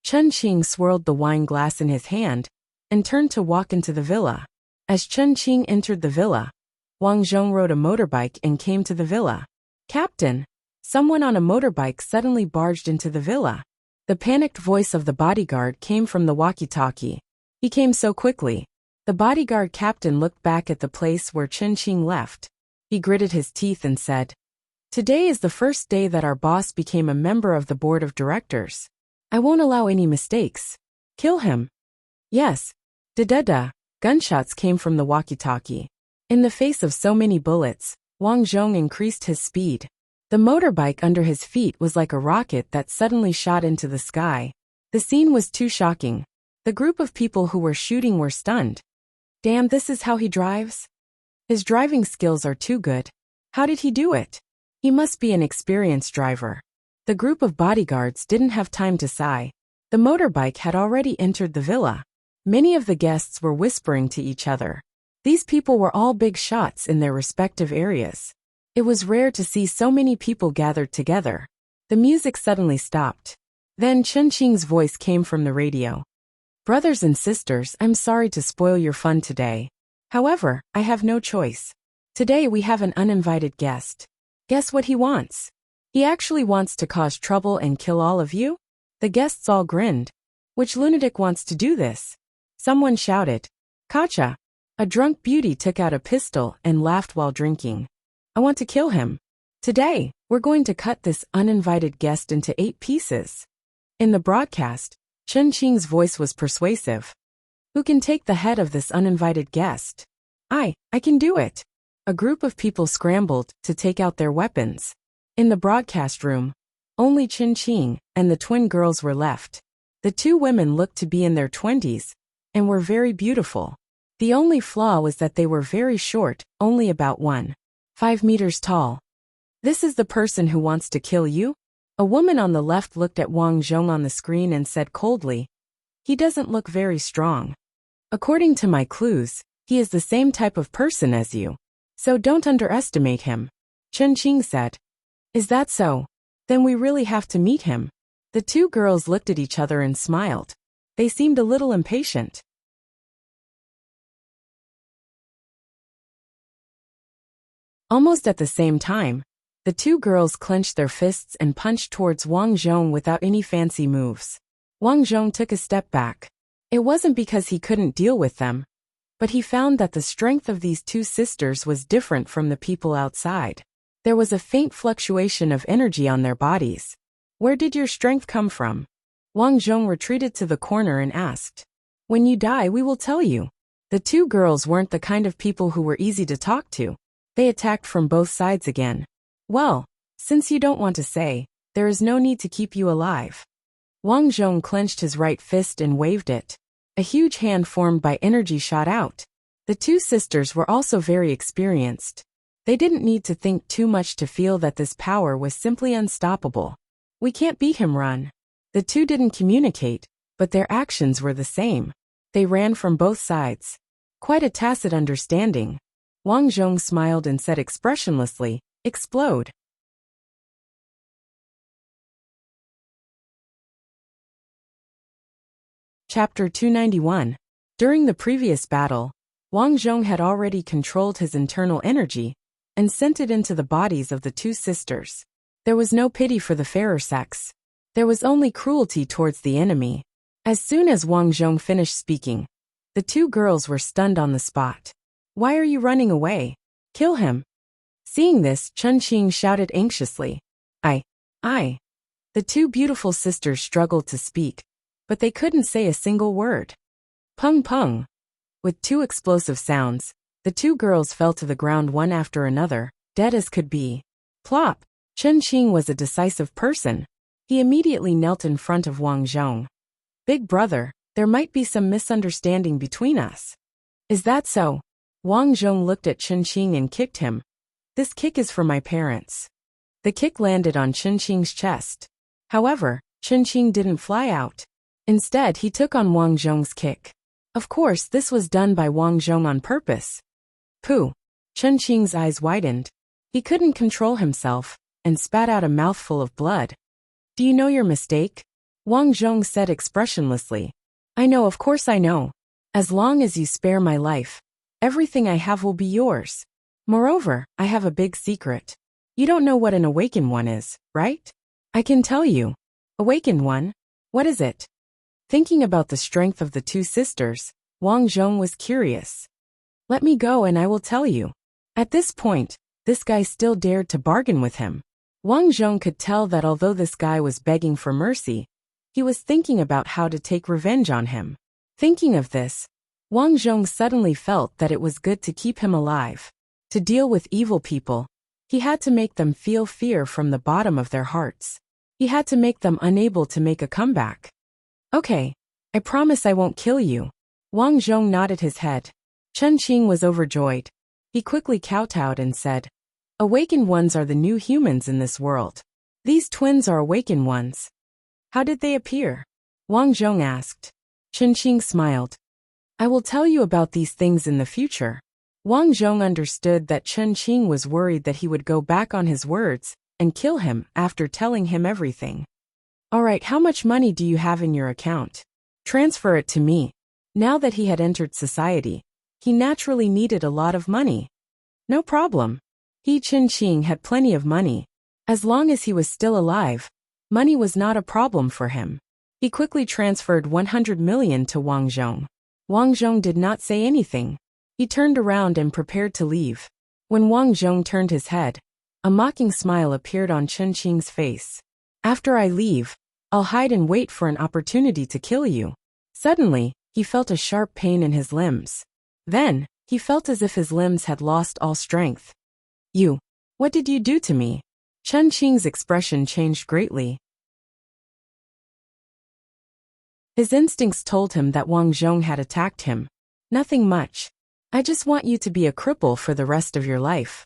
Chen Qing swirled the wine glass in his hand and turned to walk into the villa. As Chen Qing entered the villa, Wang Zhong rode a motorbike and came to the villa. "Captain!" Someone on a motorbike suddenly barged into the villa. The panicked voice of the bodyguard came from the walkie-talkie. He came so quickly. The bodyguard captain looked back at the place where Chen Qing left. He gritted his teeth and said, "Today is the first day that our boss became a member of the board of directors. I won't allow any mistakes. Kill him." "Yes." Da-da-da. Gunshots came from the walkie-talkie. In the face of so many bullets, Wang Zhong increased his speed. The motorbike under his feet was like a rocket that suddenly shot into the sky. The scene was too shocking. The group of people who were shooting were stunned. Damn, this is how he drives? His driving skills are too good. How did he do it? He must be an experienced driver. The group of bodyguards didn't have time to sigh. The motorbike had already entered the villa. Many of the guests were whispering to each other. These people were all big shots in their respective areas. It was rare to see so many people gathered together. The music suddenly stopped. Then Chen Qing's voice came from the radio. "Brothers and sisters, I'm sorry to spoil your fun today. However, I have no choice. Today we have an uninvited guest. Guess what he wants? He actually wants to cause trouble and kill all of you?" The guests all grinned. "Which lunatic wants to do this?" Someone shouted. "Kacha." A drunk beauty took out a pistol and laughed while drinking. "I want to kill him. Today, we're going to cut this uninvited guest into 8 pieces." In the broadcast, Chen Qing's voice was persuasive. "Who can take the head of this uninvited guest?" I can do it." A group of people scrambled to take out their weapons. In the broadcast room, only Chen Qing and the twin girls were left. The 2 women looked to be in their 20s and were very beautiful. The only flaw was that they were very short, only about 1.5 meters tall. "This is the person who wants to kill you?" A woman on the left looked at Wang Zhong on the screen and said coldly, "He doesn't look very strong. According to my clues, he is the same type of person as you. So don't underestimate him." Chen Qing said. "Is that so? Then we really have to meet him." The 2 girls looked at each other and smiled. They seemed a little impatient. Almost at the same time, the 2 girls clenched their fists and punched towards Wang Zhong without any fancy moves. Wang Zhong took a step back. It wasn't because he couldn't deal with them, but he found that the strength of these 2 sisters was different from the people outside. There was a faint fluctuation of energy on their bodies. "Where did your strength come from?" Wang Zhong retreated to the corner and asked. "When you die, we will tell you." The 2 girls weren't the kind of people who were easy to talk to. They attacked from both sides again. "Well, since you don't want to say, there is no need to keep you alive." Wang Zhong clenched his right fist and waved it. A huge hand formed by energy shot out. The 2 sisters were also very experienced. They didn't need to think too much to feel that this power was simply unstoppable. "We can't beat him, run." The 2 didn't communicate, but their actions were the same. They ran from both sides. Quite a tacit understanding. Wang Zhong smiled and said expressionlessly, "Explode." Chapter 291. During the previous battle, Wang Zhong had already controlled his internal energy and sent it into the bodies of the 2 sisters. There was no pity for the fairer sex. There was only cruelty towards the enemy. As soon as Wang Zhong finished speaking, the 2 girls were stunned on the spot. "Why are you running away? Kill him." Seeing this, Chen Qing shouted anxiously, I. The 2 beautiful sisters struggled to speak, but they couldn't say a single word. Pung pung. With 2 explosive sounds, the 2 girls fell to the ground one after another, dead as could be. Plop. Chen Qing was a decisive person. He immediately knelt in front of Wang Zhong. Big brother, there might be some misunderstanding between us. Is that so? Wang Zhong looked at Chen Qing and kicked him. This kick is for my parents. The kick landed on Chen Qing's chest. However, Chen Qing didn't fly out. Instead, he took on Wang Zhong's kick. Of course, this was done by Wang Zhong on purpose. Pooh! Chen Qing's eyes widened. He couldn't control himself, and spat out a mouthful of blood. Do you know your mistake? Wang Zhong said expressionlessly. I know, of course I know. As long as you spare my life, everything I have will be yours. Moreover, I have a big secret. You don't know what an awakened one is, right? I can tell you. Awakened one? What is it? Thinking about the strength of the two sisters, Wang Zhong was curious. Let me go and I will tell you. At this point, this guy still dared to bargain with him. Wang Zhong could tell that although this guy was begging for mercy, he was thinking about how to take revenge on him. Thinking of this, Wang Zhong suddenly felt that it was good to keep him alive. To deal with evil people, he had to make them feel fear from the bottom of their hearts. He had to make them unable to make a comeback. Okay, I promise I won't kill you. Wang Zhong nodded his head. Chen Qing was overjoyed. He quickly kowtowed and said, Awakened ones are the new humans in this world. These twins are awakened ones. How did they appear? Wang Zhong asked. Chen Qing smiled. I will tell you about these things in the future. Wang Zhong understood that Chen Qing was worried that he would go back on his words and kill him after telling him everything. Alright, how much money do you have in your account? Transfer it to me. Now that he had entered society, he naturally needed a lot of money. No problem. Chen Qing had plenty of money. As long as he was still alive, money was not a problem for him. He quickly transferred 100 million to Wang Zhong. Wang Zhong did not say anything. He turned around and prepared to leave. When Wang Zhong turned his head, a mocking smile appeared on Chen Qing's face. After I leave, I'll hide and wait for an opportunity to kill you. Suddenly, he felt a sharp pain in his limbs. Then, he felt as if his limbs had lost all strength. What did you do to me? Chen Qing's expression changed greatly. His instincts told him that Wang Zhong had attacked him. Nothing much. I just want you to be a cripple for the rest of your life.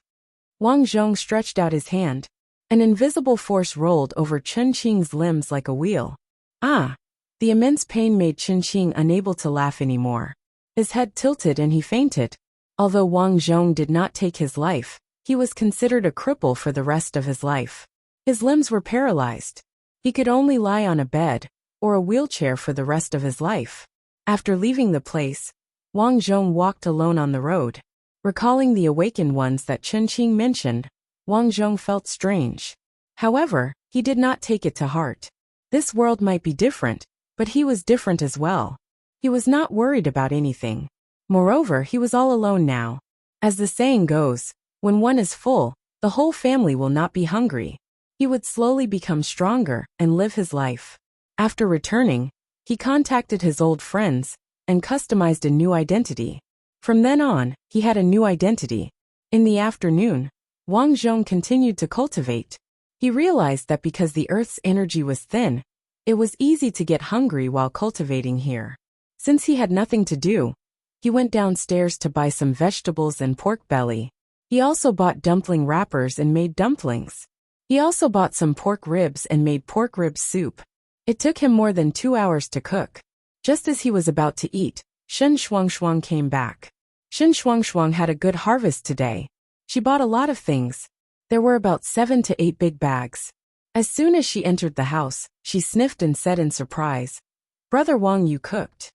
Wang Zhong stretched out his hand. An invisible force rolled over Chen Qing's limbs like a wheel. Ah! The immense pain made Chen Qing unable to laugh anymore. His head tilted and he fainted. Although Wang Zhong did not take his life, he was considered a cripple for the rest of his life. His limbs were paralyzed. He could only lie on a bed or a wheelchair for the rest of his life. After leaving the place, Wang Zhong walked alone on the road. Recalling the awakened ones that Chen Qing mentioned, Wang Zhong felt strange. However, he did not take it to heart. This world might be different, but he was different as well. He was not worried about anything. Moreover, he was all alone now. As the saying goes, when one is full, the whole family will not be hungry. He would slowly become stronger and live his life. After returning, he contacted his old friends and customized a new identity. From then on, he had a new identity. In the afternoon, Wang Zhong continued to cultivate. He realized that because the earth's energy was thin, it was easy to get hungry while cultivating here. Since he had nothing to do, he went downstairs to buy some vegetables and pork belly. He also bought dumpling wrappers and made dumplings. He also bought some pork ribs and made pork rib soup. It took him more than 2 hours to cook. Just as he was about to eat, Shen Shuangshuang came back. Shen Shuangshuang had a good harvest today. She bought a lot of things. There were about 7 to 8 big bags. As soon as she entered the house, she sniffed and said in surprise, "Brother Wang, you cooked.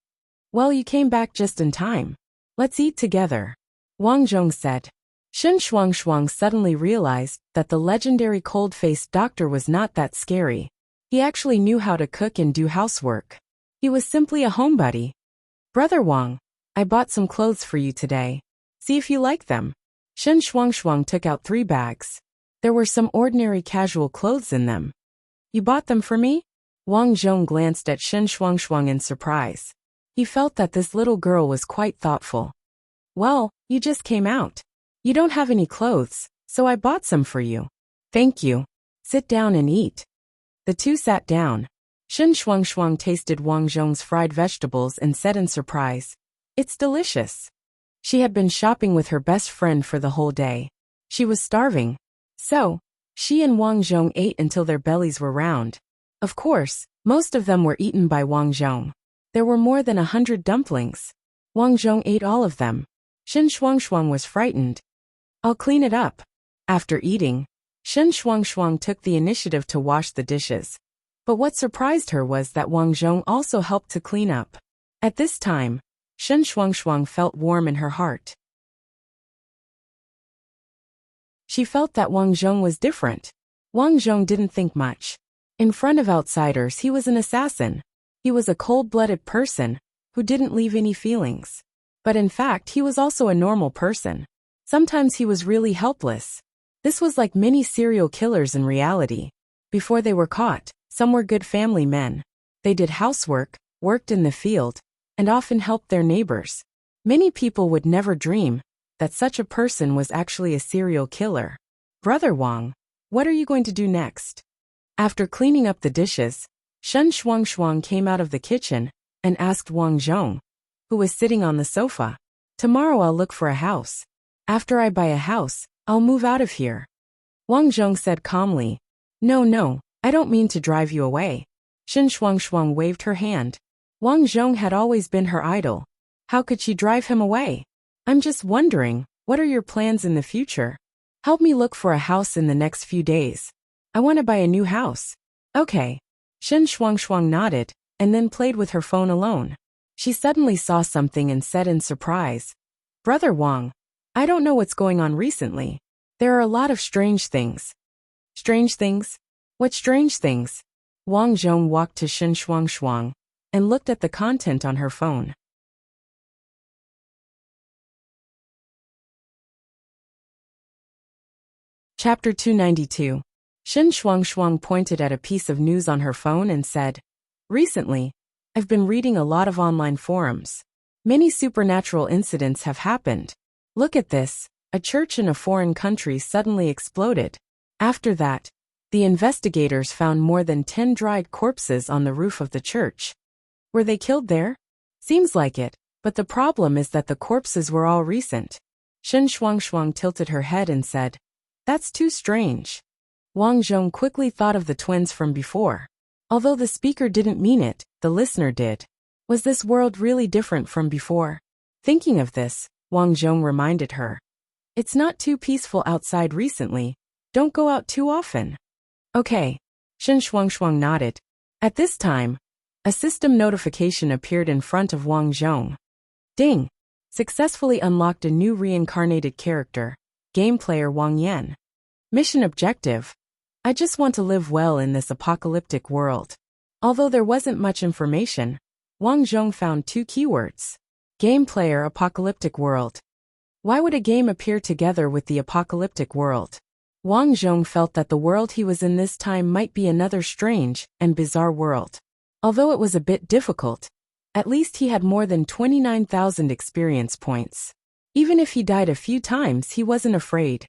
Well, you came back just in time. Let's eat together," Wang Zhong said. Shen Shuangshuang suddenly realized that the legendary cold-faced doctor was not that scary. He actually knew how to cook and do housework. He was simply a homebody. "Brother Wang, I bought some clothes for you today. See if you like them." Shen Shuangshuang took out 3 bags. There were some ordinary casual clothes in them. "You bought them for me?" Wang Zhong glanced at Shen Shuangshuang in surprise. He felt that this little girl was quite thoughtful. "Well, you just came out. You don't have any clothes, so I bought some for you." "Thank you. Sit down and eat." The two sat down. Shen Shuangshuang tasted Wang Zhong's fried vegetables and said in surprise, "It's delicious." She had been shopping with her best friend for the whole day. She was starving. So, she and Wang Zhong ate until their bellies were round. Of course, most of them were eaten by Wang Zhong. There were more than 100 dumplings. Wang Zhong ate all of them. Shen Shuangshuang was frightened. "I'll clean it up." After eating, Shen Shuangshuang took the initiative to wash the dishes. But what surprised her was that Wang Zhong also helped to clean up. At this time, Shen Shuangshuang felt warm in her heart. She felt that Wang Zhong was different. Wang Zhong didn't think much. In front of outsiders, he was an assassin. He was a cold-blooded person who didn't leave any feelings. But in fact, he was also a normal person. Sometimes he was really helpless. This was like many serial killers in reality. Before they were caught, some were good family men. They did housework, worked in the field, and often helped their neighbors. Many people would never dream that such a person was actually a serial killer. "Brother Wang, what are you going to do next?" After cleaning up the dishes, Shen Shuangshuang came out of the kitchen and asked Wang Zhong, who was sitting on the sofa. "Tomorrow I'll look for a house. After I buy a house, I'll move out of here." Wang Zhong said calmly, No, I don't mean to drive you away." Shen Shuangshuang waved her hand. Wang Zhong had always been her idol. How could she drive him away? "I'm just wondering, what are your plans in the future? Help me look for a house in the next few days. I want to buy a new house." "Okay." Shen Shuangshuang nodded, and then played with her phone alone. She suddenly saw something and said in surprise, "Brother Wang, I don't know what's going on recently. There are a lot of strange things." "Strange things? What strange things?" Wang Zhong walked to Shen Shuangshuang and looked at the content on her phone. Chapter 292. Shen Shuangshuang pointed at a piece of news on her phone and said, "Recently, I've been reading a lot of online forums. Many supernatural incidents have happened. Look at this, a church in a foreign country suddenly exploded. After that, the investigators found more than 10 dried corpses on the roof of the church. Were they killed there? Seems like it, but the problem is that the corpses were all recent." Shen Shuangshuang tilted her head and said, "That's too strange." Wang Zhong quickly thought of the twins from before. Although the speaker didn't mean it, the listener did. Was this world really different from before? Thinking of this, Wang Zhong reminded her, "It's not too peaceful outside recently. Don't go out too often." "Okay." Shen Shuangshuang nodded. At this time, a system notification appeared in front of Wang Zhong. Ding! Successfully unlocked a new reincarnated character, game player Wang Yan. Mission objective: I just want to live well in this apocalyptic world. Although there wasn't much information, Wang Zhong found 2 keywords. Game player apocalyptic world. Why would a game appear together with the apocalyptic world? Wang Zhong felt that the world he was in this time might be another strange and bizarre world. Although it was a bit difficult, at least he had more than 29,000 experience points. Even if he died a few times, he wasn't afraid.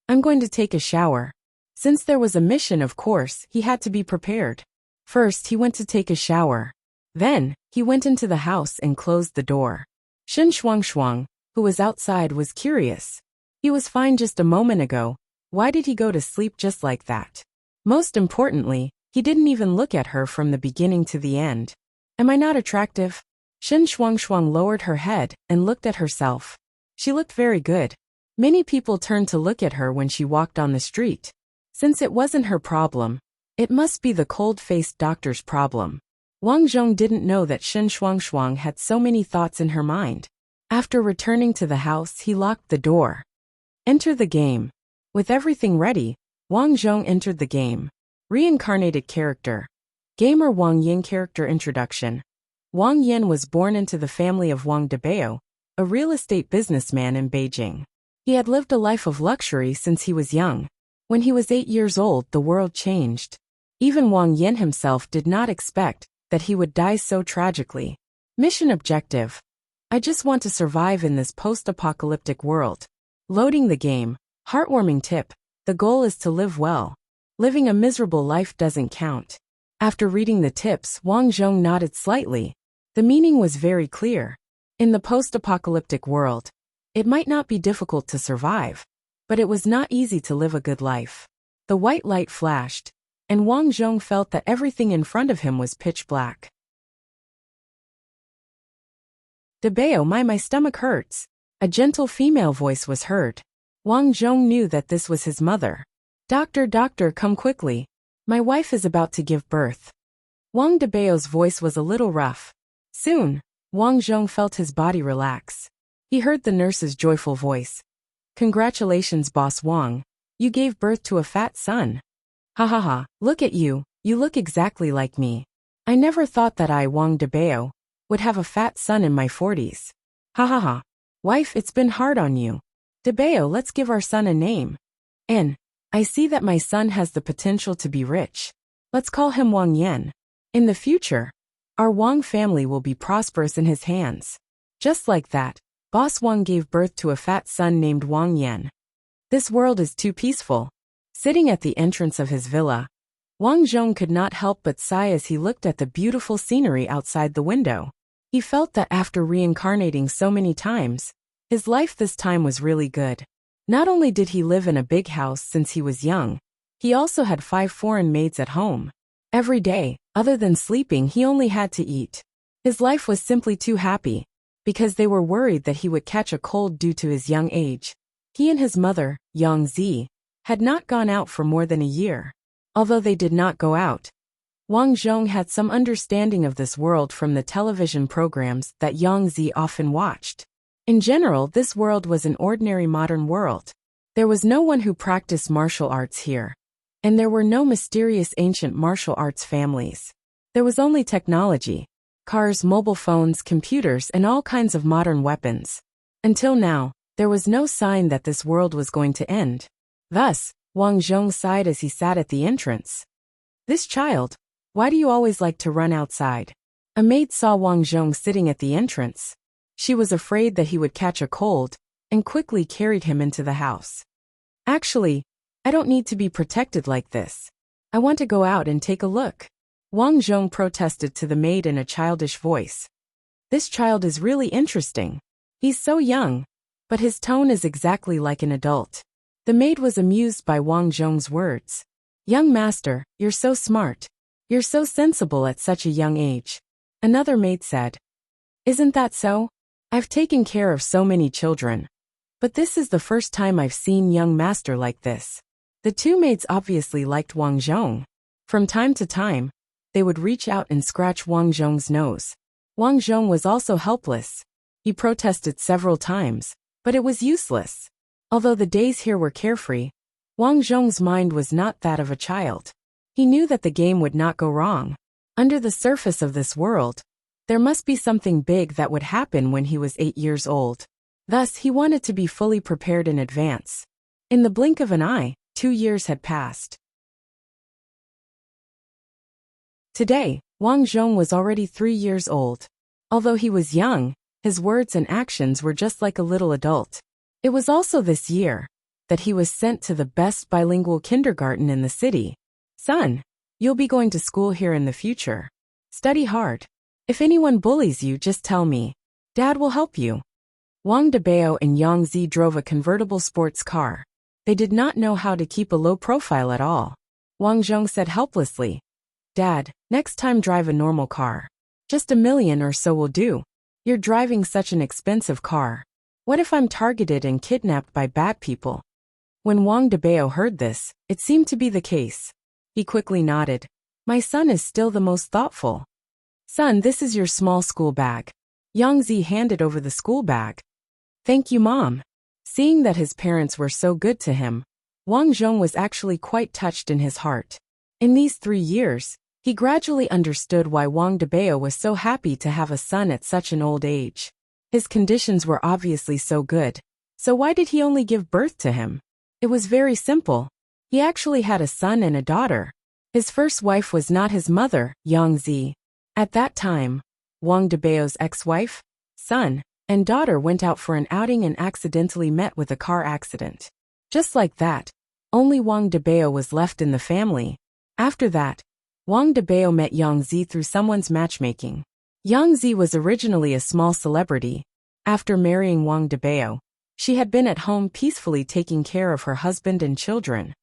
"I'm going to take a shower." Since there was a mission, of course, he had to be prepared. First, he went to take a shower. Then, he went into the house and closed the door. Shen Shuangshuang, who was outside, was curious. He was fine just a moment ago. Why did he go to sleep just like that? Most importantly, he didn't even look at her from the beginning to the end. "Am I not attractive?" Shen Shuangshuang lowered her head and looked at herself. She looked very good. Many people turned to look at her when she walked on the street. Since it wasn't her problem, it must be the cold-faced doctor's problem. Wang Zhong didn't know that Shen Shuangshuang had so many thoughts in her mind. After returning to the house, he locked the door. Enter the game. With everything ready, Wang Zhong entered the game. Reincarnated character. Gamer Wang Yin character introduction. Wang Yin was born into the family of Wang Debao, a real estate businessman in Beijing. He had lived a life of luxury since he was young. When he was 8 years old, the world changed. Even Wang Yin himself did not expect that he would die so tragically. Mission objective: I just want to survive in this post-apocalyptic world. Loading the game. Heartwarming tip: the goal is to live well. Living a miserable life doesn't count. After reading the tips, Wang Zhong nodded slightly. The meaning was very clear. In the post-apocalyptic world, it might not be difficult to survive, but it was not easy to live a good life. The white light flashed, and Wang Zhong felt that everything in front of him was pitch black. "Debeo, my stomach hurts." A gentle female voice was heard. Wang Zhong knew that this was his mother. Doctor, come quickly. My wife is about to give birth." Wang Debeo's voice was a little rough. Soon, Wang Zhong felt his body relax. He heard the nurse's joyful voice. "Congratulations, Boss Wang. You gave birth to a fat son." "Ha ha ha, look at you look exactly like me. I never thought that I, Wang Debeo, would have a fat son in my 40s. Ha ha ha. Wife, it's been hard on you. Debeo, let's give our son a name. And I see that my son has the potential to be rich. Let's call him Wang Yan. In the future, our Wang family will be prosperous in his hands." Just like that, Boss Wang gave birth to a fat son named Wang Yan. This world is too peaceful. Sitting at the entrance of his villa, Wang Zhong could not help but sigh as he looked at the beautiful scenery outside the window. He felt that after reincarnating so many times, his life this time was really good. Not only did he live in a big house since he was young, he also had 5 foreign maids at home. Every day, other than sleeping, he only had to eat. His life was simply too happy, because they were worried that he would catch a cold due to his young age. He and his mother, Yang Zi, had not gone out for more than a year. Although they did not go out, Wang Zhong had some understanding of this world from the television programs that Yang Zi often watched. In general, this world was an ordinary modern world. There was no one who practiced martial arts here, and there were no mysterious ancient martial arts families. There was only technology, cars, mobile phones, computers, and all kinds of modern weapons. Until now, there was no sign that this world was going to end. Thus, Wang Zhong sighed as he sat at the entrance. "This child, why do you always like to run outside?" A maid saw Wang Zhong sitting at the entrance. She was afraid that he would catch a cold, and quickly carried him into the house. "Actually, I don't need to be protected like this. I want to go out and take a look," Wang Zhong protested to the maid in a childish voice. "This child is really interesting. He's so young, but his tone is exactly like an adult." The maid was amused by Wang Zhong's words. "Young master, you're so smart. You're so sensible at such a young age." Another maid said. "Isn't that so? I've taken care of so many children. But this is the first time I've seen young master like this." The two maids obviously liked Wang Zhong. From time to time, they would reach out and scratch Wang Zhong's nose. Wang Zhong was also helpless. He protested several times, but it was useless. Although the days here were carefree, Wang Zhong's mind was not that of a child. He knew that the game would not go wrong. Under the surface of this world, there must be something big that would happen when he was 8 years old. Thus, he wanted to be fully prepared in advance. In the blink of an eye, 2 years had passed. Today, Wang Zhong was already 3 years old. Although he was young, his words and actions were just like a little adult. It was also this year that he was sent to the best bilingual kindergarten in the city. "Son, you'll be going to school here in the future. Study hard. If anyone bullies you, just tell me. Dad will help you." Wang Debeo and Yang Zi drove a convertible sports car. They did not know how to keep a low profile at all. Wang Zhong said helplessly, "Dad, next time drive a normal car. Just $1 million or so will do. You're driving such an expensive car. What if I'm targeted and kidnapped by bad people?" When Wang Debeo heard this, it seemed to be the case. He quickly nodded. "My son is still the most thoughtful." "Son, this is your small school bag." Yang Zi handed over the school bag. "Thank you, Mom." Seeing that his parents were so good to him, Wang Zhong was actually quite touched in his heart. In these 3 years, he gradually understood why Wang Debeo was so happy to have a son at such an old age. His conditions were obviously so good, so why did he only give birth to him? It was very simple. He actually had a son and a daughter. His first wife was not his mother, Yang Zi. At that time, Wang Debeo's ex-wife, son, and daughter went out for an outing and accidentally met with a car accident. Just like that, only Wang Debeo was left in the family. After that, Wang Debao met Yang Zi through someone's matchmaking. Yang Zi was originally a small celebrity. After marrying Wang Debao, she had been at home peacefully taking care of her husband and children.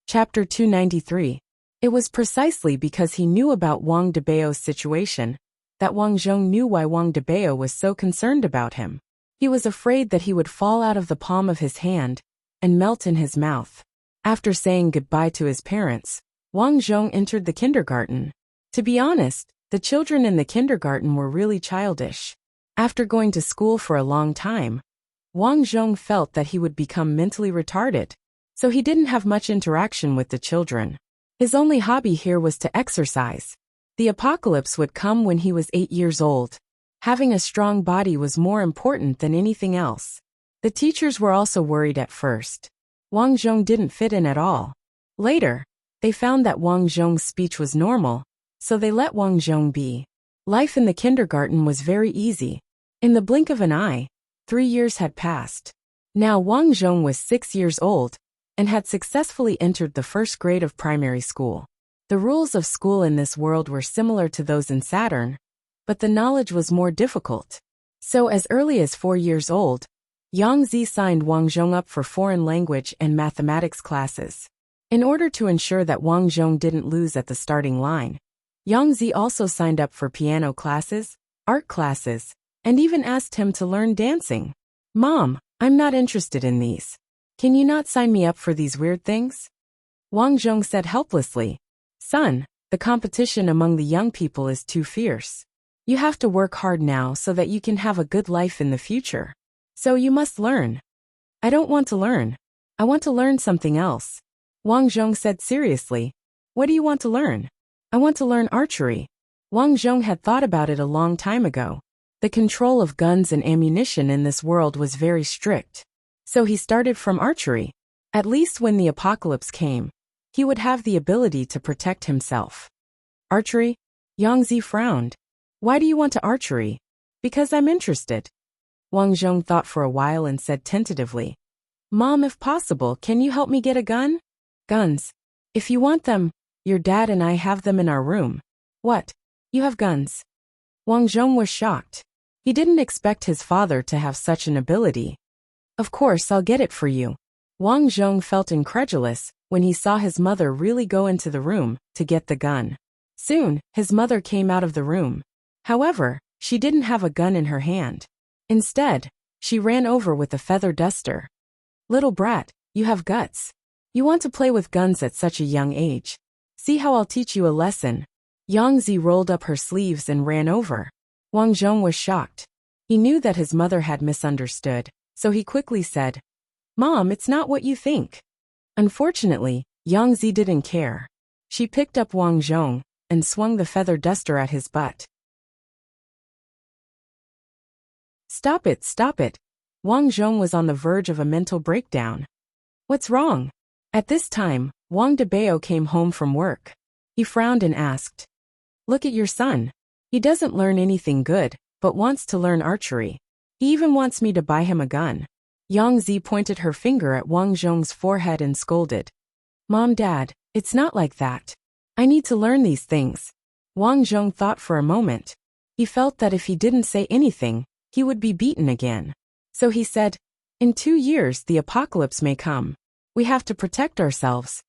Chapter 293. It was precisely because he knew about Wang Debao's situation that Wang Zhong knew why Wang Debao was so concerned about him. He was afraid that he would fall out of the palm of his hand and melt in his mouth. After saying goodbye to his parents, Wang Zhong entered the kindergarten. To be honest, the children in the kindergarten were really childish. After going to school for a long time, Wang Zhong felt that he would become mentally retarded, so he didn't have much interaction with the children. His only hobby here was to exercise. The apocalypse would come when he was 8 years old. Having a strong body was more important than anything else. The teachers were also worried at first. Wang Zhong didn't fit in at all. Later, they found that Wang Zhong's speech was normal, so they let Wang Zhong be. Life in the kindergarten was very easy. In the blink of an eye, 3 years had passed. Now Wang Zhong was 6 years old and had successfully entered the first grade of primary school. The rules of school in this world were similar to those in Saturn, but the knowledge was more difficult. So as early as 4 years old, Yang Zi signed Wang Zhong up for foreign language and mathematics classes. In order to ensure that Wang Zhong didn't lose at the starting line, Yang Zi also signed up for piano classes, art classes, and even asked him to learn dancing. "Mom, I'm not interested in these. Can you not sign me up for these weird things?" Wang Zhong said helplessly, "Son, the competition among the young people is too fierce. You have to work hard now so that you can have a good life in the future. So you must learn." "I don't want to learn. I want to learn something else," Wang Zhong said seriously. "What do you want to learn?" "I want to learn archery." Wang Zhong had thought about it a long time ago. The control of guns and ammunition in this world was very strict. So he started from archery. At least when the apocalypse came, he would have the ability to protect himself. "Archery?" Yang Zi frowned. "Why do you want to archery?" "Because I'm interested." Wang Zhong thought for a while and said tentatively, "Mom, if possible, can you help me get a gun?" "Guns? If you want them, your dad and I have them in our room." "What? You have guns?" Wang Zhong was shocked. He didn't expect his father to have such an ability. "Of course, I'll get it for you." Wang Zhong felt incredulous when he saw his mother really go into the room to get the gun. Soon, his mother came out of the room. However, she didn't have a gun in her hand. Instead, she ran over with a feather duster. "Little brat, you have guts. You want to play with guns at such a young age. See how I'll teach you a lesson." Yang Zi rolled up her sleeves and ran over. Wang Zhong was shocked. He knew that his mother had misunderstood, so he quickly said, "Mom, it's not what you think." Unfortunately, Yang Zi didn't care. She picked up Wang Zhong and swung the feather duster at his butt. "Stop it, stop it." Wang Zhong was on the verge of a mental breakdown. "What's wrong?" At this time, Wang Debao came home from work. He frowned and asked, "Look at your son. He doesn't learn anything good, but wants to learn archery. He even wants me to buy him a gun." Yang Zi pointed her finger at Wang Zhong's forehead and scolded, "Mom, Dad, it's not like that. I need to learn these things." Wang Zhong thought for a moment. He felt that if he didn't say anything, he would be beaten again. So he said, "In 2 years the apocalypse may come. We have to protect ourselves.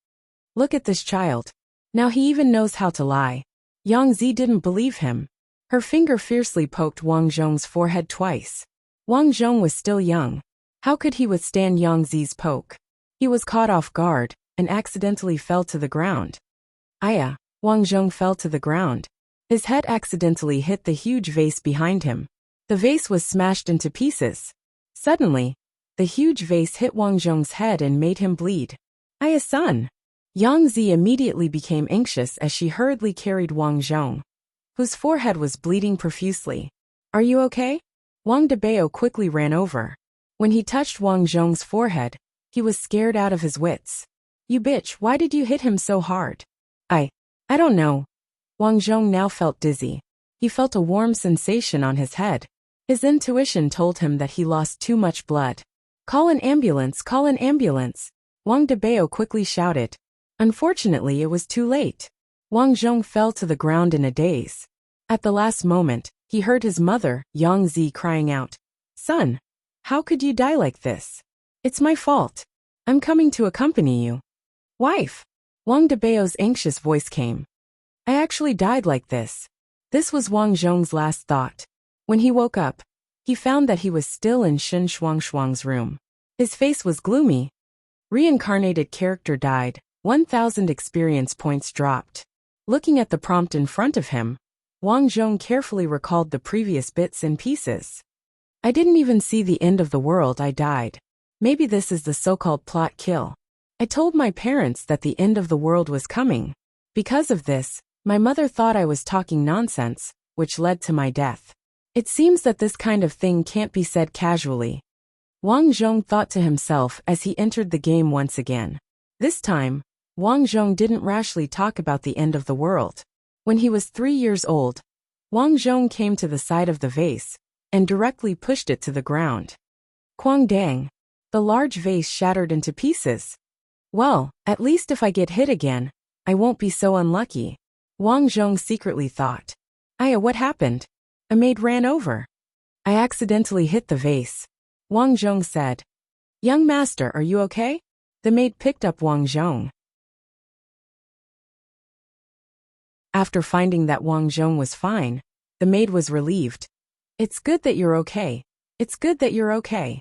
Look at this child. Now he even knows how to lie." Yang Zi didn't believe him. Her finger fiercely poked Wang Zhong's forehead twice. Wang Zhong was still young. How could he withstand Yang Zi's poke? He was caught off guard and accidentally fell to the ground. Aya! Wang Zhong fell to the ground. His head accidentally hit the huge vase behind him. The vase was smashed into pieces. Suddenly, the huge vase hit Wang Zhong's head and made him bleed. "Aya-san!" Yang Zi immediately became anxious as she hurriedly carried Wang Zhong, whose forehead was bleeding profusely. "Are you okay?" Wang Debao quickly ran over. When he touched Wang Zhong's forehead, he was scared out of his wits. "You bitch, why did you hit him so hard?" I don't know." Wang Zhong now felt dizzy. He felt a warm sensation on his head. His intuition told him that he lost too much blood. Call an ambulance, call an ambulance, Wang Debao quickly shouted. Unfortunately, it was too late. Wang Zhong fell to the ground in a daze. At the last moment, he heard his mother, Yang Zi, crying out, "Son, how could you die like this? It's my fault. I'm coming to accompany you." "Wife!" Wang Debao's anxious voice came. "I actually died like this." This was Wang Zhong's last thought. When he woke up, he found that he was still in Shen Shuangshuang's room. His face was gloomy. Reincarnated character died, 1,000 experience points dropped. Looking at the prompt in front of him, Wang Zhong carefully recalled the previous bits and pieces. I didn't even see the end of the world, I died. Maybe this is the so-called plot kill. I told my parents that the end of the world was coming. Because of this, my mother thought I was talking nonsense, which led to my death. It seems that this kind of thing can't be said casually. Wang Zhong thought to himself as he entered the game once again. This time, Wang Zhong didn't rashly talk about the end of the world. When he was 3 years old, Wang Zhong came to the side of the vase and directly pushed it to the ground. Quang dang! The large vase shattered into pieces. Well, at least if I get hit again, I won't be so unlucky, Wang Zhong secretly thought. Aya, what happened? A maid ran over. I accidentally hit the vase, Wang Zhong said. Young master, are you okay? The maid picked up Wang Zhong. After finding that Wang Zhong was fine, the maid was relieved. It's good that you're okay. It's good that you're okay.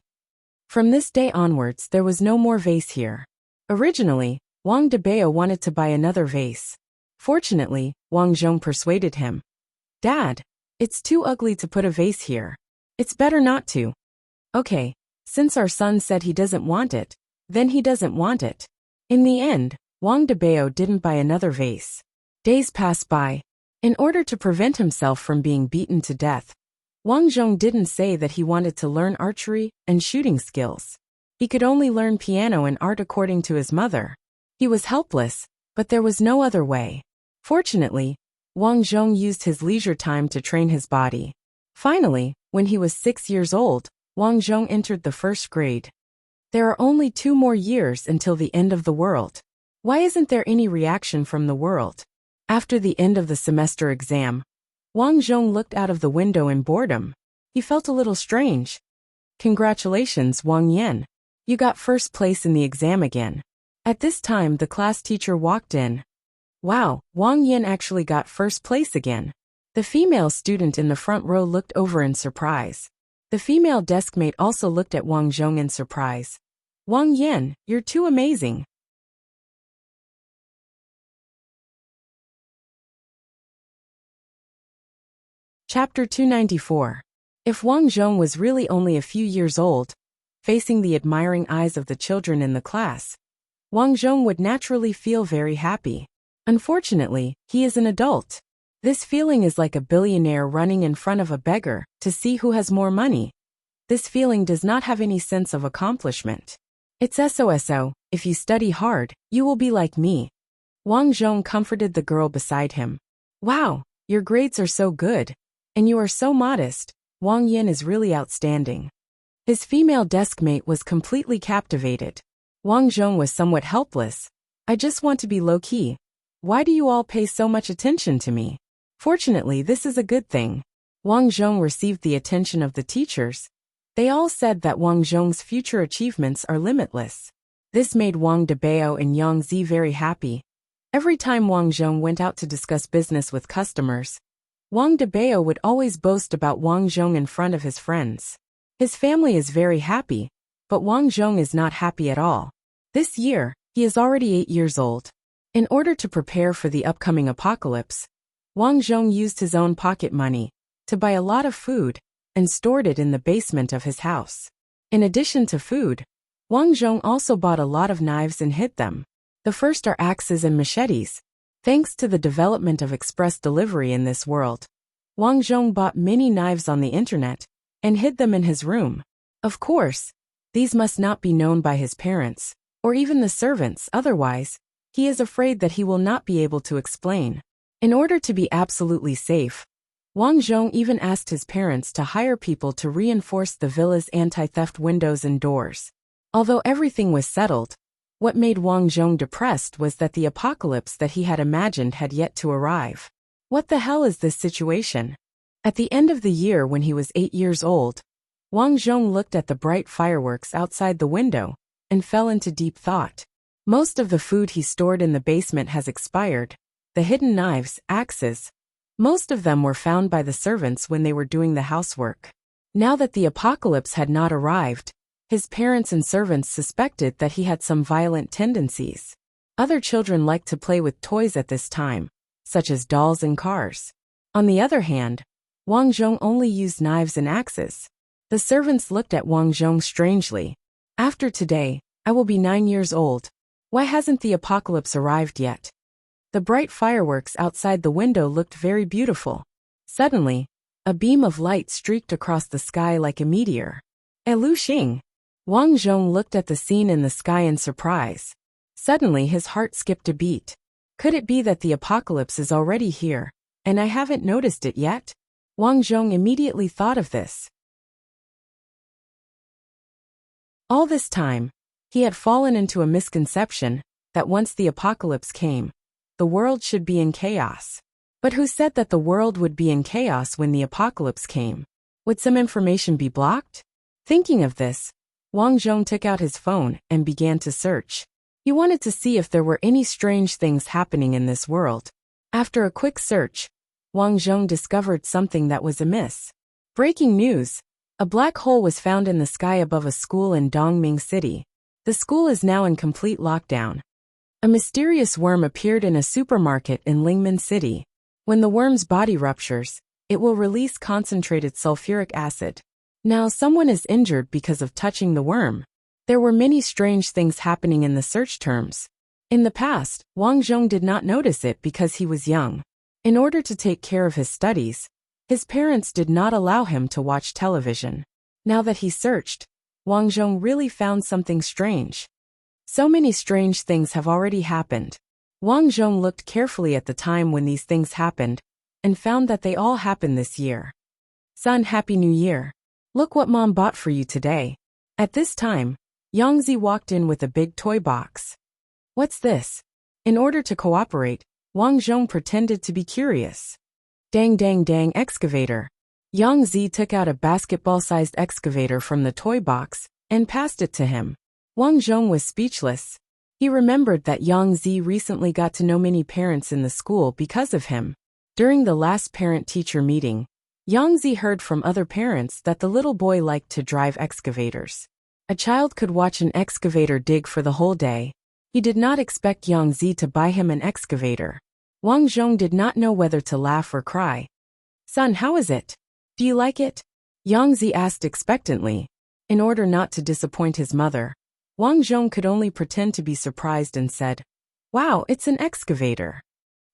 From this day onwards, there was no more vase here. Originally, Wang Debao wanted to buy another vase. Fortunately, Wang Zhong persuaded him. Dad, it's too ugly to put a vase here. It's better not to. Okay, since our son said he doesn't want it, then he doesn't want it. In the end, Wang Debao didn't buy another vase. Days passed by. In order to prevent himself from being beaten to death, Wang Zhong didn't say that he wanted to learn archery and shooting skills. He could only learn piano and art according to his mother. He was helpless, but there was no other way. Fortunately, Wang Zhong used his leisure time to train his body. Finally, when he was 6 years old, Wang Zhong entered the first grade. There are only 2 more years until the end of the world. Why isn't there any reaction from the world? After the end of the semester exam, Wang Zhong looked out of the window in boredom. He felt a little strange. Congratulations, Wang Yan. You got first place in the exam again. At this time, the class teacher walked in. Wow, Wang Yan actually got first place again. The female student in the front row looked over in surprise. The female deskmate also looked at Wang Zhong in surprise. Wang Yan, you're too amazing. Chapter 294. If Wang Zhong was really only a few years old, facing the admiring eyes of the children in the class, Wang Zhong would naturally feel very happy. Unfortunately, he is an adult. This feeling is like a billionaire running in front of a beggar to see who has more money. This feeling does not have any sense of accomplishment. It's SOSO, if you study hard, you will be like me. Wang Zhong comforted the girl beside him. Wow, your grades are so good. And you are so modest. Wang Yan is really outstanding. His female deskmate was completely captivated. Wang Zhong was somewhat helpless. I just want to be low-key. Why do you all pay so much attention to me? Fortunately, this is a good thing. Wang Zhong received the attention of the teachers. They all said that Wang Zhong's future achievements are limitless. This made Wang Debao and Yang Zi very happy. Every time Wang Zhong went out to discuss business with customers, Wang Debao would always boast about Wang Zhong in front of his friends. His family is very happy, but Wang Zhong is not happy at all. This year, he is already 8 years old. In order to prepare for the upcoming apocalypse, Wang Zhong used his own pocket money to buy a lot of food and stored it in the basement of his house. In addition to food, Wang Zhong also bought a lot of knives and hid them. The first are axes and machetes. Thanks to the development of express delivery in this world, Wang Zhong bought many knives on the internet and hid them in his room. Of course, these must not be known by his parents or even the servants, otherwise, he is afraid that he will not be able to explain. In order to be absolutely safe, Wang Zhong even asked his parents to hire people to reinforce the villa's anti-theft windows and doors. Although everything was settled, what made Wang Zhong depressed was that the apocalypse that he had imagined had yet to arrive. What the hell is this situation? At the end of the year when he was 8 years old, Wang Zhong looked at the bright fireworks outside the window and fell into deep thought. Most of the food he stored in the basement has expired. The hidden knives, axes, most of them were found by the servants when they were doing the housework. Now that the apocalypse had not arrived, his parents and servants suspected that he had some violent tendencies. Other children liked to play with toys at this time, such as dolls and cars. On the other hand, Wang Zhong only used knives and axes. The servants looked at Wang Zhong strangely. After today, I will be 9 years old. Why hasn't the apocalypse arrived yet? The bright fireworks outside the window looked very beautiful. Suddenly, a beam of light streaked across the sky like a meteor. Lu Xing. Wang Zhong looked at the scene in the sky in surprise. Suddenly his heart skipped a beat. Could it be that the apocalypse is already here, and I haven't noticed it yet? Wang Zhong immediately thought of this. All this time, he had fallen into a misconception that once the apocalypse came, the world should be in chaos. But who said that the world would be in chaos when the apocalypse came? Would some information be blocked? Thinking of this, Wang Zhong took out his phone and began to search. He wanted to see if there were any strange things happening in this world. After a quick search, Wang Zhong discovered something that was amiss. Breaking news! A black hole was found in the sky above a school in Dongming City. The school is now in complete lockdown. A mysterious worm appeared in a supermarket in Lingmen City. When the worm's body ruptures, it will release concentrated sulfuric acid. Now someone is injured because of touching the worm. There were many strange things happening in the search terms. In the past, Wang Zhong did not notice it because he was young. In order to take care of his studies, his parents did not allow him to watch television. Now that he searched, Wang Zhong really found something strange. So many strange things have already happened. Wang Zhong looked carefully at the time when these things happened and found that they all happened this year. Son, Happy New Year. Look what Mom bought for you today. At this time, Yangzi walked in with a big toy box. What's this? In order to cooperate, Wang Zhong pretended to be curious. Dang dang dang excavator. Yangzi took out a basketball-sized excavator from the toy box and passed it to him. Wang Zhong was speechless. He remembered that Yangzi recently got to know many parents in the school because of him. During the last parent-teacher meeting, Yangzi heard from other parents that the little boy liked to drive excavators. A child could watch an excavator dig for the whole day. He did not expect Yangzi to buy him an excavator. Wang Zhong did not know whether to laugh or cry. Son, how is it? Do you like it? Yangzi asked expectantly. In order not to disappoint his mother, Wang Zhong could only pretend to be surprised and said, Wow, it's an excavator.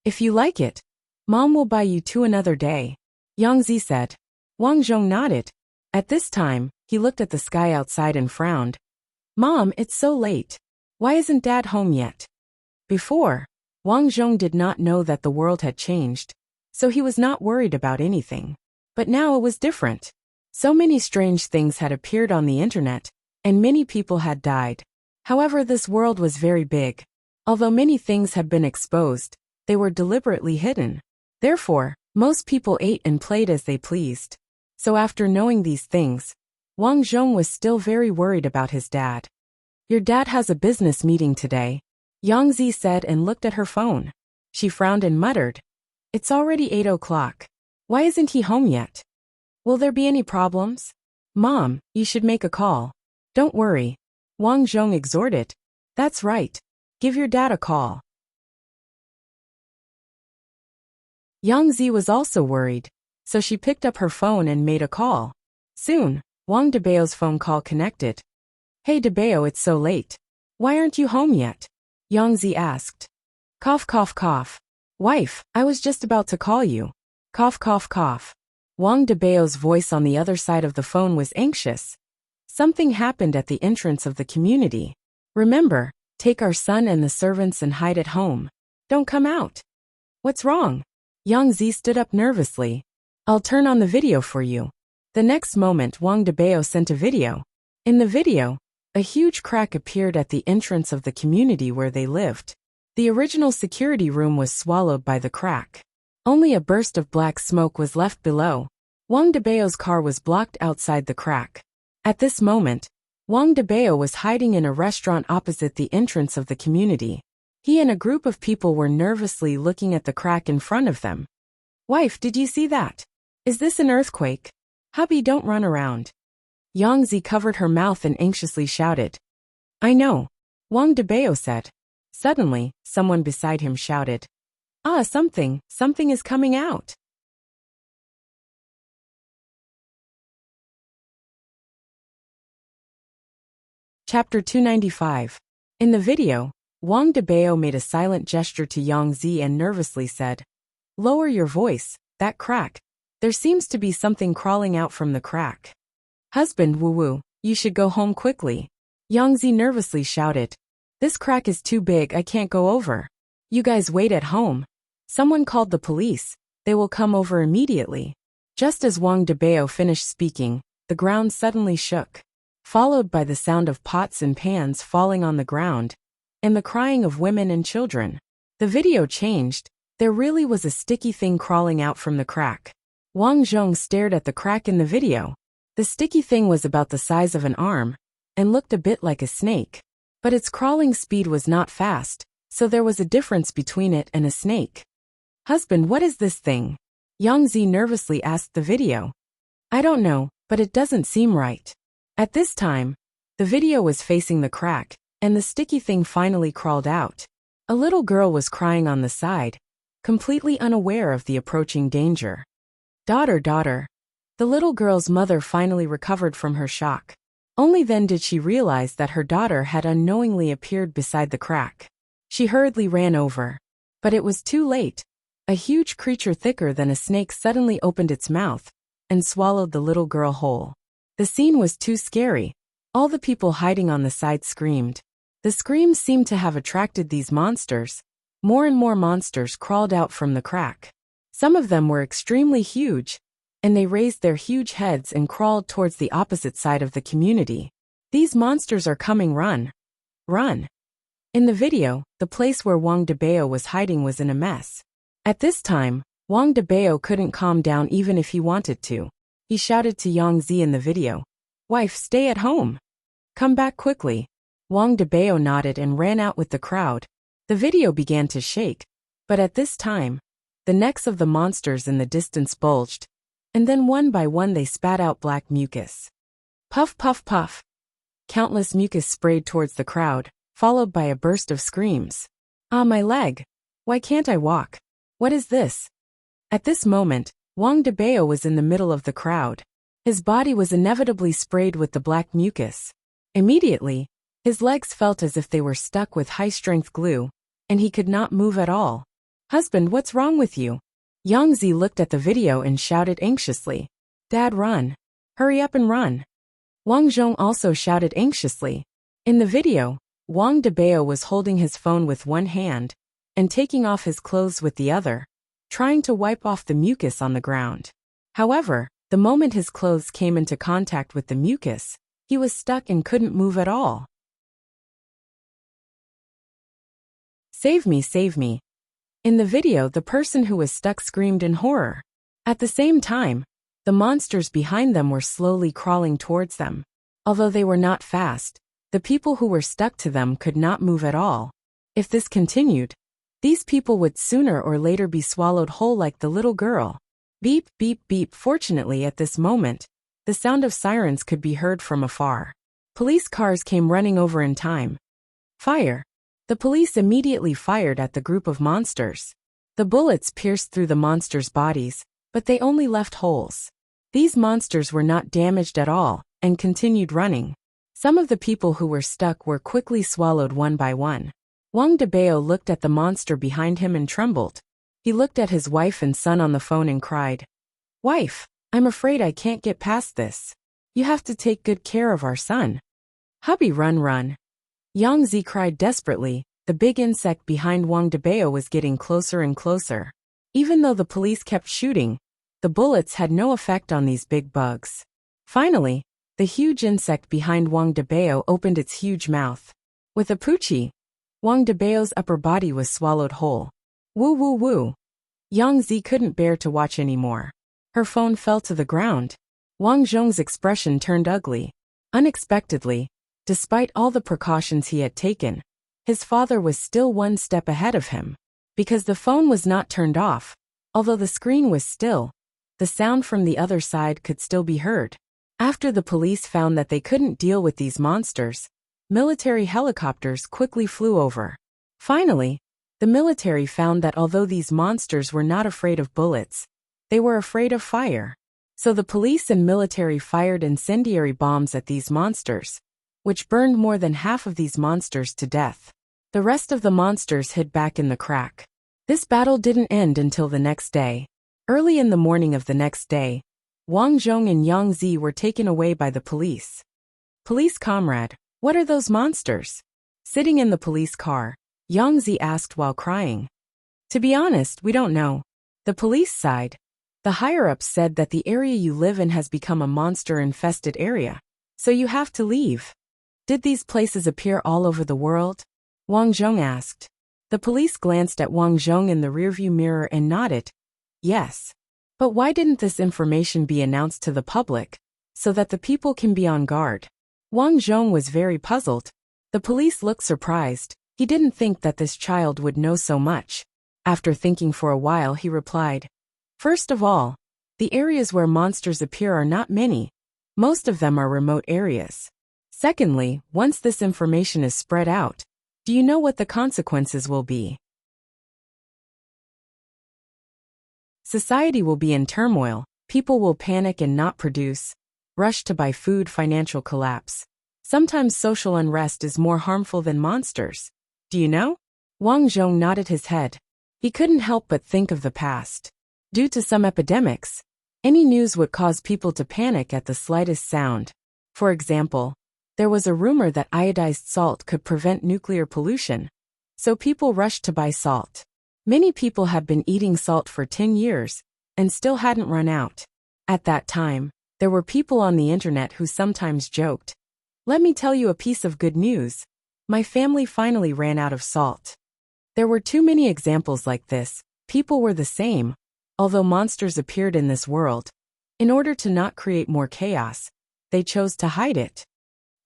If you like it, Mom will buy you two another day. Yangzi said. Wang Zhong nodded. At this time, he looked at the sky outside and frowned. Mom, it's so late. Why isn't Dad home yet? Before, Wang Zhong did not know that the world had changed, so he was not worried about anything. But now it was different. So many strange things had appeared on the internet, and many people had died. However, this world was very big. Although many things had been exposed, they were deliberately hidden. Therefore, most people ate and played as they pleased. So after knowing these things, Wang Zhong was still very worried about his dad. Your dad has a business meeting today, Yangzi said and looked at her phone. She frowned and muttered, It's already 8 o'clock. Why isn't he home yet? Will there be any problems? Mom, you should make a call. Don't worry. Wang Zhong exhorted. That's right. Give your dad a call. Yangzi was also worried, so she picked up her phone and made a call. Soon, Wang Debao's phone call connected. Hey Debao, it's so late. Why aren't you home yet? Yangzi asked. Cough cough cough. Wife, I was just about to call you. Cough cough cough. Wang Debao's voice on the other side of the phone was anxious. Something happened at the entrance of the community. Remember, take our son and the servants and hide at home. Don't come out. What's wrong? Yangzi stood up nervously. I'll turn on the video for you. The next moment Wang Debao sent a video. In the video, A huge crack appeared at the entrance of the community where they lived. The original security room was swallowed by the crack. Only a burst of black smoke was left below. Wang Debao's car was blocked outside the crack. At this moment, Wang Debao was hiding in a restaurant opposite the entrance of the community. He and a group of people were nervously looking at the crack in front of them. "Wife, did you see that? Is this an earthquake? Hubby, don't run around." Yang Zi covered her mouth and anxiously shouted. "I know," Wang Debao said. Suddenly, someone beside him shouted, "Ah, something is coming out." Chapter 295. In the video, Wang Debao made a silent gesture to Yang Zi and nervously said, "Lower your voice, that crack. There seems to be something crawling out from the crack." "Husband, woo-woo, you should go home quickly," Yang Zi nervously shouted. "This crack is too big, I can't go over. You guys wait at home. Someone called the police, they will come over immediately." Just as Wang Debao finished speaking, the ground suddenly shook, followed by the sound of pots and pans falling on the ground, and the crying of women and children. The video changed. There really was a sticky thing crawling out from the crack. Wang Zhong stared at the crack in the video. The sticky thing was about the size of an arm, and looked a bit like a snake. But its crawling speed was not fast, so there was a difference between it and a snake. "Husband, what is this thing?" Yang Zi nervously asked the video. "I don't know, but it doesn't seem right." At this time, the video was facing the crack, and the sticky thing finally crawled out. A little girl was crying on the side, completely unaware of the approaching danger. Daughter. The little girl's mother finally recovered from her shock. Only then did she realize that her daughter had unknowingly appeared beside the crack. She hurriedly ran over. But it was too late. A huge creature thicker than a snake suddenly opened its mouth and swallowed the little girl whole. The scene was too scary. All the people hiding on the side screamed. The screams seemed to have attracted these monsters. More and more monsters crawled out from the crack. Some of them were extremely huge, and they raised their huge heads and crawled towards the opposite side of the community. "These monsters are coming, run! Run!" In the video, the place where Wang Debao was hiding was in a mess. At this time, Wang Debao couldn't calm down even if he wanted to. He shouted to Yang Zi in the video, "Wife, stay at home. Come back quickly." Wang Debao nodded and ran out with the crowd. The video began to shake, but at this time, the necks of the monsters in the distance bulged, and then one by one they spat out black mucus. Puff, puff, puff. Countless mucus sprayed towards the crowd, followed by a burst of screams. "Ah, my leg! Why can't I walk? What is this?" At this moment, Wang Debao was in the middle of the crowd. His body was inevitably sprayed with the black mucus. Immediately, his legs felt as if they were stuck with high-strength glue, and he could not move at all. "Husband, what's wrong with you?" Yang Zi looked at the video and shouted anxiously, "Dad, run. Hurry up and run." Wang Zhong also shouted anxiously. In the video, Wang Debao was holding his phone with one hand and taking off his clothes with the other, trying to wipe off the mucus on the ground. However, the moment his clothes came into contact with the mucus, he was stuck and couldn't move at all. "Save me, save me." In the video, the person who was stuck screamed in horror. At the same time, the monsters behind them were slowly crawling towards them. Although they were not fast, the people who were stuck to them could not move at all. If this continued, these people would sooner or later be swallowed whole like the little girl. Beep, beep, beep. Fortunately, at this moment, the sound of sirens could be heard from afar. Police cars came running over in time. Fire. The police immediately fired at the group of monsters. The bullets pierced through the monsters' bodies, but they only left holes. These monsters were not damaged at all, and continued running. Some of the people who were stuck were quickly swallowed one by one. Wang Debao looked at the monster behind him and trembled. He looked at his wife and son on the phone and cried, "Wife, I'm afraid I can't get past this. You have to take good care of our son." "Hubby, run, run." Yang Zi cried desperately. The big insect behind Wang Debao was getting closer and closer. Even though the police kept shooting, the bullets had no effect on these big bugs. Finally, The huge insect behind Wang Debao opened its huge mouth. With a poochie, Wang Debao's upper body was swallowed whole. Woo woo woo. Yang Zi couldn't bear to watch anymore. Her phone fell to the ground. Wang Zhong's expression turned ugly. Unexpectedly, despite all the precautions he had taken, his father was still one step ahead of him. Because the phone was not turned off, although the screen was still, the sound from the other side could still be heard. After the police found that they couldn't deal with these monsters, military helicopters quickly flew over. Finally, the military found that although these monsters were not afraid of bullets, they were afraid of fire. So the police and military fired incendiary bombs at these monsters, which burned more than half of these monsters to death. The rest of the monsters hid back in the crack. This battle didn't end until the next day. Early in the morning of the next day, Wang Zhong and Yang Zi were taken away by the police. Police comrade, what are those monsters? Sitting in the police car, Yang Zi asked while crying. To be honest, we don't know. The police side, the higher-ups said that the area you live in has become a monster-infested area, so you have to leave. Did these places appear all over the world? Wang Zhong asked. The police glanced at Wang Zhong in the rearview mirror and nodded. Yes. But why didn't this information be announced to the public, so that the people can be on guard? Wang Zhong was very puzzled. The police looked surprised. He didn't think that this child would know so much. After thinking for a while, he replied, first of all, the areas where monsters appear are not many. Most of them are remote areas. Secondly, once this information is spread out, do you know what the consequences will be? Society will be in turmoil, people will panic and not produce, rush to buy food, financial collapse. Sometimes social unrest is more harmful than monsters. Do you know? Wang Zhong nodded his head. He couldn't help but think of the past. Due to some epidemics, any news would cause people to panic at the slightest sound. For example, there was a rumor that iodized salt could prevent nuclear pollution, so people rushed to buy salt. Many people have been eating salt for 10 years and still hadn't run out. At that time, there were people on the internet who sometimes joked, let me tell you a piece of good news. My family finally ran out of salt. There were too many examples like this. People were the same, although monsters appeared in this world. In order to not create more chaos, they chose to hide it.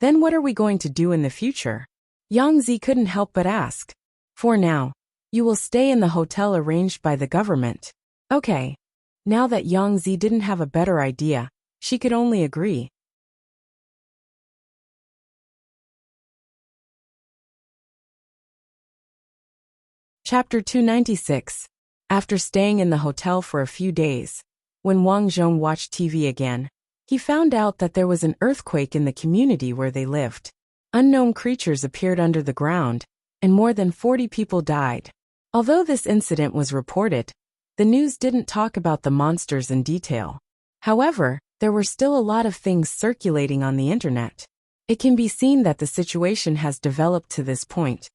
Then what are we going to do in the future? Yang Zi couldn't help but ask. For now, you will stay in the hotel arranged by the government. Okay. Now that Yang Zi didn't have a better idea, she could only agree. Chapter 296. After staying in the hotel for a few days, when Wang Zhong watched TV again, he found out that there was an earthquake in the community where they lived. Unknown creatures appeared under the ground, and more than 40 people died. Although this incident was reported, the news didn't talk about the monsters in detail. However, there were still a lot of things circulating on the internet. It can be seen that the situation has developed to this point.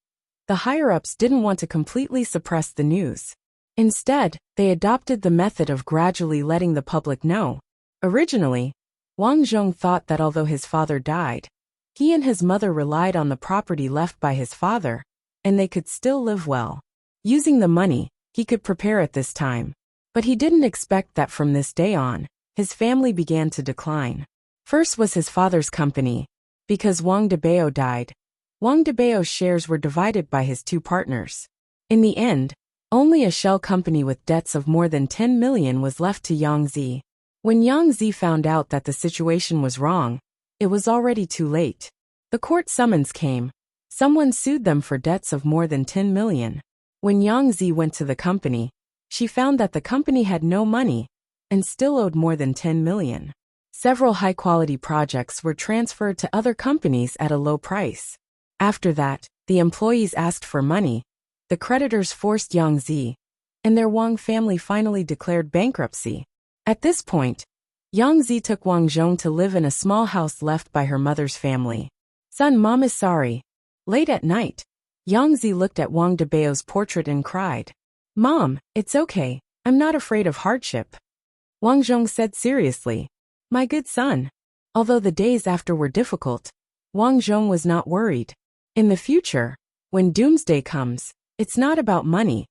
The higher-ups didn't want to completely suppress the news. Instead, they adopted the method of gradually letting the public know. Originally, Wang Zhong thought that although his father died, he and his mother relied on the property left by his father, and they could still live well. Using the money, he could prepare at this time. But he didn't expect that from this day on, his family began to decline. First was his father's company. Because Wang Debao died, Wang Debao's shares were divided by his two partners. In the end, only a shell company with debts of more than 10 million was left to Yang Zi. When Yang Zi found out that the situation was wrong, it was already too late. The court summons came. Someone sued them for debts of more than 10 million. When Yang Zi went to the company, she found that the company had no money and still owed more than 10 million. Several high-quality projects were transferred to other companies at a low price. After that, the employees asked for money. The creditors forced Yang Zi, and their Wang family finally declared bankruptcy. At this point, Yang Zi took Wang Zhong to live in a small house left by her mother's family. Son, Mom is sorry. Late at night, Yang Zi looked at Wang Debao's portrait and cried, Mom, it's okay, I'm not afraid of hardship. Wang Zhong said seriously, My good son, Although the days after were difficult, Wang Zhong was not worried. In the future, when doomsday comes, it's not about money,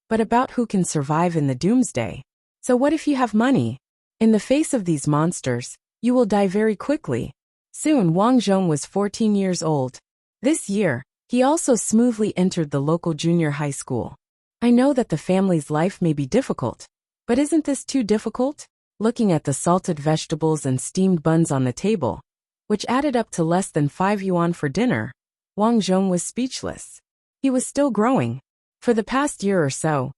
but about who can survive in the doomsday. So what if you have money? In the face of these monsters, you will die very quickly. Soon Wang Zhong was 14 years old. This year, he also smoothly entered the local junior high school. I know that the family's life may be difficult, but isn't this too difficult? Looking at the salted vegetables and steamed buns on the table, which added up to less than 5 yuan for dinner, Wang Zhong was speechless. He was still growing. For the past year or so,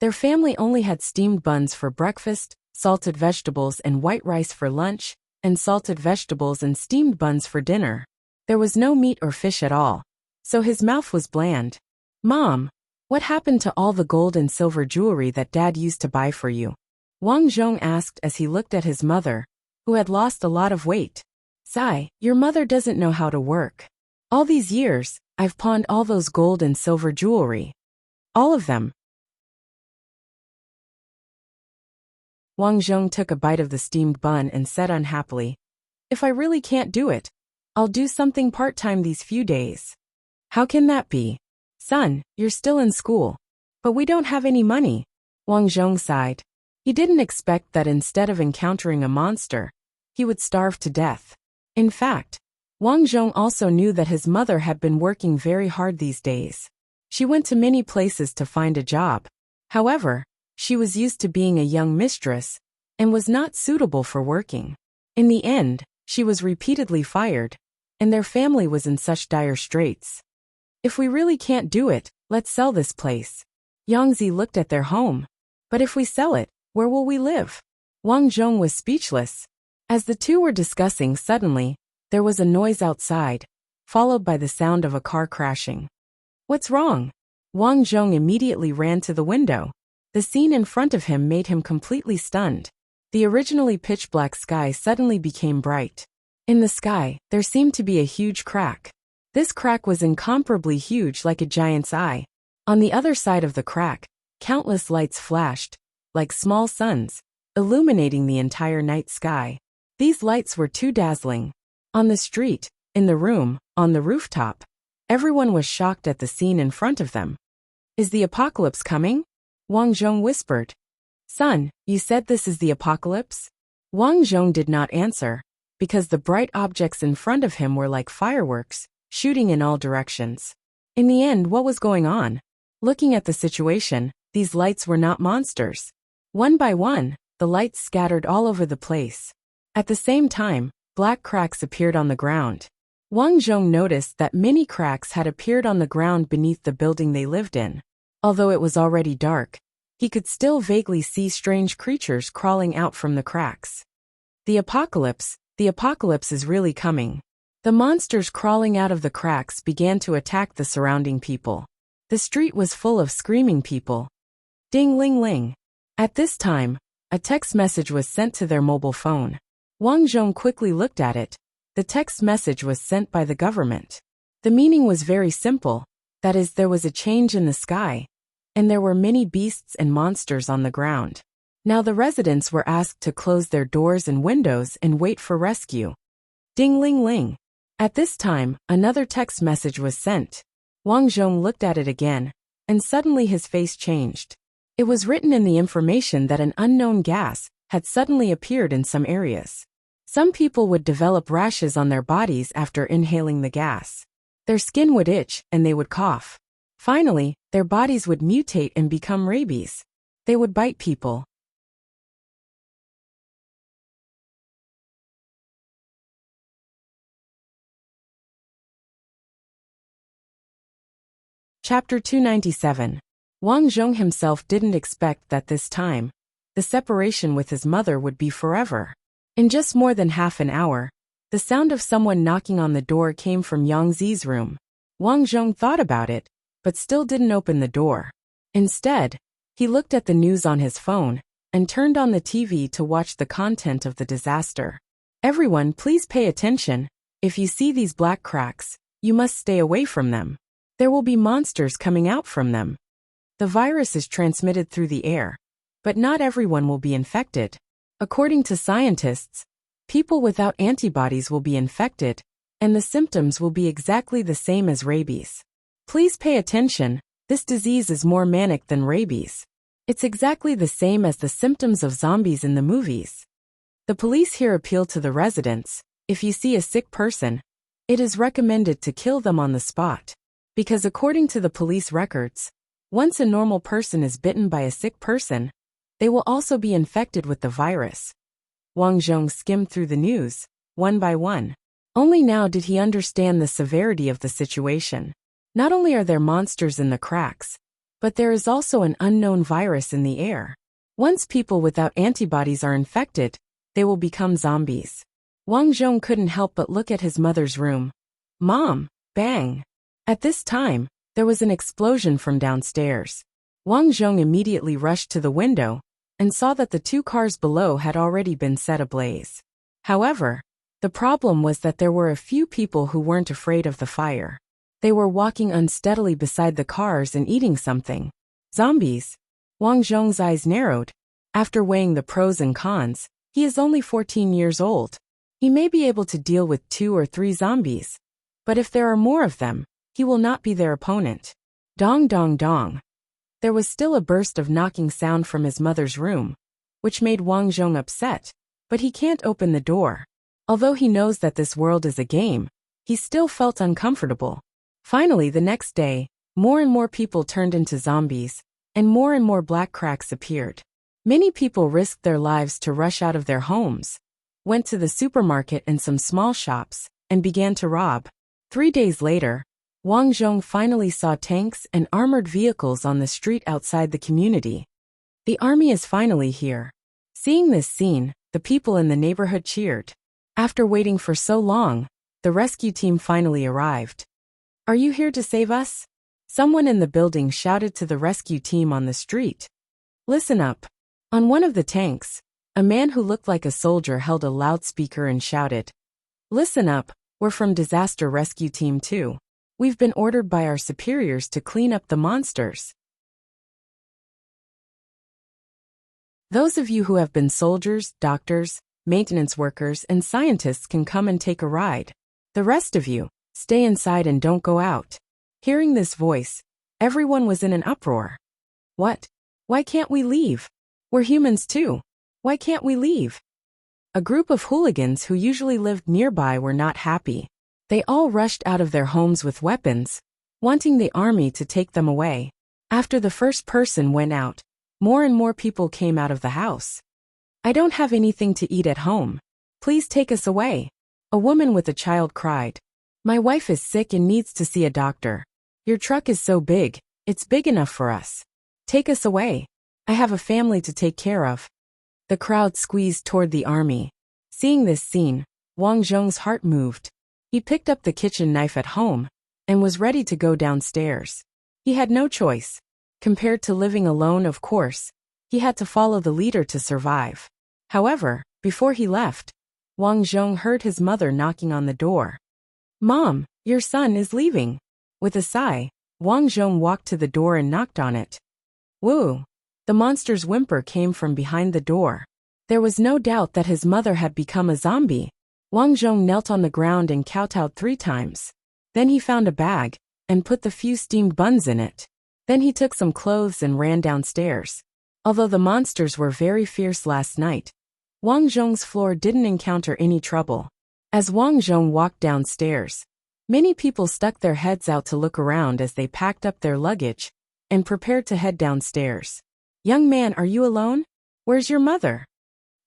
their family only had steamed buns for breakfast, salted vegetables and white rice for lunch, and salted vegetables and steamed buns for dinner. There was no meat or fish at all, so his mouth was bland. Mom, what happened to all the gold and silver jewelry that Dad used to buy for you? Wang Zhong asked as he looked at his mother, who had lost a lot of weight. Sigh, your mother doesn't know how to work. All these years, I've pawned all those gold and silver jewelry. All of them. Wang Zhong took a bite of the steamed bun and said unhappily, if I really can't do it, I'll do something part-time these few days. How can that be? Son, you're still in school. But we don't have any money. Wang Zhong sighed. He didn't expect that instead of encountering a monster, he would starve to death. In fact, Wang Zhong also knew that his mother had been working very hard these days. She went to many places to find a job. However, she was used to being a young mistress and was not suitable for working. In the end, she was repeatedly fired, and their family was in such dire straits. If we really can't do it, let's sell this place. Yangzi looked at their home. But if we sell it, where will we live? Wang Zhong was speechless. As the two were discussing, suddenly, there was a noise outside, followed by the sound of a car crashing. What's wrong? Wang Zhong immediately ran to the window. The scene in front of him made him completely stunned. The originally pitch-black sky suddenly became bright. In the sky, there seemed to be a huge crack. This crack was incomparably huge, like a giant's eye. On the other side of the crack, countless lights flashed, like small suns, illuminating the entire night sky. These lights were too dazzling. On the street, in the room, on the rooftop, everyone was shocked at the scene in front of them. Is the apocalypse coming? Wang Zhong whispered. Son, you said this is the apocalypse? Wang Zhong did not answer, because the bright objects in front of him were like fireworks, shooting in all directions. In the end, what was going on? Looking at the situation, these lights were not monsters. One by one, the lights scattered all over the place. At the same time, black cracks appeared on the ground. Wang Zhong noticed that many cracks had appeared on the ground beneath the building they lived in. Although it was already dark, he could still vaguely see strange creatures crawling out from the cracks. The apocalypse is really coming. The monsters crawling out of the cracks began to attack the surrounding people. The street was full of screaming people. Ding-ling-ling. At this time, a text message was sent to their mobile phone. Wang Zhong quickly looked at it. The text message was sent by the government. The meaning was very simple. That is, there was a change in the sky, and there were many beasts and monsters on the ground. Now the residents were asked to close their doors and windows and wait for rescue. Ding-ling-ling. At this time, another text message was sent. Wang Zhong looked at it again, and suddenly his face changed. It was written in the information that an unknown gas had suddenly appeared in some areas. Some people would develop rashes on their bodies after inhaling the gas. Their skin would itch and they would cough. Finally, their bodies would mutate and become rabies. They would bite people. Chapter 297. Wang Zhong himself didn't expect that this time, the separation with his mother would be forever. In just more than half an hour, the sound of someone knocking on the door came from Yangzi's room. Wang Zhong thought about it, but still didn't open the door. Instead, he looked at the news on his phone and turned on the TV to watch the content of the disaster. Everyone, please pay attention. If you see these black cracks, you must stay away from them. There will be monsters coming out from them. The virus is transmitted through the air, but not everyone will be infected. According to scientists, People without antibodies will be infected, and the symptoms will be exactly the same as rabies. Please pay attention, this disease is more manic than rabies. It's exactly the same as the symptoms of zombies in the movies. The police here appeal to the residents, if you see a sick person, it is recommended to kill them on the spot. Because according to the police records, once a normal person is bitten by a sick person, they will also be infected with the virus. Wang Zhong skimmed through the news, one by one. Only now did he understand the severity of the situation. Not only are there monsters in the cracks, but there is also an unknown virus in the air. Once people without antibodies are infected, they will become zombies. Wang Zhong couldn't help but look at his mother's room. Mom! Bang! At this time, there was an explosion from downstairs. Wang Zhong immediately rushed to the window and saw that the 2 cars below had already been set ablaze. However, the problem was that there were a few people who weren't afraid of the fire. They were walking unsteadily beside the cars and eating something. Zombies. Wang Zhong's eyes narrowed. After weighing the pros and cons, he is only 14 years old. He may be able to deal with 2 or 3 zombies. But if there are more of them, he will not be their opponent. Dong dong dong. There was still a burst of knocking sound from his mother's room, which made Wang Zhong upset, but he can't open the door. Although he knows that this world is a game, he still felt uncomfortable. Finally, the next day, more and more people turned into zombies, and more black cracks appeared. Many people risked their lives to rush out of their homes, went to the supermarket and some small shops, and began to rob. 3 days later, Wang Zhong finally saw tanks and armored vehicles on the street outside the community. The army is finally here. Seeing this scene, the people in the neighborhood cheered. After waiting for so long, the rescue team finally arrived. Are you here to save us? Someone in the building shouted to the rescue team on the street. Listen up. On one of the tanks, a man who looked like a soldier held a loudspeaker and shouted, Listen up, we're from Disaster Rescue Team 2. We've been ordered by our superiors to clean up the monsters. Those of you who have been soldiers, doctors, maintenance workers, and scientists can come and take a ride. The rest of you, stay inside and don't go out. Hearing this voice, everyone was in an uproar. What? Why can't we leave? We're humans too. Why can't we leave? A group of hooligans who usually lived nearby were not happy. They all rushed out of their homes with weapons, wanting the army to take them away. After the first person went out, more and more people came out of the house. I don't have anything to eat at home. Please take us away. A woman with a child cried. My wife is sick and needs to see a doctor. Your truck is so big, it's big enough for us. Take us away. I have a family to take care of. The crowd squeezed toward the army. Seeing this scene, Wang Zhong's heart moved. He picked up the kitchen knife at home and was ready to go downstairs. He had no choice. Compared to living alone, of course, he had to follow the leader to survive. However, before he left, Wang Zhong heard his mother knocking on the door. Mom, your son is leaving. With a sigh, Wang Zhong walked to the door and knocked on it. Woo! The monster's whimper came from behind the door. There was no doubt that his mother had become a zombie. Wang Zhong knelt on the ground and kowtowed 3 times. Then he found a bag and put the few steamed buns in it. Then he took some clothes and ran downstairs. Although the monsters were very fierce last night, Wang Zhong's floor didn't encounter any trouble. As Wang Zhong walked downstairs, many people stuck their heads out to look around as they packed up their luggage and prepared to head downstairs. Young man, are you alone? Where's your mother?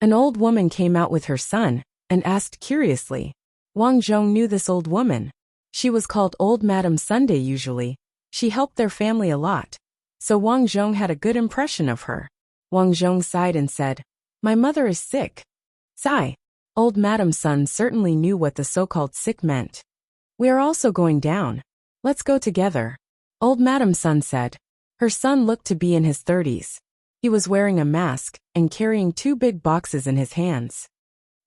An old woman came out with her son and asked curiously. Wang Zhong knew this old woman. She was called Old Madam Sunday usually. She helped their family a lot. So Wang Zhong had a good impression of her. Wang Zhong sighed and said, My mother is sick. Sigh. Old Madam Sun certainly knew what the so-called sick meant. We are also going down. Let's go together. Old Madam Sun said. Her son looked to be in his 30s. He was wearing a mask and carrying 2 big boxes in his hands.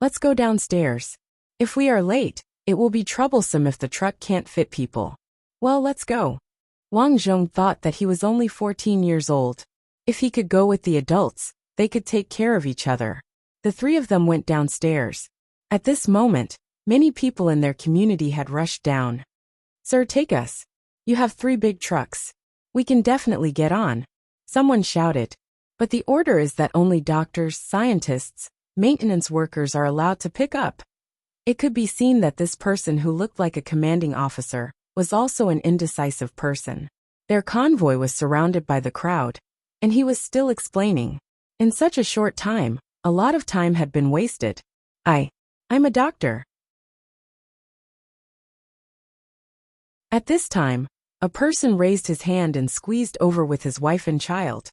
Let's go downstairs. If we are late, it will be troublesome if the truck can't fit people. Well, let's go. Wang Zhong thought that he was only 14 years old. If he could go with the adults, they could take care of each other. The 3 of them went downstairs. At this moment, many people in their community had rushed down. "Sir, take us. You have 3 big trucks. We can definitely get on," someone shouted. "But the order is that only doctors, scientists, maintenance workers are allowed to pick up." It could be seen that this person who looked like a commanding officer was also an indecisive person. Their convoy was surrounded by the crowd, and he was still explaining. In such a short time, a lot of time had been wasted. I'm a doctor." At this time, a person raised his hand and squeezed over with his wife and child.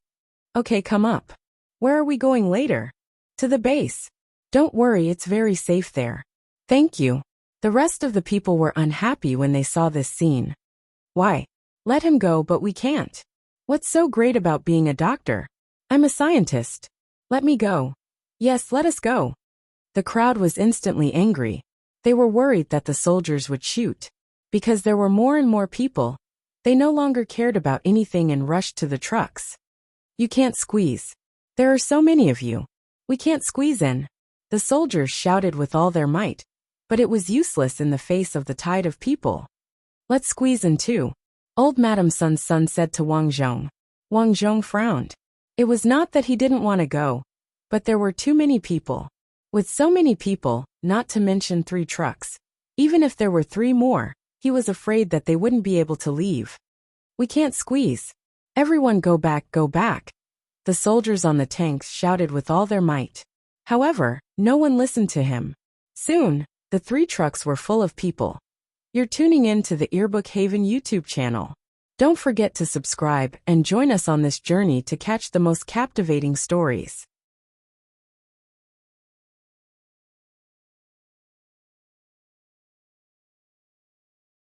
"Okay, come up. Where are we going later?" "To the base. Don't worry, it's very safe there." "Thank you." The rest of the people were unhappy when they saw this scene. "Why? Let him go, but we can't. What's so great about being a doctor? I'm a scientist. Let me go." "Yes, let us go." The crowd was instantly angry. They were worried that the soldiers would shoot. Because there were more and more people, they no longer cared about anything and rushed to the trucks. "You can't squeeze. There are so many of you. We can't squeeze in." The soldiers shouted with all their might, but it was useless in the face of the tide of people. "Let's squeeze in too," old Madame Sun's son said to Wang Zhong. Wang Zhong frowned. It was not that he didn't want to go, but there were too many people. With so many people, not to mention 3 trucks, even if there were 3 more, he was afraid that they wouldn't be able to leave. "We can't squeeze. Everyone go back, go back." The soldiers on the tanks shouted with all their might. However, no one listened to him. Soon, the 3 trucks were full of people. You're tuning in to the Earbook Haven YouTube channel. Don't forget to subscribe and join us on this journey to catch the most captivating stories.